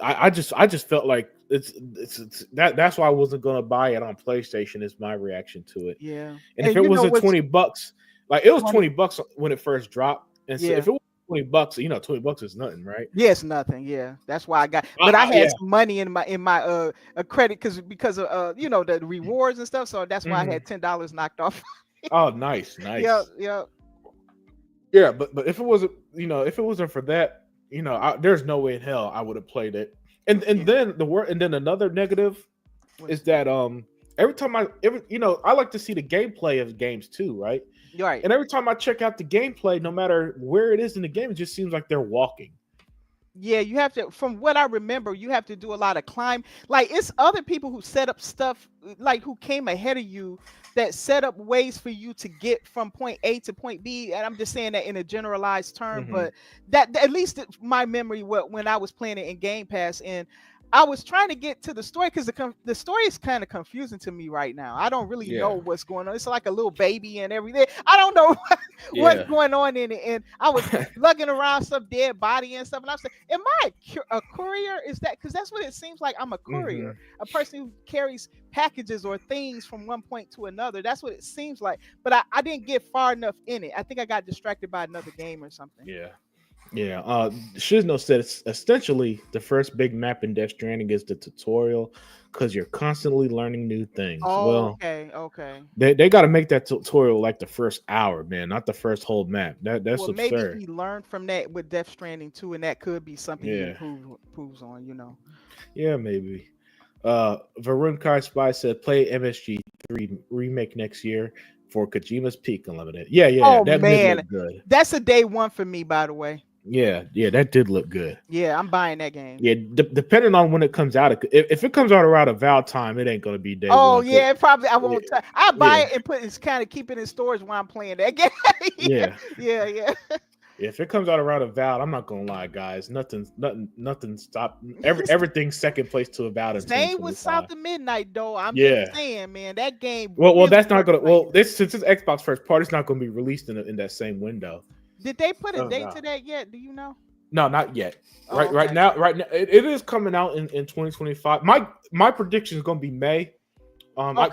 I just felt like it's that's why I wasn't gonna buy it on PlayStation. Is my reaction to it. Yeah. And if it was $20, like it was $20 when it first dropped. And so if it was $20, $20 is nothing, right? Yeah, it's nothing. Yeah, that's why I got. But I had some money in my credit because of the rewards and stuff. So that's why I had $10 knocked off. Oh, nice. Yeah. Yeah, but if it wasn't for that, there's no way in hell I would have played it. And then another negative is that every time I like to see the gameplay of games too, right? Right. And every time I check out the gameplay, no matter where it is in the game, it just seems like they're walking. Yeah, you have to. From what I remember, you have to do a lot of climb. Like it's other people who set up stuff, like who came ahead of you, that set up ways for you to get from point A to point B. And I'm just saying that in a generalized term, but that at least my memory, when I was playing it in Game Pass, and I was trying to get to the story because the story is kind of confusing to me right now. I don't really know what's going on. It's like a little baby and everything. I don't know what's going on in it. And I was lugging around some dead body and stuff. And I was like, am I a courier? Is that because that's what it seems like? I'm a courier, a person who carries packages or things from one point to another. That's what it seems like. But I didn't get far enough in it. I think I got distracted by another game or something. Yeah. Shizno said it's essentially the first big map in Death Stranding is the tutorial because you're constantly learning new things. Oh, okay. They got to make that tutorial like the first hour, man, not the first whole map. That's absurd. Maybe he learned from that with Death Stranding too, and that could be something he improves on. Yeah, maybe. Varun Kai Spy said play MSG3 remake next year for Kojima's Peak Unlimited. Yeah. Oh, that man, look good. That's a day one for me, by the way. Yeah, that did look good. Yeah, I'm buying that game. Yeah, depending on when it comes out. If it comes out around a Valve time, it ain't gonna be day one. Oh yeah, it probably I won't. I'll buy it and kind of keep it in storage while I'm playing that game. Yeah. If it comes out around a Valve, I'm not gonna lie, guys. Nothing stopped. Everything's second place to about it. Same with South of Midnight, though. I'm just saying, man, that game. Well, that's not gonna. Well, since it's Xbox first party, it's not gonna be released in that same window. Did they put a date to that yet? Do you know? No, not yet. Right now, it is coming out in 2025. My prediction is going to be May. Because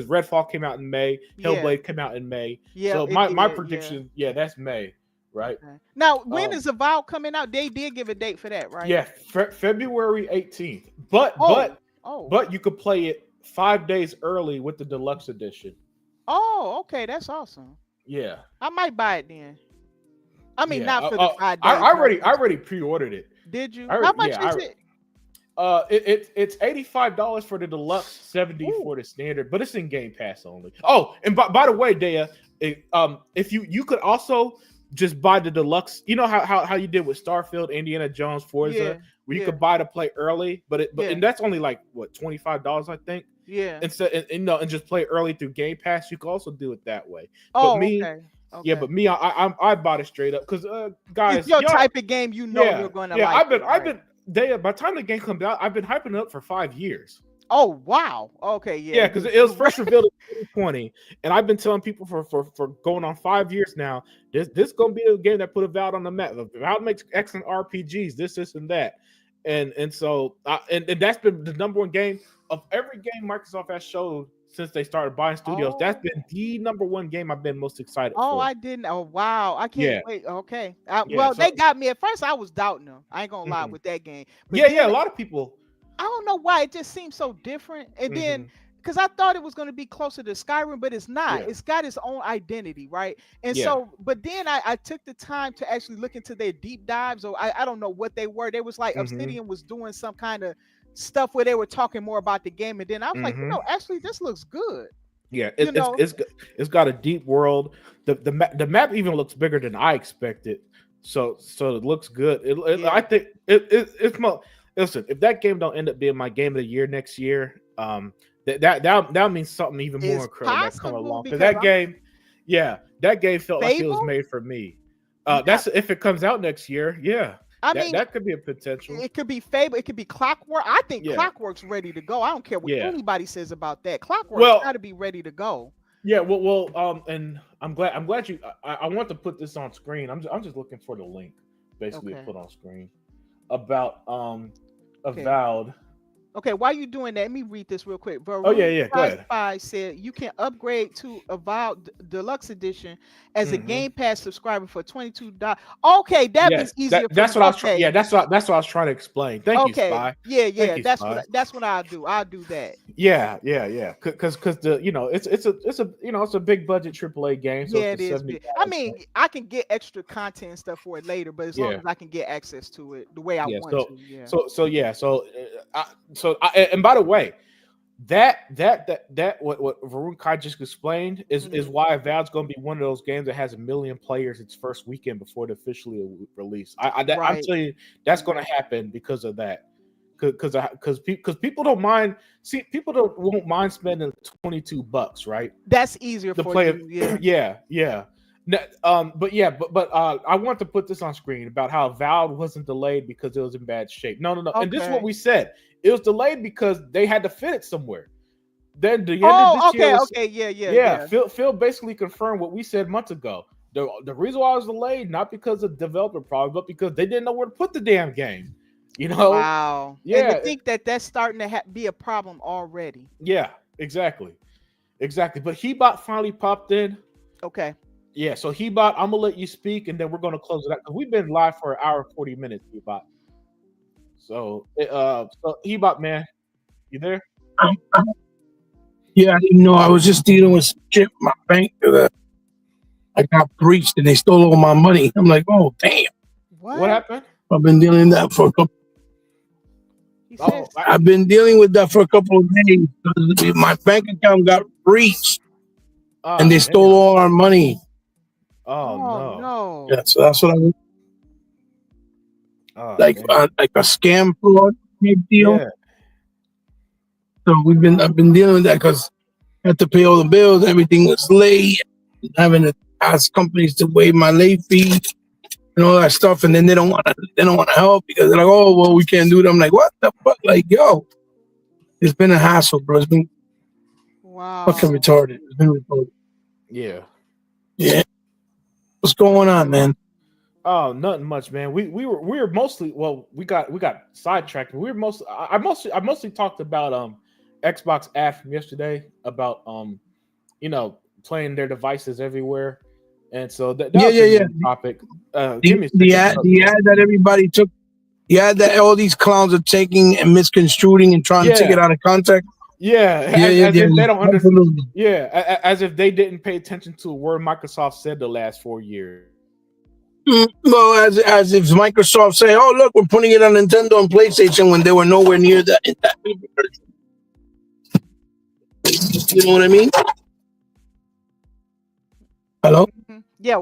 Redfall came out in May, Hellblade came out in May. Yeah. So my prediction, that's May, right? Okay. Now, when is Avowed coming out? They did give a date for that, right? Yeah, February 18th. But you could play it 5 days early with the deluxe edition. Oh, okay, that's awesome. Yeah, I might buy it then. I mean, yeah. not for the 5 I days. I already pre-ordered it. Did you? I How already, much yeah, is it? it's $85 for the deluxe, 70 Ooh, for the standard, but it's in Game Pass only. Oh, and by the way, Dea, if you could also just buy the deluxe, you know how you did with Starfield, Indiana Jones, Forza, yeah, where you yeah, could buy to play early, yeah, and that's only like what $25, I think. yeah. Instead, and just play early through Game Pass, you could also do it that way. But Oh, me, okay, yeah, okay. but me, I bought it straight up because It's guys, your y'all, type of game. You know yeah, you're gonna yeah. like it, I've right? been they by the time the game comes out, I've been hyping it up for 5 years. Oh, wow. Okay, yeah. Yeah, because it was first revealed in 2020, and I've been telling people for going on 5 years now. This gonna be a game that put a Valve on the map. Valve makes excellent RPGs. This and that, and so and that's been the number one game of every game Microsoft has showed since they started buying studios. That's been Oh, the number one game I've been most excited oh, for. I didn't. Oh, wow. I can't Yeah, wait. Okay. yeah. Well, they So got me at first. I was doubting them. I ain't gonna lie mhm. with that game, but Yeah, yeah. then A lot of people. I don't know why it just seems so different. And then Hmm. because I thought it was going to be closer to Skyrim, but it's not. Yeah, It's got its own identity, right? And yeah. so, but then I took the time to actually look into their deep dives, or I don't know what they were. They was like Hmm. Obsidian was doing some kind of stuff where they were talking more about the game, and then I was like, Hmm. actually, this looks good. Yeah, You know, it's got a deep world. The map even looks bigger than I expected. So it looks good. I yeah. think it's more. Listen, if that game don't end up being my game of the year next year, that means something even more It's incredible that come possible along. Because because that I'm game, yeah, that game felt like it was Fable. made for me. Not, That's if it comes out next year. Yeah, I that mean, that could be a potential. it could be Fable. It could be Clockwork. I think Yeah, Clockwork's ready to go. I don't care what yeah. anybody says about that. Clockwork's got Well, to be ready to go. yeah, and I'm glad you. I want to put this on screen. I'm just looking for the link, basically, to Okay. put on screen about Okay. Avowed. Okay. While you doing that, let me read this real quick. Oh yeah, Varun yeah. Go Price ahead. Spy said you can upgrade to Avowed Deluxe Edition as a Hmm. Game Pass subscriber for $22. Okay, that Yes, means easier for that's me. what I was. Okay. Yeah, that's what I was trying to explain. Thank you, Okay. Spy. Yeah, Thank yeah. you, That's Spy. what I'll do. I'll do that. Yeah, yeah, yeah. Because the it's a it's a big budget AAA game, so it's Yeah, the it is big. I $70. mean, I can get extra content and stuff for it later, but as long Yeah, as I can get access to it the way I yeah. want So to, yeah. yeah. And by the way, that what Varun Kai just explained is Mhm. why Avowed's going to be one of those games that has 1 million players its first weekend before it officially release. I'm Right. telling you, that's going to happen because of that. Because people don't mind. See, people won't mind spending $22, right? That's easier To for play it. you. Yeah. Yeah, yeah. But yeah, but I want to put this on screen about how Valve wasn't delayed because it was in bad shape. No, no, no. And this is what Okay. we said. It was delayed because they had to fit it somewhere. Then the end of Oh, this year okay, was okay. Yeah, yeah, yeah. yeah. Phil basically confirmed what we said months ago. The reason why it was delayed not because of developer problem, but because they didn't know where to put the damn game. You know? Wow. And to Yeah, think that that's starting to be a problem already. yeah, exactly, exactly. But Hebot finally popped in. Okay. Yeah, so Hebot, I'm gonna let you speak, and then we're gonna close it out because we've been live for 1 hour and 40 minutes, Hebot. So Hebot, man, you there? Um, yeah, I didn't know. I was just dealing with some shit. My bank, I got breached and they stole all my money. I'm like, oh damn! What What? happened? I've been dealing with that for a couple. He Oh, says I've been dealing with that for a couple of days. My bank account got breached and they damn. stole all our money. Oh oh no. no. Yeah, so that's what I was Oh, like, damn. like a scam fraud type deal. Yeah. So I've been dealing with that because I had to pay all the bills. Everything was late. Having to ask companies to waive my late fee and all that stuff, and then they don't want to help because they're like, oh well, we can't do it. I'm like, what the fuck? Like, yo, it's been a hassle, bro. It's been fucking Wow. retarded. It's been retarded. Yeah. Yeah. What's going on, man? Oh, nothing much, man. We were mostly we got sidetracked. We were I mostly talked about Xbox ad from yesterday about playing their devices everywhere, and so that Yeah, was yeah, the yeah. main topic. Give me a second. The ad that everybody took, the ad that all these clowns are taking and misconstruing and trying to take Yeah. it out of context. Yeah, Yeah, yeah, as yeah, if they don't understand. absolutely. Yeah, as if they didn't pay attention to a word Microsoft said the last 4 years. Well, as if Microsoft say, "Oh, look, we're putting it on Nintendo and PlayStation," when they were nowhere near that in that version. You know what I mean? Hello. Yeah,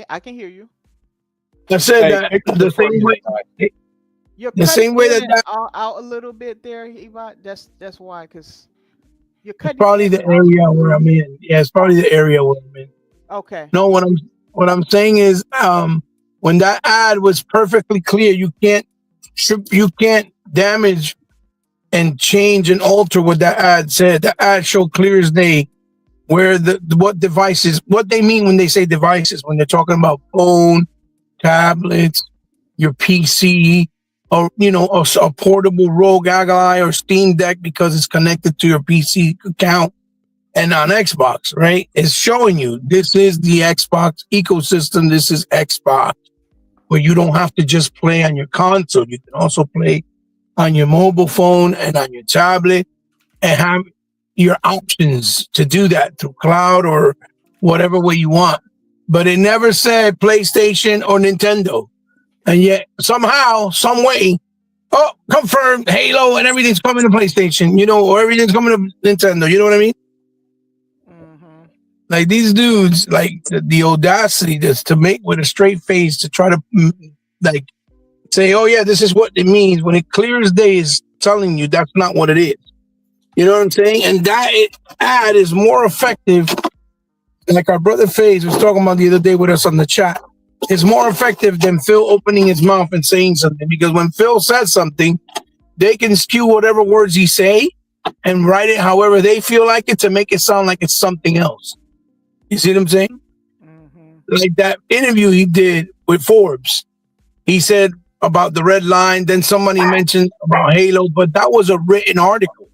I can hear you. I said Hey, that thank you the for same your way, time. You're the cutting same way in that and that out a little bit there, Eva. That's why, because you're it's cutting probably in the and out. area where I'm in. Yeah, it's probably the area where I'm in. Okay. No, what I'm saying is, when that ad was perfectly clear, you can't damage and change and alter what that ad said. The ad showed clear as day where what devices, what they mean when they say devices, when they're talking about phone, tablets, your PC, or a portable Rogue Ally or Steam Deck because it's connected to your PC account. And on Xbox, right? It's showing you this is the Xbox ecosystem. This is Xbox, where you don't have to just play on your console. You can also play on your mobile phone and on your tablet and have your options to do that through cloud or whatever way you want. But it never said PlayStation or Nintendo. And yet somehow, some way, oh, confirmed Halo and everything's coming to PlayStation, or everything's coming to Nintendo. You know what I mean? Mm-hmm. Like these dudes, like the audacity just to make with a straight face to try to like say, oh yeah, this is what it means when it clear as day is telling you that's not what it is. You know what I'm saying? And that ad is more effective. Like our brother FaZe was talking about the other day with us on the chat. It's more effective than Phil opening his mouth and saying something, because when Phil says something, they can skew whatever words he say and write it however they feel like it to make it sound like it's something else. You see what I'm saying? Mm-hmm. Like that interview he did with Forbes. He said about the red line, then somebody mentioned about Halo, but that was a written article.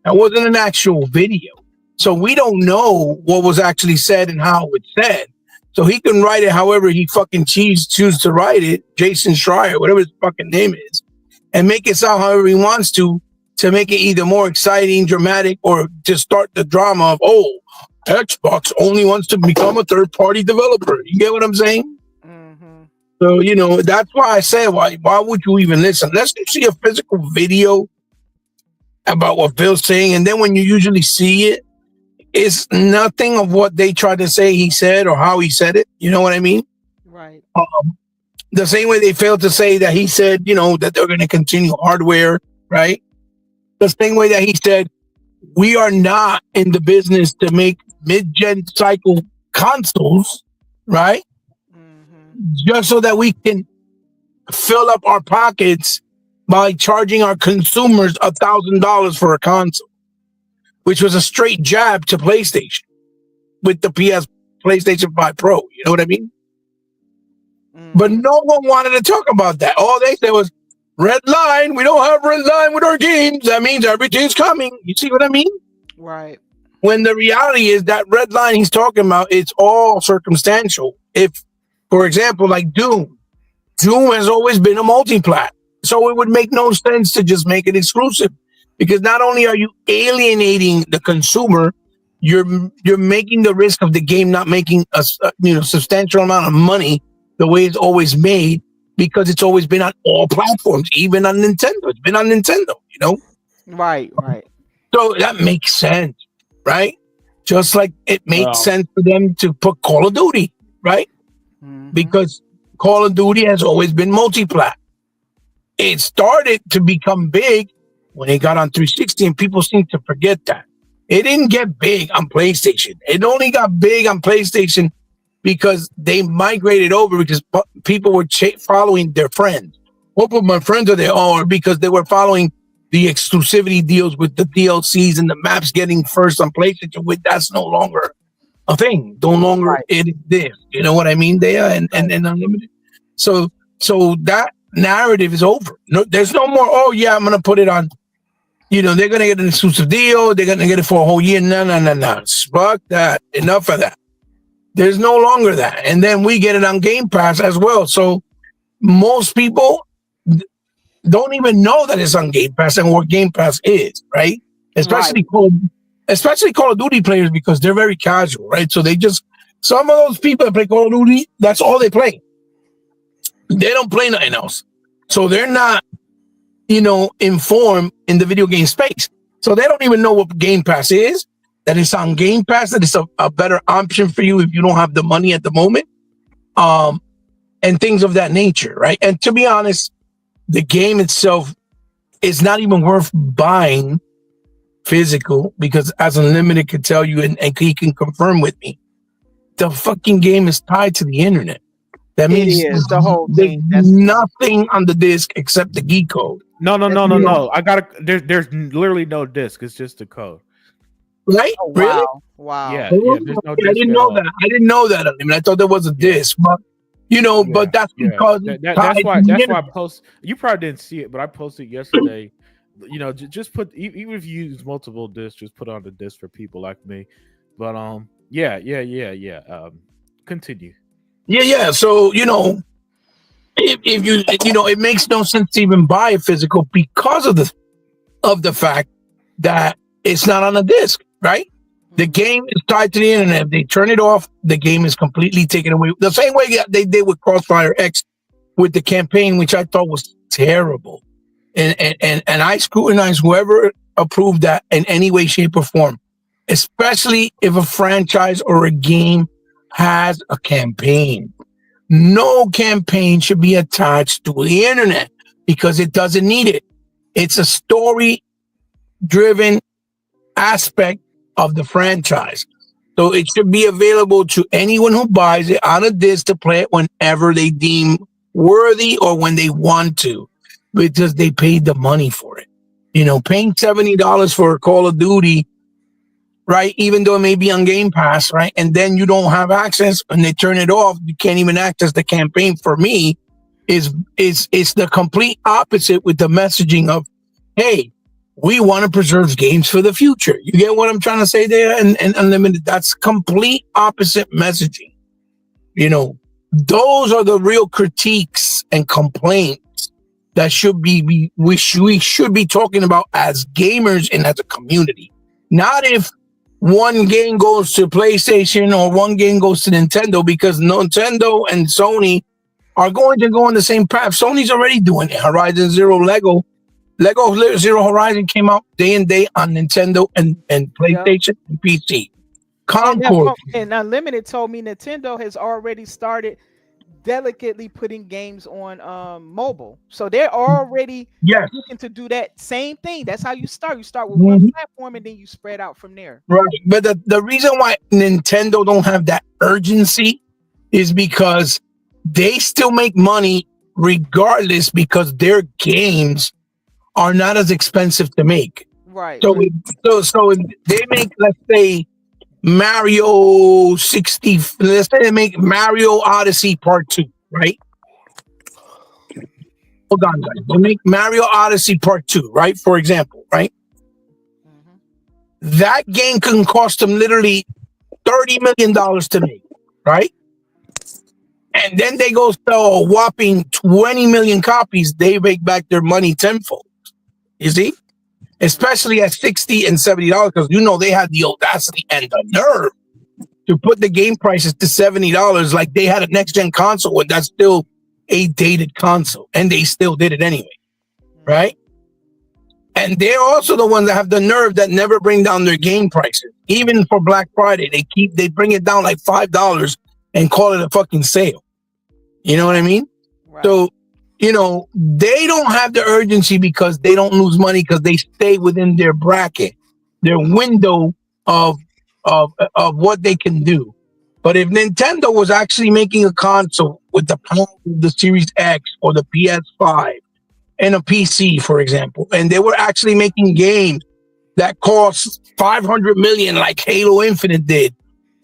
That wasn't an actual video. So we don't know what was actually said and how it's said. So he can write it however he fucking choose to write it, Jason Schreier, whatever his fucking name is, and make it sound however he wants to make it either more exciting, dramatic, or to start the drama of, oh, Xbox only wants to become a third-party developer. You get what I'm saying? Mm-hmm. So, that's why I say, why would you even listen? Unless you see a physical video about what Phil's saying, and then when you usually see it, it's nothing of what they tried to say he said or how he said it. You know what I mean? Right. The same way they failed to say that he said, that they're going to continue hardware, right? The same way that he said, we are not in the business to make mid-gen cycle consoles, right? Mm-hmm. Just so that we can fill up our pockets by charging our consumers $1,000 for a console, which was a straight jab to PlayStation with the PlayStation 5 Pro. You know what I mean? Mm-hmm. But no one wanted to talk about that. All they said was, red line, we don't have red line with our games. That means everything's coming. You see what I mean? Right. When the reality is that red line he's talking about, it's all circumstantial. If, for example, like Doom has always been a multi-plat. So it would make no sense to just make it exclusive, because not only are you alienating the consumer, you're making the risk of the game not making a substantial amount of money the way it's always made, because it's always been on all platforms, even on Nintendo. It's been on Nintendo, Right. Right. So that makes sense, right? Just like it makes Well, sense for them to put Call of Duty, right? Mm-hmm. Because Call of Duty has always been multi-plat. It started to become big when it got on 360, and people seem to forget that. It didn't get big on PlayStation. It only got big on PlayStation because they migrated over, because people were following their friends. What but my friends are there? Or because they were following the exclusivity deals with the DLCs and the maps getting first on PlayStation. That's no longer a thing. No longer Right. it exists. You know what I mean? And unlimited. So that narrative is over. No, there's no more. Oh yeah, I'm gonna put it on. They're gonna get an exclusive deal. They're gonna get it for a whole year. No. Fuck that. Enough of that. There's no longer that. And then we get it on Game Pass as well. So most people don't even know that it's on Game Pass and what Game Pass is, right? especially especially Call of Duty players because they're very casual, right? So they just some of those people that play Call of Duty, that's all they play. They don't play nothing else, so they're not, informed in the video game space. So they don't even know what Game Pass is. That it's on Game Pass. That it's a better option for you if you don't have the money at the moment, and things of that nature, right? And to be honest, the game itself is not even worth buying physical because, as Unlimited could tell you, and he can confirm with me, the fucking game is tied to the internet. That means It is the whole there's thing. nothing on the disc except the geek code. No. I gotta. There's literally no disc. It's just the code. Right? Oh, Really? wow. Yeah. Oh, There's no I disc didn't at know all. that. I didn't know that. I mean, I thought there was a disc, but but that's because that's why I post. You probably didn't see it, but I posted yesterday. Just put even if you use multiple discs, just put on the disc for people like me. But yeah. Continue. Yeah. So if you it makes no sense to even buy a physical because of the fact that it's not on a disc, right? The game is tied to the internet. If they turn it off, the game is completely taken away. The same way they did with Crossfire X with the campaign, which I thought was terrible. And I scrutinize whoever approved that in any way, shape, or form, especially if a franchise or a game has a campaign. No campaign should be attached to the internet because it doesn't need it. It's a story-driven aspect of the franchise. So it should be available to anyone who buys it on a disc to play it whenever they deem worthy or when they want to, because they paid the money for it. Paying $70 for a Call of Duty, right? Even though it may be on Game Pass, right? And then you don't have access and they turn it off. You can't even access the campaign. For me, is the complete opposite with the messaging of, hey, we want to preserve games for the future. You get what I'm trying to say there? And Unlimited, that's complete opposite messaging. Those are the real critiques and complaints that we should be talking about as gamers and as a community. Not if one game goes to PlayStation or one game goes to Nintendo, because Nintendo and Sony are going to go on the same path. Sony's already doing it. Horizon Zero Lego Zero Horizon came out day and day on Nintendo and PlayStation and PC. Concord. And Unlimited told me Nintendo has already started delicately putting games on mobile. So they're already looking to do that same thing. That's how you start. You start with one platform and then you spread out from there. Right. But the reason why Nintendo don't have that urgency is because they still make money regardless, because their games are not as expensive to make. Right. So if they make, let's say, Mario 60, let's say they make Mario Odyssey Part 2, right? Hold on, guys. They make Mario Odyssey Part 2, right? For example, right? Mm-hmm. That game can cost them literally $30 million to make, right? And then they go sell a whopping 20 million copies. They make back their money tenfold. You see? Especially at $60 and $70, because they had the audacity and the nerve to put the game prices to $70 like they had a next-gen console, and that's still a dated console, and they still did it anyway, right? And they're also the ones that have the nerve that never bring down their game prices. Even for Black Friday, they bring it down like $5 and call it a fucking sale. You know what I mean? Right. So, they don't have the urgency because they don't lose money, because they stay within their bracket, their window of what they can do. But if Nintendo was actually making a console with the power of the Series X or the PS5 and a PC, for example, and they were actually making games that cost $500 million like Halo Infinite did,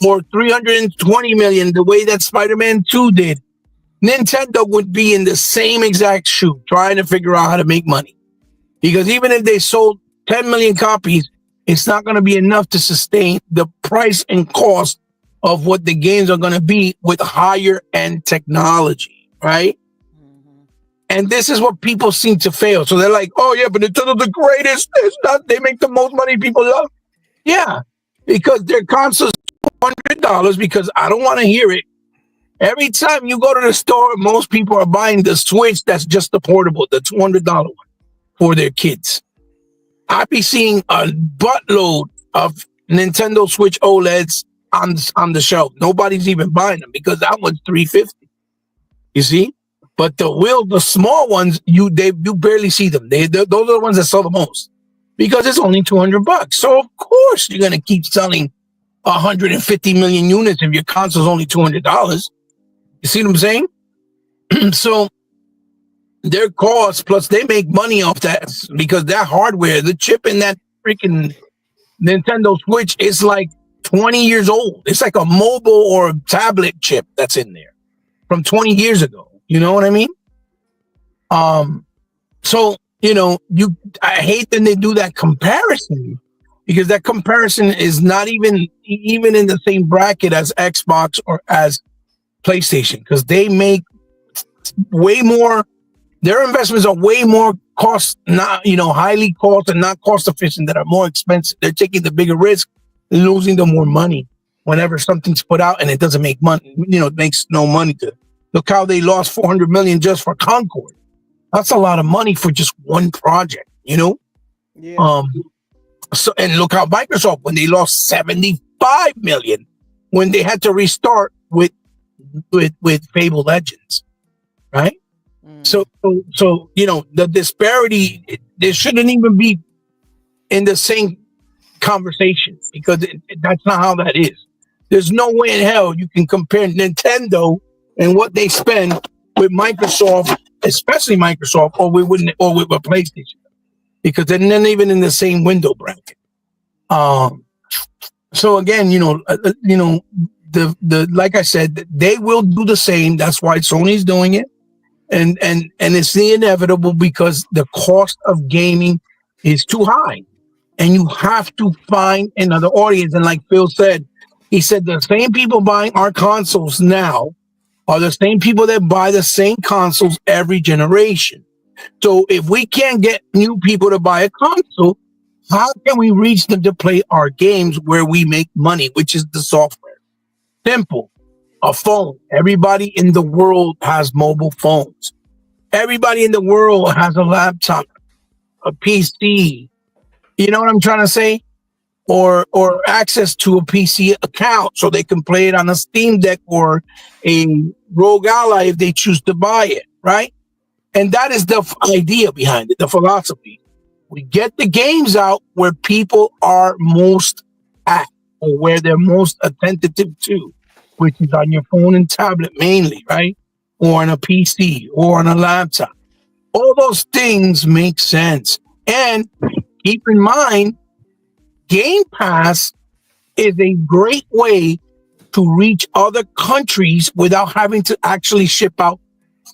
or $320 million the way that Spider-Man 2 did, Nintendo would be in the same exact shoe trying to figure out how to make money. Because even if they sold 10 million copies, it's not going to be enough to sustain the price and cost of what the games are going to be with higher end technology, right? Mm-hmm. And this is what people seem to fail. So they're like, oh yeah, but Nintendo's the greatest. It's not, they make the most money people love. Yeah, because their console's $200 because I don't want to hear it. Every time you go to the store, most people are buying the Switch that's just the portable, the $200 one for their kids. I be seeing a buttload of Nintendo Switch OLEDs on the shelf. Nobody's even buying them because that one's $350. You see, but the small ones, you barely see them. Those are the ones that sell the most because it's only $200. So of course you're gonna keep selling 150 million units if your console's only $200. You see what I'm saying? So their cost plus they make money off that because that hardware, the chip in that freaking Nintendo Switch is like 20 years old. It's like a mobile or a tablet chip that's in there from 20 years ago. You know what I mean? So, I hate that they do that comparison because that comparison is not even in the same bracket as Xbox or as PlayStation because they make way more. Their investments are way more highly cost and not cost efficient that are more expensive. They're taking the bigger risk, losing them more money whenever something's put out and it doesn't make money. It makes no money to look how they lost $400 million just for Concord. That's a lot of money for just one project, Yeah. So and look how Microsoft when they lost $75 million when they had to restart with Fable Legends, right? So the disparity there shouldn't even be in the same conversation because that's not how that is. There's no way in hell you can compare Nintendo and what they spend with Microsoft, especially Microsoft, or with a PlayStation, because they're not even in the same window bracket. So again, the like I said, they will do the same. That's why Sony's doing it. And it's the inevitable because the cost of gaming is too high and you have to find another audience. And like Phil said, he said the same people buying our consoles now are the same people that buy the same consoles every generation. So if we can't get new people to buy a console, how can we reach them to play our games where we make money, which is the software? Simple. A phone. Everybody in the world has mobile phones. Everybody in the world has a laptop, a PC. You know what I'm trying to say? Or access to a PC account so they can play it on a Steam Deck or a Rogue Ally if they choose to buy it, right? And that is the idea behind it, the philosophy. We get the games out where people are most at or where they're most attentive to, which is on your phone and tablet mainly, right? Or on a PC or on a laptop. All those things make sense. And keep in mind, Game Pass is a great way to reach other countries without having to actually ship out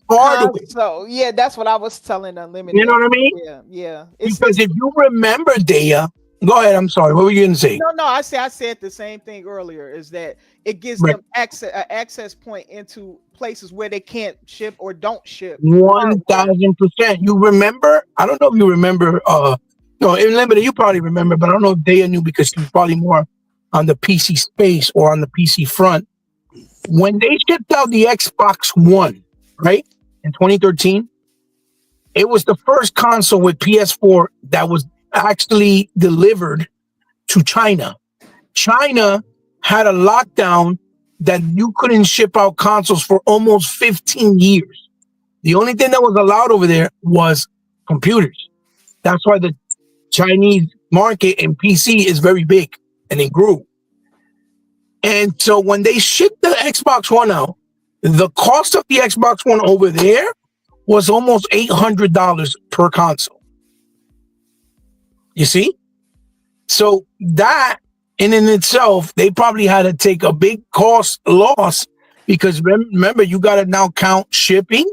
hardware. So yeah, that's what I was telling Unlimited. You know what I mean? Yeah. Because if you remember, Dea, go ahead. I'm sorry. What were you going to say? No. I said the same thing earlier. Is that it gives them access point into places where they can't ship or don't ship. 1,000%. You remember? I don't know if you remember. No, in Limited, you probably remember, but I don't know if Dea knew because she was probably more on the PC space or on the PC front. When they shipped out the Xbox One, right, in 2013, it was the first console with PS4 that was actually delivered to China. China had a lockdown that you couldn't ship out consoles for almost 15 years. The only thing that was allowed over there was computers. That's why the Chinese market in PC is very big and it grew. And so when they shipped the Xbox One out, the cost of the Xbox One over there was almost $800 per console. You see? So that in itself, they probably had to take a big cost loss because remember, you got to now count shipping,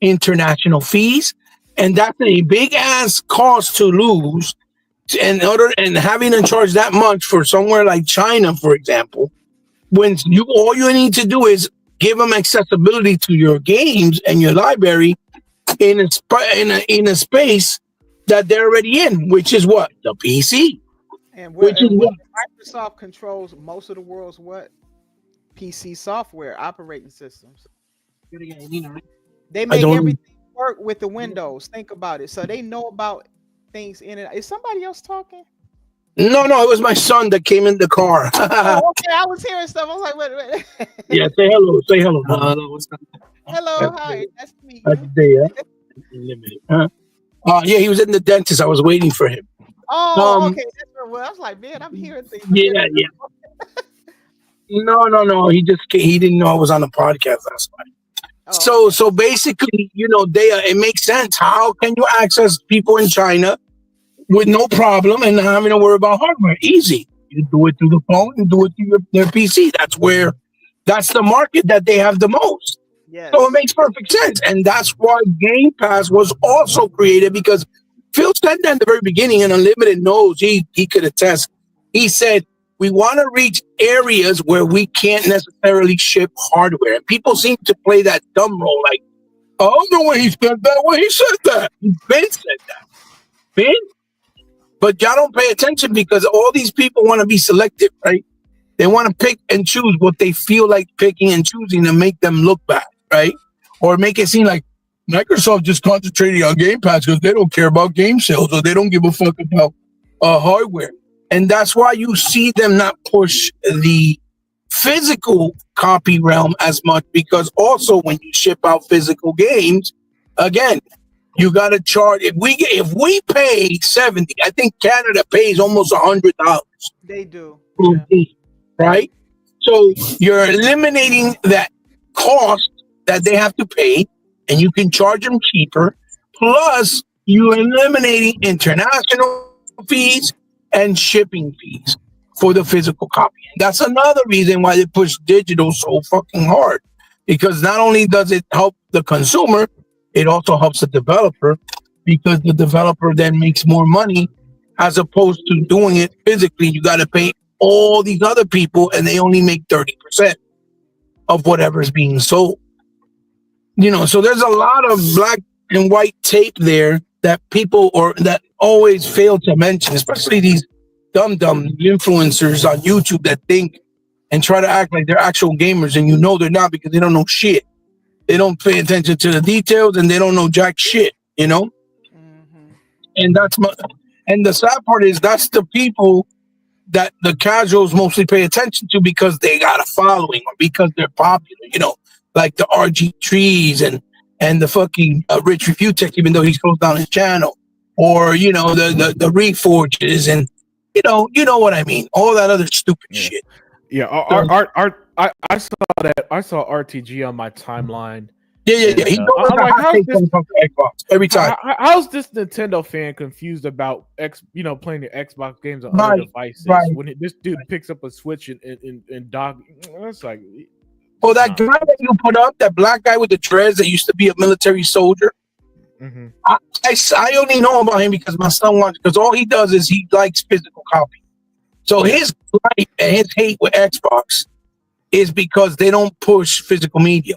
international fees, and that's a big ass cost to lose. And having to charge that much for somewhere like China, for example, when all you need to do is give them accessibility to your games and your library, in a space that they're already in, which is what? The PC. And Which is what? Microsoft controls most of the world's what? PC software operating systems. They I make don't. everything work with the Windows. Think about it. So they know about things in it. Is somebody else talking? No, it was my son that came in the car. Oh, okay. I was hearing stuff. I was like, wait. Yeah, say hello. Say hello. Hello, hi. Nice to meet That's you. there. Limited. Huh? Yeah, he was in the dentist. I was waiting for him. Oh, okay. That's well, I was like, man, I'm hearing things. Yeah. No. He didn't know I was on the podcast last night. Oh, So basically, it makes sense. How can you access people in China with no problem and not having to worry about hardware? Easy. You do it through the phone and do it through their PC. That's the market that they have the most. yes. So it makes perfect sense. And that's why Game Pass was also created, because Phil said that in the very beginning, and Unlimited knows, he could attest. He said, we want to reach areas where we can't necessarily ship hardware. And people seem to play that dumb role, like, oh, the way he said that, way he said that. Ben said that. Ben? But y'all don't pay attention because all these people want to be selective, right? They want to pick and choose what they feel like picking and choosing to make them look bad, right? Or make it seem like Microsoft just concentrating on Game Pass because they don't care about game sales, or they don't give a fuck about hardware. And that's why you see them not push the physical copy realm as much, because also when you ship out physical games, again, you got to charge. If we pay 70, I think Canada pays almost $100. They do. Per game, right? So you're eliminating that cost that they have to pay, and you can charge them cheaper. Plus, you're eliminating international fees and shipping fees for the physical copy. And that's another reason why they push digital so fucking hard, because not only does it help the consumer, it also helps the developer, because the developer then makes more money, as opposed to doing it physically. You got to pay all these other people and they only make 30% of whatever is being sold. So there's a lot of black and white tape there that people, or that always fail to mention, especially these dumb influencers on YouTube that think and try to act like they're actual gamers, and they're not, because they don't know shit. They don't pay attention to the details, and they don't know jack shit, And and the sad part is that's the people that the casuals mostly pay attention to, because they got a following, or because they're popular, like the RG Trees and the fucking Rich Review Tech, even though he's closed down his channel, or the Reforges, and you know what I mean, all that other stupid shit. Yeah, I saw that. I saw RTG on my timeline. Yeah. He I'm like, Xbox every time. How's this Nintendo fan confused about playing the Xbox games on other devices when this dude picks up a Switch and dock? It's like, oh, that guy that you put up, that black guy with the dreads that used to be a military soldier. Mm-hmm. I only know about him because my son wants, because all he does is he likes physical copy. So his gripe and his hate with Xbox is because they don't push physical media.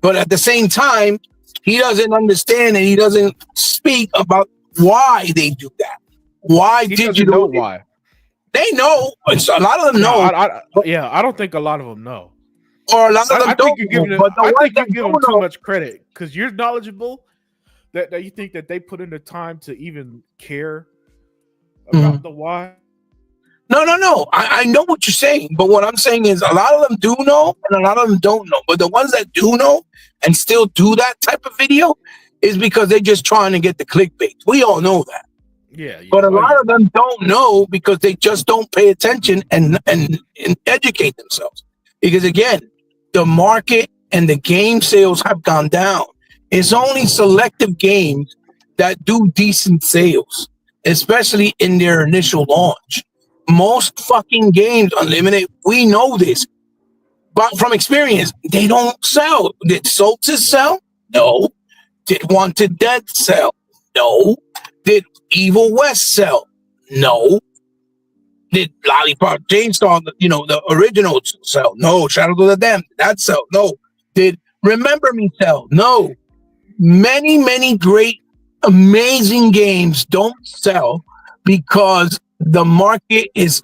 But at the same time, he doesn't understand, and he doesn't speak about why they do that. Why did you know why? They know. A lot of them know. I don't think a lot of them know. Or a lot of them don't. I think you give them too much credit, because you're knowledgeable that you think that they put in the time to even care about the why. No. I know what you're saying, but what I'm saying is a lot of them do know and a lot of them don't know. But the ones that do know and still do that type of video is because they're just trying to get the clickbait. We all know that. Yeah. But a lot of them don't know because they just don't pay attention and educate themselves. Because again, the market and the game sales have gone down. It's only selective games that do decent sales, especially in their initial launch. Most fucking games, Unlimited, we know this, but from experience, they don't sell. Did Solstice sell? No. Did Wanted Dead sell? No. Did Evil West sell? No. Did Lollipop Chainsaw, the original sell? No. Shadows of the Damned, that sell? No. Did Remember Me sell? No. many great, amazing games don't sell because the market is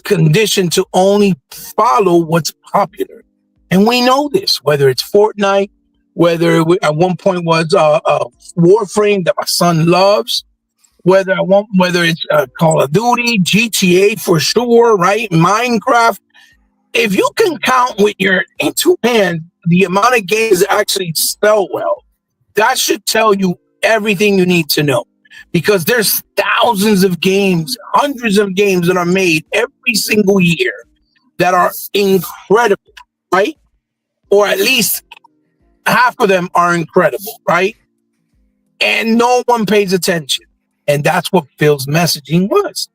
conditioned to only follow what's popular, and we know this. Whether it's Fortnite, at one point was Warframe that my son loves, whether it's Call of Duty, GTA for sure, right? Minecraft. If you can count with your two hands the amount of games that actually sell well, that should tell you everything you need to know. Because there's thousands of games, hundreds of games that are made every single year that are incredible, right? Or at least half of them are incredible, right? And no one pays attention. And that's what Phil's messaging was.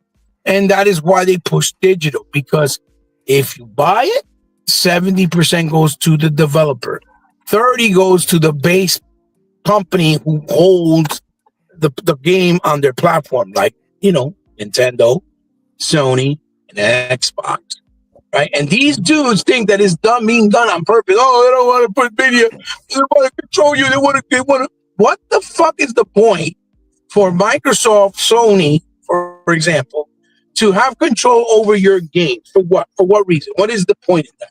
And that is why they push digital, because if you buy it, 70% goes to the developer, 30 goes to the base company who holds the game on their platform, like, Nintendo, Sony, and Xbox, right? And these dudes think that it's being done on purpose. Oh, they don't want to put video. They want to control you. They want to. What the fuck is the point for Microsoft, Sony, for example, to have control over your games? For what? For what reason? What is the point of that?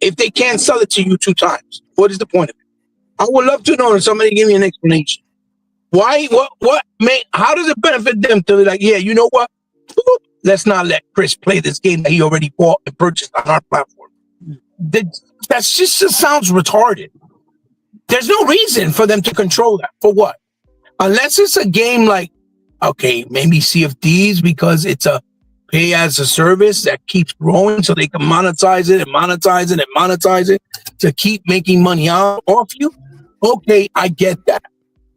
If they can't sell it to you 2 times, what is the point of it? I would love to know if somebody give me an explanation. Why? How does it benefit them to be like, yeah, you know what? Let's not let Chris play this game that he already bought and purchased on our platform. That just sounds retarded. There's no reason for them to control that. For what? Unless it's a game like, okay, maybe Sea of Thieves, because it's a pay as a service that keeps growing so they can monetize it and monetize it and monetize it to keep making money off you. Okay, I get that.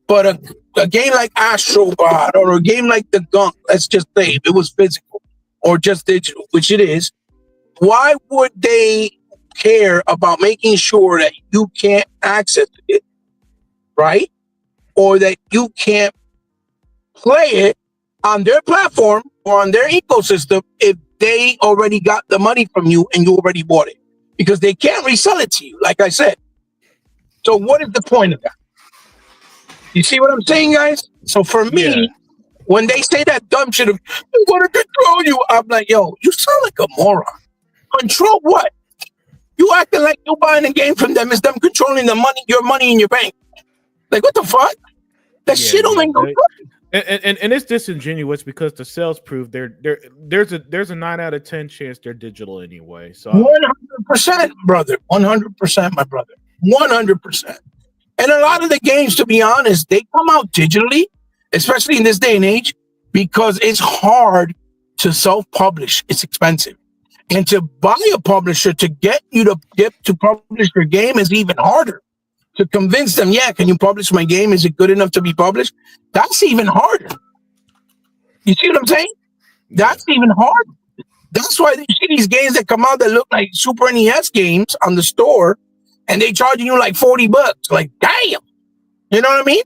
But a game like Astrobot or a game like The Gunk, let's just say if it was physical or just digital, which it is, why would they care about making sure that you can't access it, right? Or that you can't play it on their platform or on their ecosystem if they already got the money from you and you already bought it? Because they can't resell it to you, like I said. So what is the point of that? You see what I'm saying, guys? So for me, when they say that dumb shit of, they want to control you, I'm like, yo, you sound like a moron. Control what? You acting like you buying a game from them is them controlling your money in your bank. Like, what the fuck? That shit don't make no sense. And it's disingenuous because the sales prove there's a 9 out of 10 chance they're digital anyway. So 100%, brother. 100%, my brother. 100%. And a lot of the games, to be honest, they come out digitally, especially in this day and age, because it's hard to self-publish. It's expensive. And to buy a publisher to get to publish your game is even harder. To convince them, yeah, can you publish my game? Is it good enough to be published? That's even harder. You see what I'm saying? That's even harder. That's why you see these games that come out that look like Super NES games on the store, and they charging you like $40. Like, damn. You know what I mean?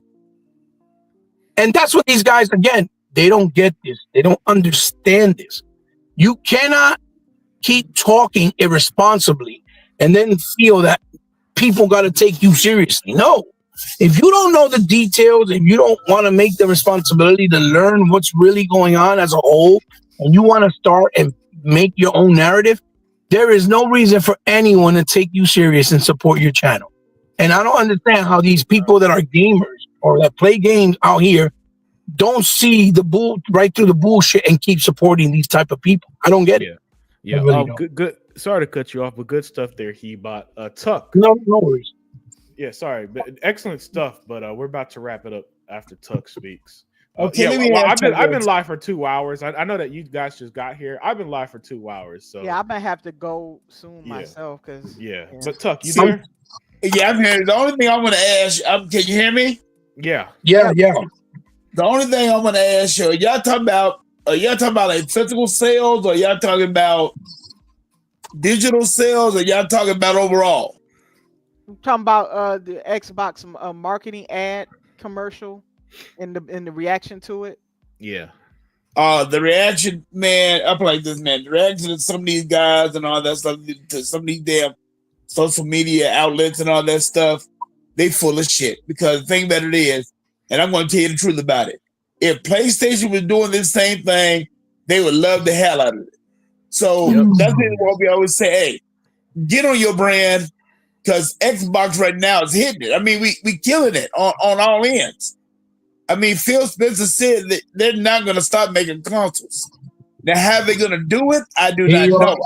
And that's what these guys, again, they don't get this. They don't understand this. You cannot keep talking irresponsibly and then feel that people got to take you seriously. No. If you don't know the details, if you don't want to make the responsibility to learn what's really going on as a whole, and you want to start and make your own narrative, there is no reason for anyone to take you serious and support your channel. And I don't understand how these people that are gamers or that play games out here don't see the right through the bullshit and keep supporting these type of people. I don't get it. Yeah. Really good. Sorry to cut you off, but good stuff there, He-Bot. Tuck. No worries. Yeah, sorry, but excellent stuff. But we're about to wrap it up after Tuck speaks. Okay, I've been live for 2 hours. I know that you guys just got here. I've been live for 2 hours. So yeah, I might have to go soon myself because But Tuck, you there? Yeah, I'm here. The only thing I'm going to ask, can you hear me? Yeah. The only thing I'm going to ask you, y'all talking about like physical sales, or y'all talking about digital sales, or y'all talking about overall? I'm talking about the Xbox marketing ad commercial and the reaction to it. Yeah. The reaction, man, up like this, man. The reaction to some of these guys and all that stuff, to some of these damn social media outlets and all that stuff. they full of shit. Because the thing about it is, and I'm going to tell you the truth about it. If PlayStation was doing this same thing, they would love the hell out of it. So that's what we always say. Hey, get on your brand because Xbox right now is hitting it. I mean, we killing it on all ends. I mean, Phil Spencer said that they're not going to stop making consoles. Now, how they going to do it? I do not know.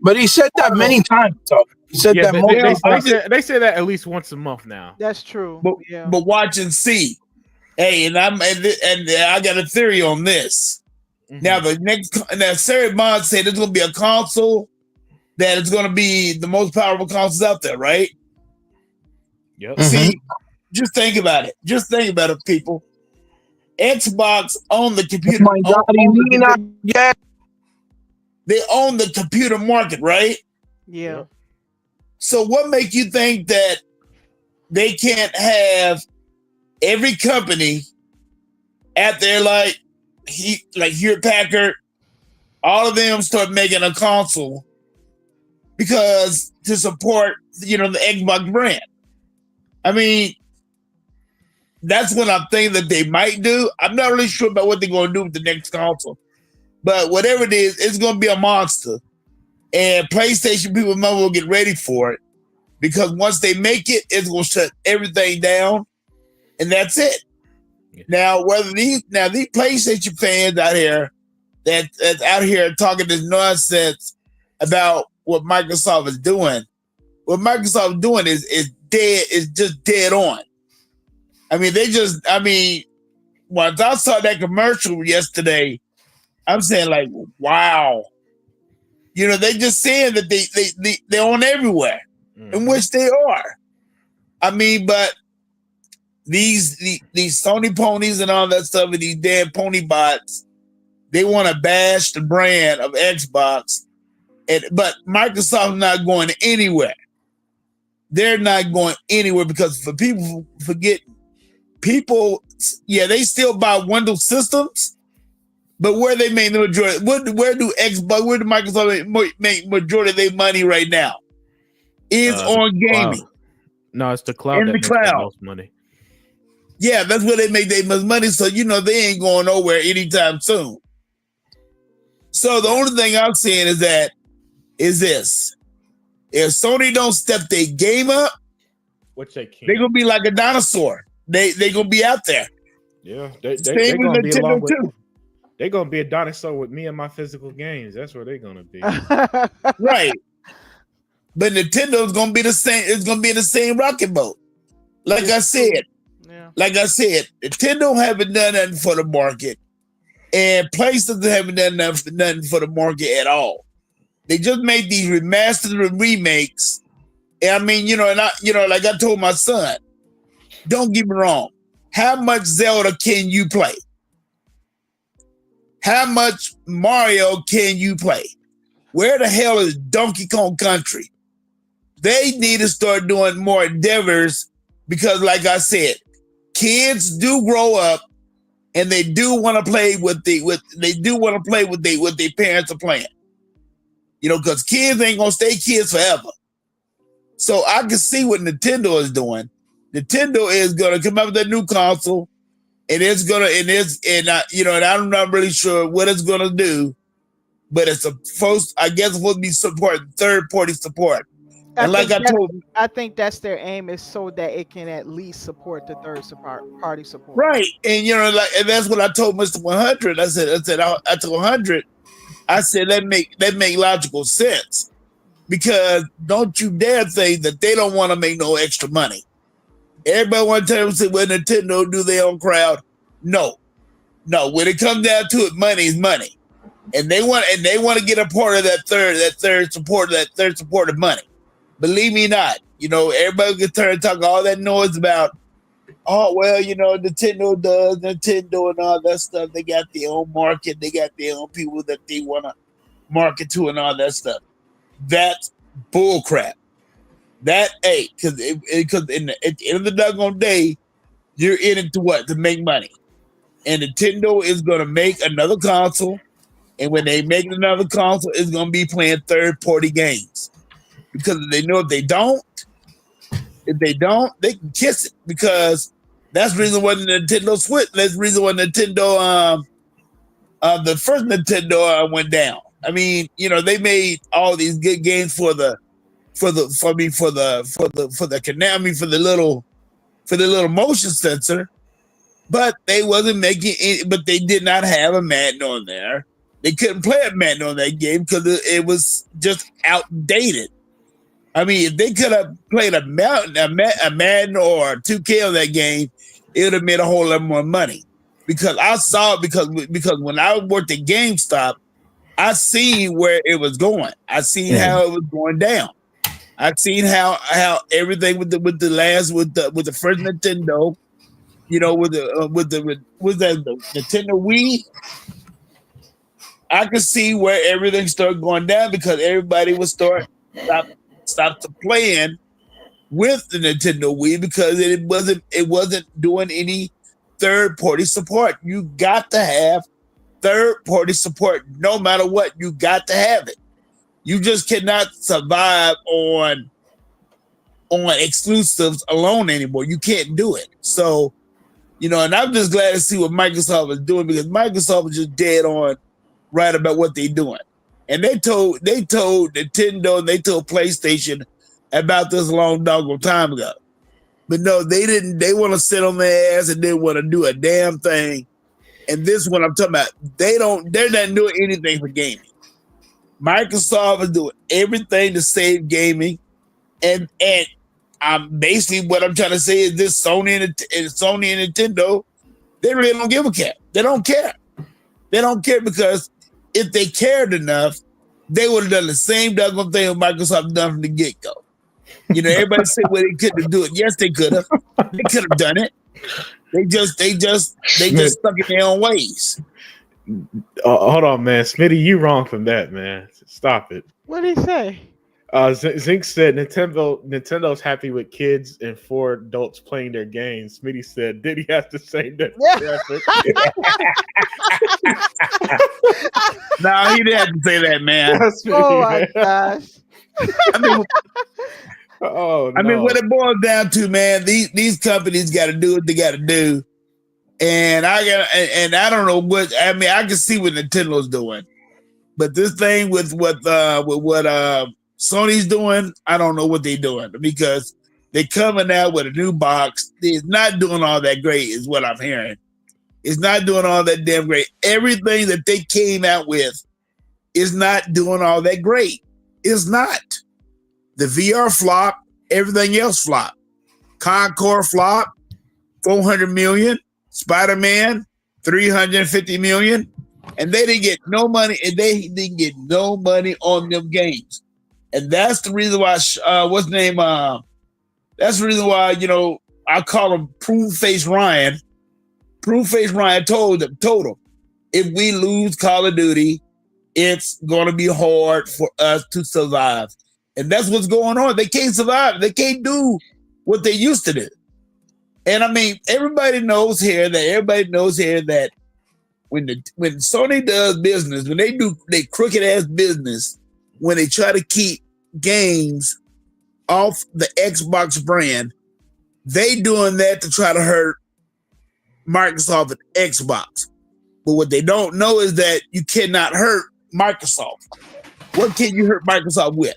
But he said that many times, though. He said that multiple times. They say that at least once a month now. That's true. But watch and see. Hey, and I got a theory on this. Mm-hmm. Now Sarah Bond said there's going to be a console that is going to be the most powerful consoles out there, right? Yep. See, just think about it. Just think about it, people. Xbox own the computer. Oh my God, they own the computer market, right? Yeah. So what make you think that they can't have every company out there like Hewlett Packard, all of them start making a console because to support, the Xbox brand. I mean, that's what I'm thinking that they might do. I'm not really sure about what they're going to do with the next console, but whatever it is, it's going to be a monster. And PlayStation people might well get ready for it because once they make it, it's going to shut everything down, and that's it. Yeah. Now, these PlayStation fans out here that's out here talking this nonsense about what Microsoft is doing, what Microsoft is doing is dead. Is just dead on. I mean, once I saw that commercial yesterday, I'm saying like, wow. They just saying that they're on everywhere, in which they are. I mean, but these Sony ponies and all that stuff and these damn pony bots, they want to bash the brand of Xbox, but Microsoft's not going anywhere. They're not going anywhere because for people forget, they still buy Windows systems. But where they make the majority, where do Microsoft make majority of their money right now? Is on gaming. Cloud. No, it's the cloud in that the makes cloud. the most money. Yeah, that's where they make their most money. So they ain't going nowhere anytime soon. So the only thing I'm saying is this: if Sony don't step their game up, which they can't, they're gonna be like a dinosaur. They gonna be out there. Yeah, they're gonna be along with. Too. They're gonna be a dinosaur with me and my physical games. That's where they're gonna be. Right. But Nintendo's gonna be the same. It's gonna be in the same rocket boat. Like I said, Nintendo haven't done nothing for the market, and PlayStation haven't done nothing for the market at all. They just made these remastered and remakes. And I mean, like I told my son, don't get me wrong. How much Zelda can you play? How much Mario can you play? Where the hell is Donkey Kong Country? They need to start doing more endeavors because, like I said, kids do grow up and they do want to play what their parents are playing. Because kids ain't gonna stay kids forever. So I can see what Nintendo is doing. Nintendo is gonna come up with a new console. And I'm not really sure what it's gonna do, but it's supposed to be supporting third-party support. I think that's their aim is so that it can at least support the third-party support. Right, and and that's what I told Mr. 100. I told 100. I said that make logical sense because don't you dare think that they don't want to make no extra money. Everybody want to tell them, say, well, Nintendo do their own crowd. No. When it comes down to it, money is money, and they want to get a part of that third support of money. Believe me not, everybody can turn and talk all that noise about. Oh well, Nintendo does Nintendo and all that stuff. They got their own market. They got their own people that they want to market to and all that stuff. That's bull crap. That ain't because at the end of the doggone day, you're in it to make money. And Nintendo is going to make another console, and when they make another console, it's going to be playing third-party games because they know if they don't, If they don't, they can kiss it because that's the reason why the Nintendo Switch. That's the reason why Nintendo the first Nintendo went down. I mean, they made all these good games for the Konami for the little motion sensor, but they wasn't making it. But they did not have a Madden on there. They couldn't play a Madden on that game because it was just outdated. I mean, if they could have played a Madden or a 2K on that game, it would have made a whole lot more money. Because I saw because when I worked at GameStop, I seen where it was going. I seen how it was going down. I seen how everything with the first Nintendo, with the Nintendo Wii. I could see where everything started going down because everybody would stop playing with the Nintendo Wii because it wasn't doing any third-party support. You got to have third-party support no matter what. You got to have it. You just cannot survive on exclusives alone anymore. You can't do it. So, and I'm just glad to see what Microsoft is doing because Microsoft is just dead on right about what they're doing. And they told Nintendo and they told PlayStation about this a long doggone time ago. But no, they didn't. They want to sit on their ass and didn't want to do a damn thing. And this is what I'm talking about. They're not doing anything for gaming. Microsoft is doing everything to save gaming. And basically what I'm trying to say is this Sony and Nintendo, they really don't give a care. They don't care. They don't care because if they cared enough, they would have done the same doggone thing Microsoft done from the get-go. Everybody said, well, they couldn't do it. Yes, they could have. They could have done it. They just stuck in their own ways. Hold on, man. Smitty, you wrong from that, man. Stop it. What did he say? Zink said Nintendo's happy with kids and 4 adults playing their games. Smitty said Diddy has the same demographic. No, he didn't have to say that, man. Oh my gosh. I mean, what it boils down to, man, these companies got to do what they got to do, and I don't know what. I mean, I can see what Nintendo's doing, but this thing with what Sony's doing, I don't know what they're doing because they're coming out with a new box. It's not doing all that great, is what I'm hearing. It's not doing all that damn great. Everything that they came out with is not doing all that great. It's not. The VR flop, everything else flop. Concord flop, 400 million. Spider-Man, 350 million. And they didn't get no money, and they didn't get no money on them games. And that's the reason why, what's the name? That's the reason why, I call him Proof-Face Ryan. Proof-Face Ryan told him, if we lose Call of Duty, it's going to be hard for us to survive. And that's what's going on. They can't survive. They can't do what they used to do. And I mean, everybody knows here that when Sony does business, when they do their crooked ass business, when they try to keep games off the Xbox brand, they doing that to try to hurt Microsoft and Xbox. But what they don't know is that you cannot hurt Microsoft. What can you hurt Microsoft with?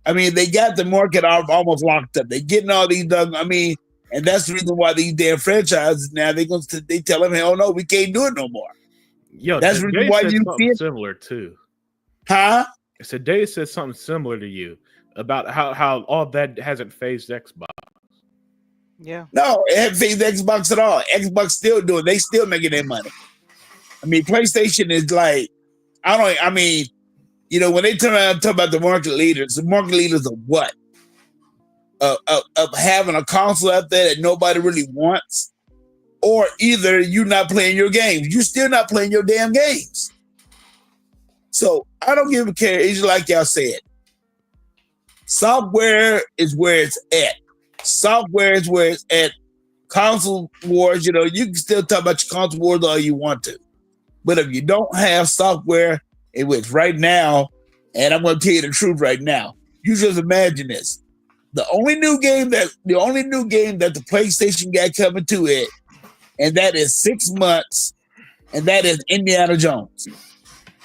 I mean, they got the market almost locked up. They're getting all these, and that's the reason why these damn franchises now they tell them, hell no, we can't do it no more. Yo, that's the reason why you see it similar too. Huh? So Dave said something similar to you about how all that hasn't phased Xbox. Yeah. No, it hasn't phased Xbox at all. Xbox still doing. They still making their money. I mean, PlayStation is like, when they turn around and talk about the market leaders of what? Of having a console out there that nobody really wants, or either you're not playing your games. You're still not playing your damn games. So I don't give a care. It's just like y'all said. Software is where it's at. Software is where it's at. Console wars, you can still talk about your console wars all you want to. But if you don't have software, in which right now, and I'm going to tell you the truth right now, you just imagine this. The only new game that the PlayStation got coming to it, and that is 6 months, and that is Indiana Jones.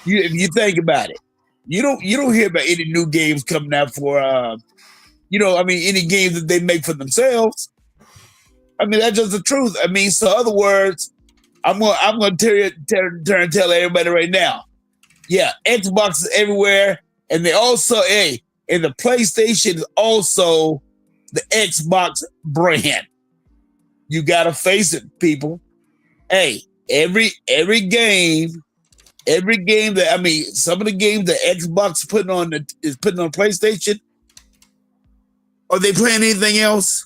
If you think about it, you don't hear about any new games coming out for any games that they make for themselves. I mean, that's just the truth. I mean, so in other words, I'm gonna tell everybody right now. Yeah, Xbox is everywhere, and they also and the PlayStation is also the Xbox brand. You gotta face it, people. Hey, every game that some of the games that Xbox is putting on PlayStation. Are they playing anything else?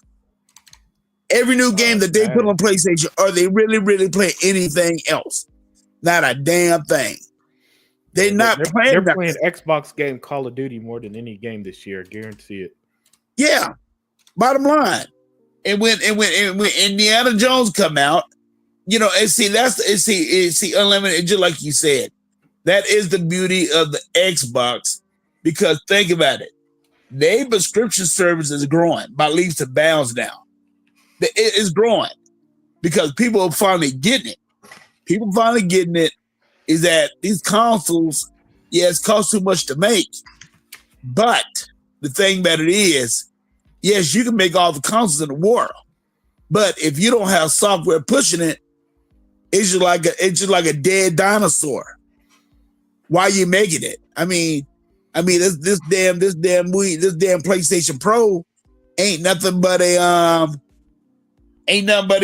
Every new game that they put on PlayStation, are they really, really playing anything else? Not a damn thing. They're playing Xbox game Call of Duty more than any game this year. Guarantee it. Yeah. Bottom line. And when Indiana Jones come out, and see Unlimited, just like you said, that is the beauty of the Xbox. Because think about it. Their subscription service is growing by leaps and bounds now. It is growing because people are finally getting it. People finally getting it is that these consoles, yes, cost too much to make. But the thing about it is, yes, you can make all the consoles in the world. But if you don't have software pushing it, it's just like a dead dinosaur. Why are you making it? I mean, this damn PlayStation Pro ain't nothing but a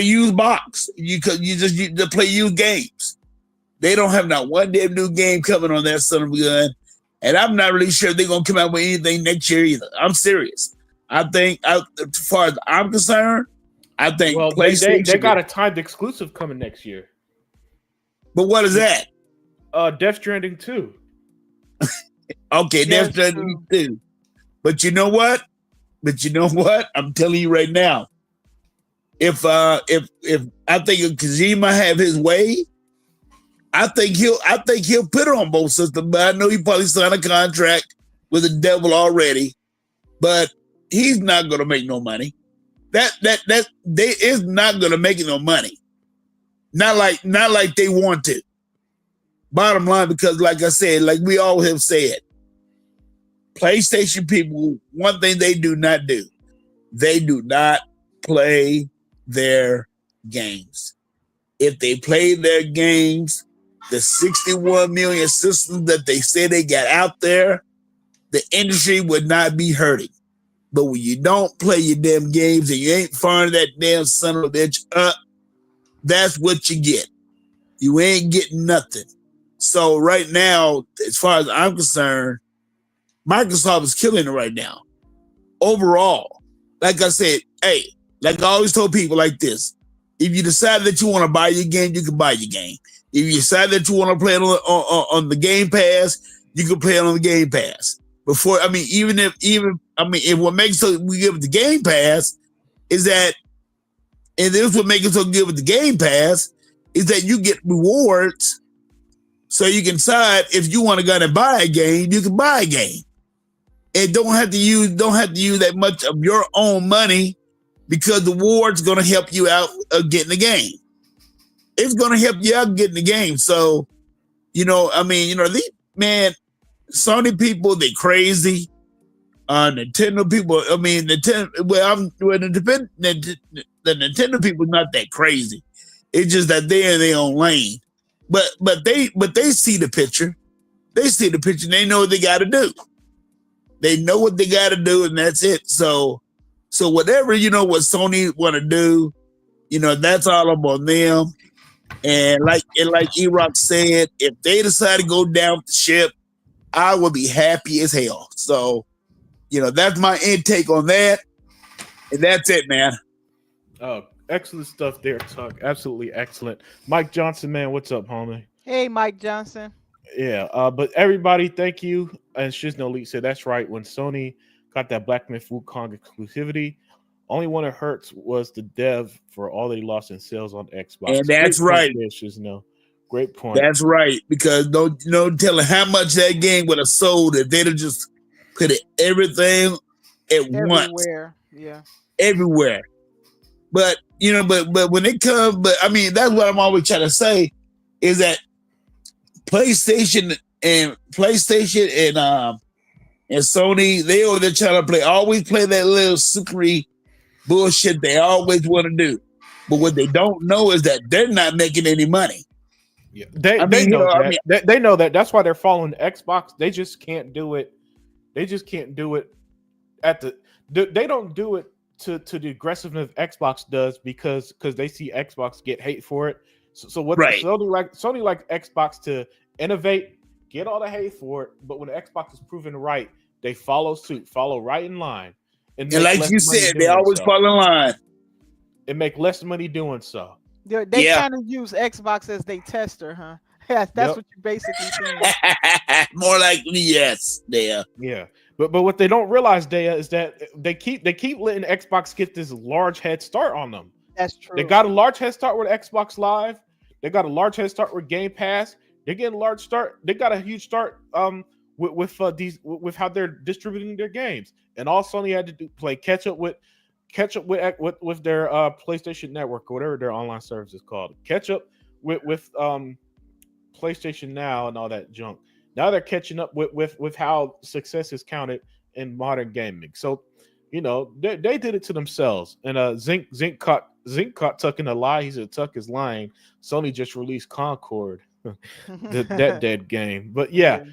used box. You just play used games. They don't have not one damn new game coming on that son of a gun, and I'm not really sure they're gonna come out with anything next year either. I'm serious. I think, as far as I'm concerned, I think PlayStation. They got a timed exclusive coming next year. But what is that? Death Stranding 2. Okay, Death Stranding 2. But you know what? I'm telling you right now. If I think if Kojima have his way, I think he'll put it on both systems. But I know he probably signed a contract with the devil already. But he's not gonna make no money. That they is not gonna make no money. Not like they want to. Bottom line, because like I said, like we all have said, PlayStation people, one thing they do not do, they do not play their games. If they play their games, the 61 million systems that they say they got out there, the industry would not be hurting. But when you don't play your damn games and you ain't firing that damn son of a bitch up, that's what you get. You ain't getting nothing. So right now, as far as I'm concerned, Microsoft is killing it right now. Overall, like I said, like I always told people like this, if you decide that you want to buy your game, you can buy your game. If you decide that you want to play it on the Game Pass, you can play it on the Game Pass. If what makes it we give it the Game Pass is that, and this is what makes it so good with the Game Pass, is that you get rewards. So you can decide if you want to go and buy a game, you can buy a game. And don't have to use that much of your own money, because the reward's gonna help you out of getting the game. It's gonna help you out getting the game. So, these Sony people, they crazy. Nintendo people, the Nintendo people not that crazy. It's just that they're in their own lane. But they see the picture. They see the picture and they know what they gotta do. They know what they gotta do, and that's it. So whatever, what Sony wanna do, that's all up on them. And like E-Rock said, if they decide to go down with the ship, I will be happy as hell. So, that's my intake on that. And that's it, man. Oh, excellent stuff there, Tuck. Absolutely excellent. Mike Johnson, man, what's up, homie? Hey, Mike Johnson. Yeah, but everybody, thank you. And Shizno Lee said that's right. When Sony got that Black Myth Wukong exclusivity, only one that hurts was the dev for all they lost in sales on Xbox. And that's right. Shizno. Great point. That's right, because no telling how much that game would have sold if they'd have just put everything at once, Everywhere. Yeah. everywhere. But but when it comes, but I mean, that's what I'm always trying to say is that PlayStation and Sony, they're trying to always play that little secret bullshit they always want to do. But what they don't know is that they're not making any money. Yeah, they know that. They know that. That's why they're following Xbox. They just can't do it. They just can't do it at the. They don't do it to the aggressiveness Xbox does because they see Xbox get hate for it. So what Right. Sony like Xbox to innovate, get all the hate for it, but when Xbox is proven right, they follow suit, follow right in line, and like less you money said, they doing always so. fall in line. And make less money doing so. They kind of use Xbox as they tester, huh? Yeah, that's what you basically saying. More likely, yes, Dea. Yeah, but what they don't realize, Dea, is that they keep letting Xbox get this large head start on them. That's true. They got a large head start with Xbox Live. They got a large head start with Game Pass. They're getting a large start. They got a huge start with how they're distributing their games. And all Sony had to do play catch up with their PlayStation Network or whatever their online service is called. Catch up with PlayStation Now and all that junk. Now they're catching up with how success is counted in modern gaming. So, they did it to themselves. And Zink caught Tuck in a lie. He said Tuck is lying. Sony just released Concord, that dead game. But yeah.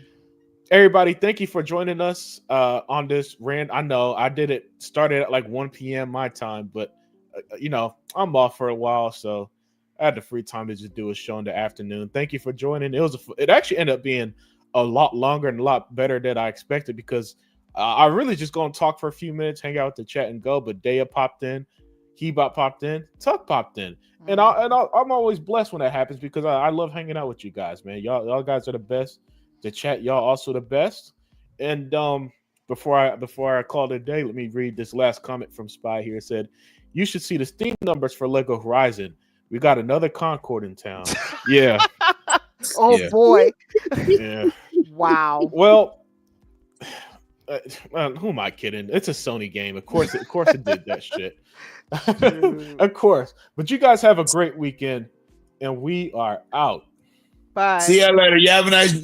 Everybody, thank you for joining us on this rant. I know I started at like 1 p.m. my time, but I'm off for a while, so I had the free time to just do a show in the afternoon. Thank you for joining. It actually ended up being a lot longer and a lot better than I expected because I really just going to talk for a few minutes, hang out with the chat and go. But Dea popped in, Hebot popped in, Tuck popped in, and I'm always blessed when that happens because I love hanging out with you guys, man. Y'all guys are the best. The chat, y'all also the best. And before I call it a day, let me read this last comment from Spy here. It said, "You should see the Steam numbers for Lego Horizon. We got another Concord in town." Yeah. Boy. Yeah. Wow. Well, who am I kidding? It's a Sony game. Of course it did that shit. Of course. But you guys have a great weekend, and we are out. Bye. See y'all later. You have a nice day.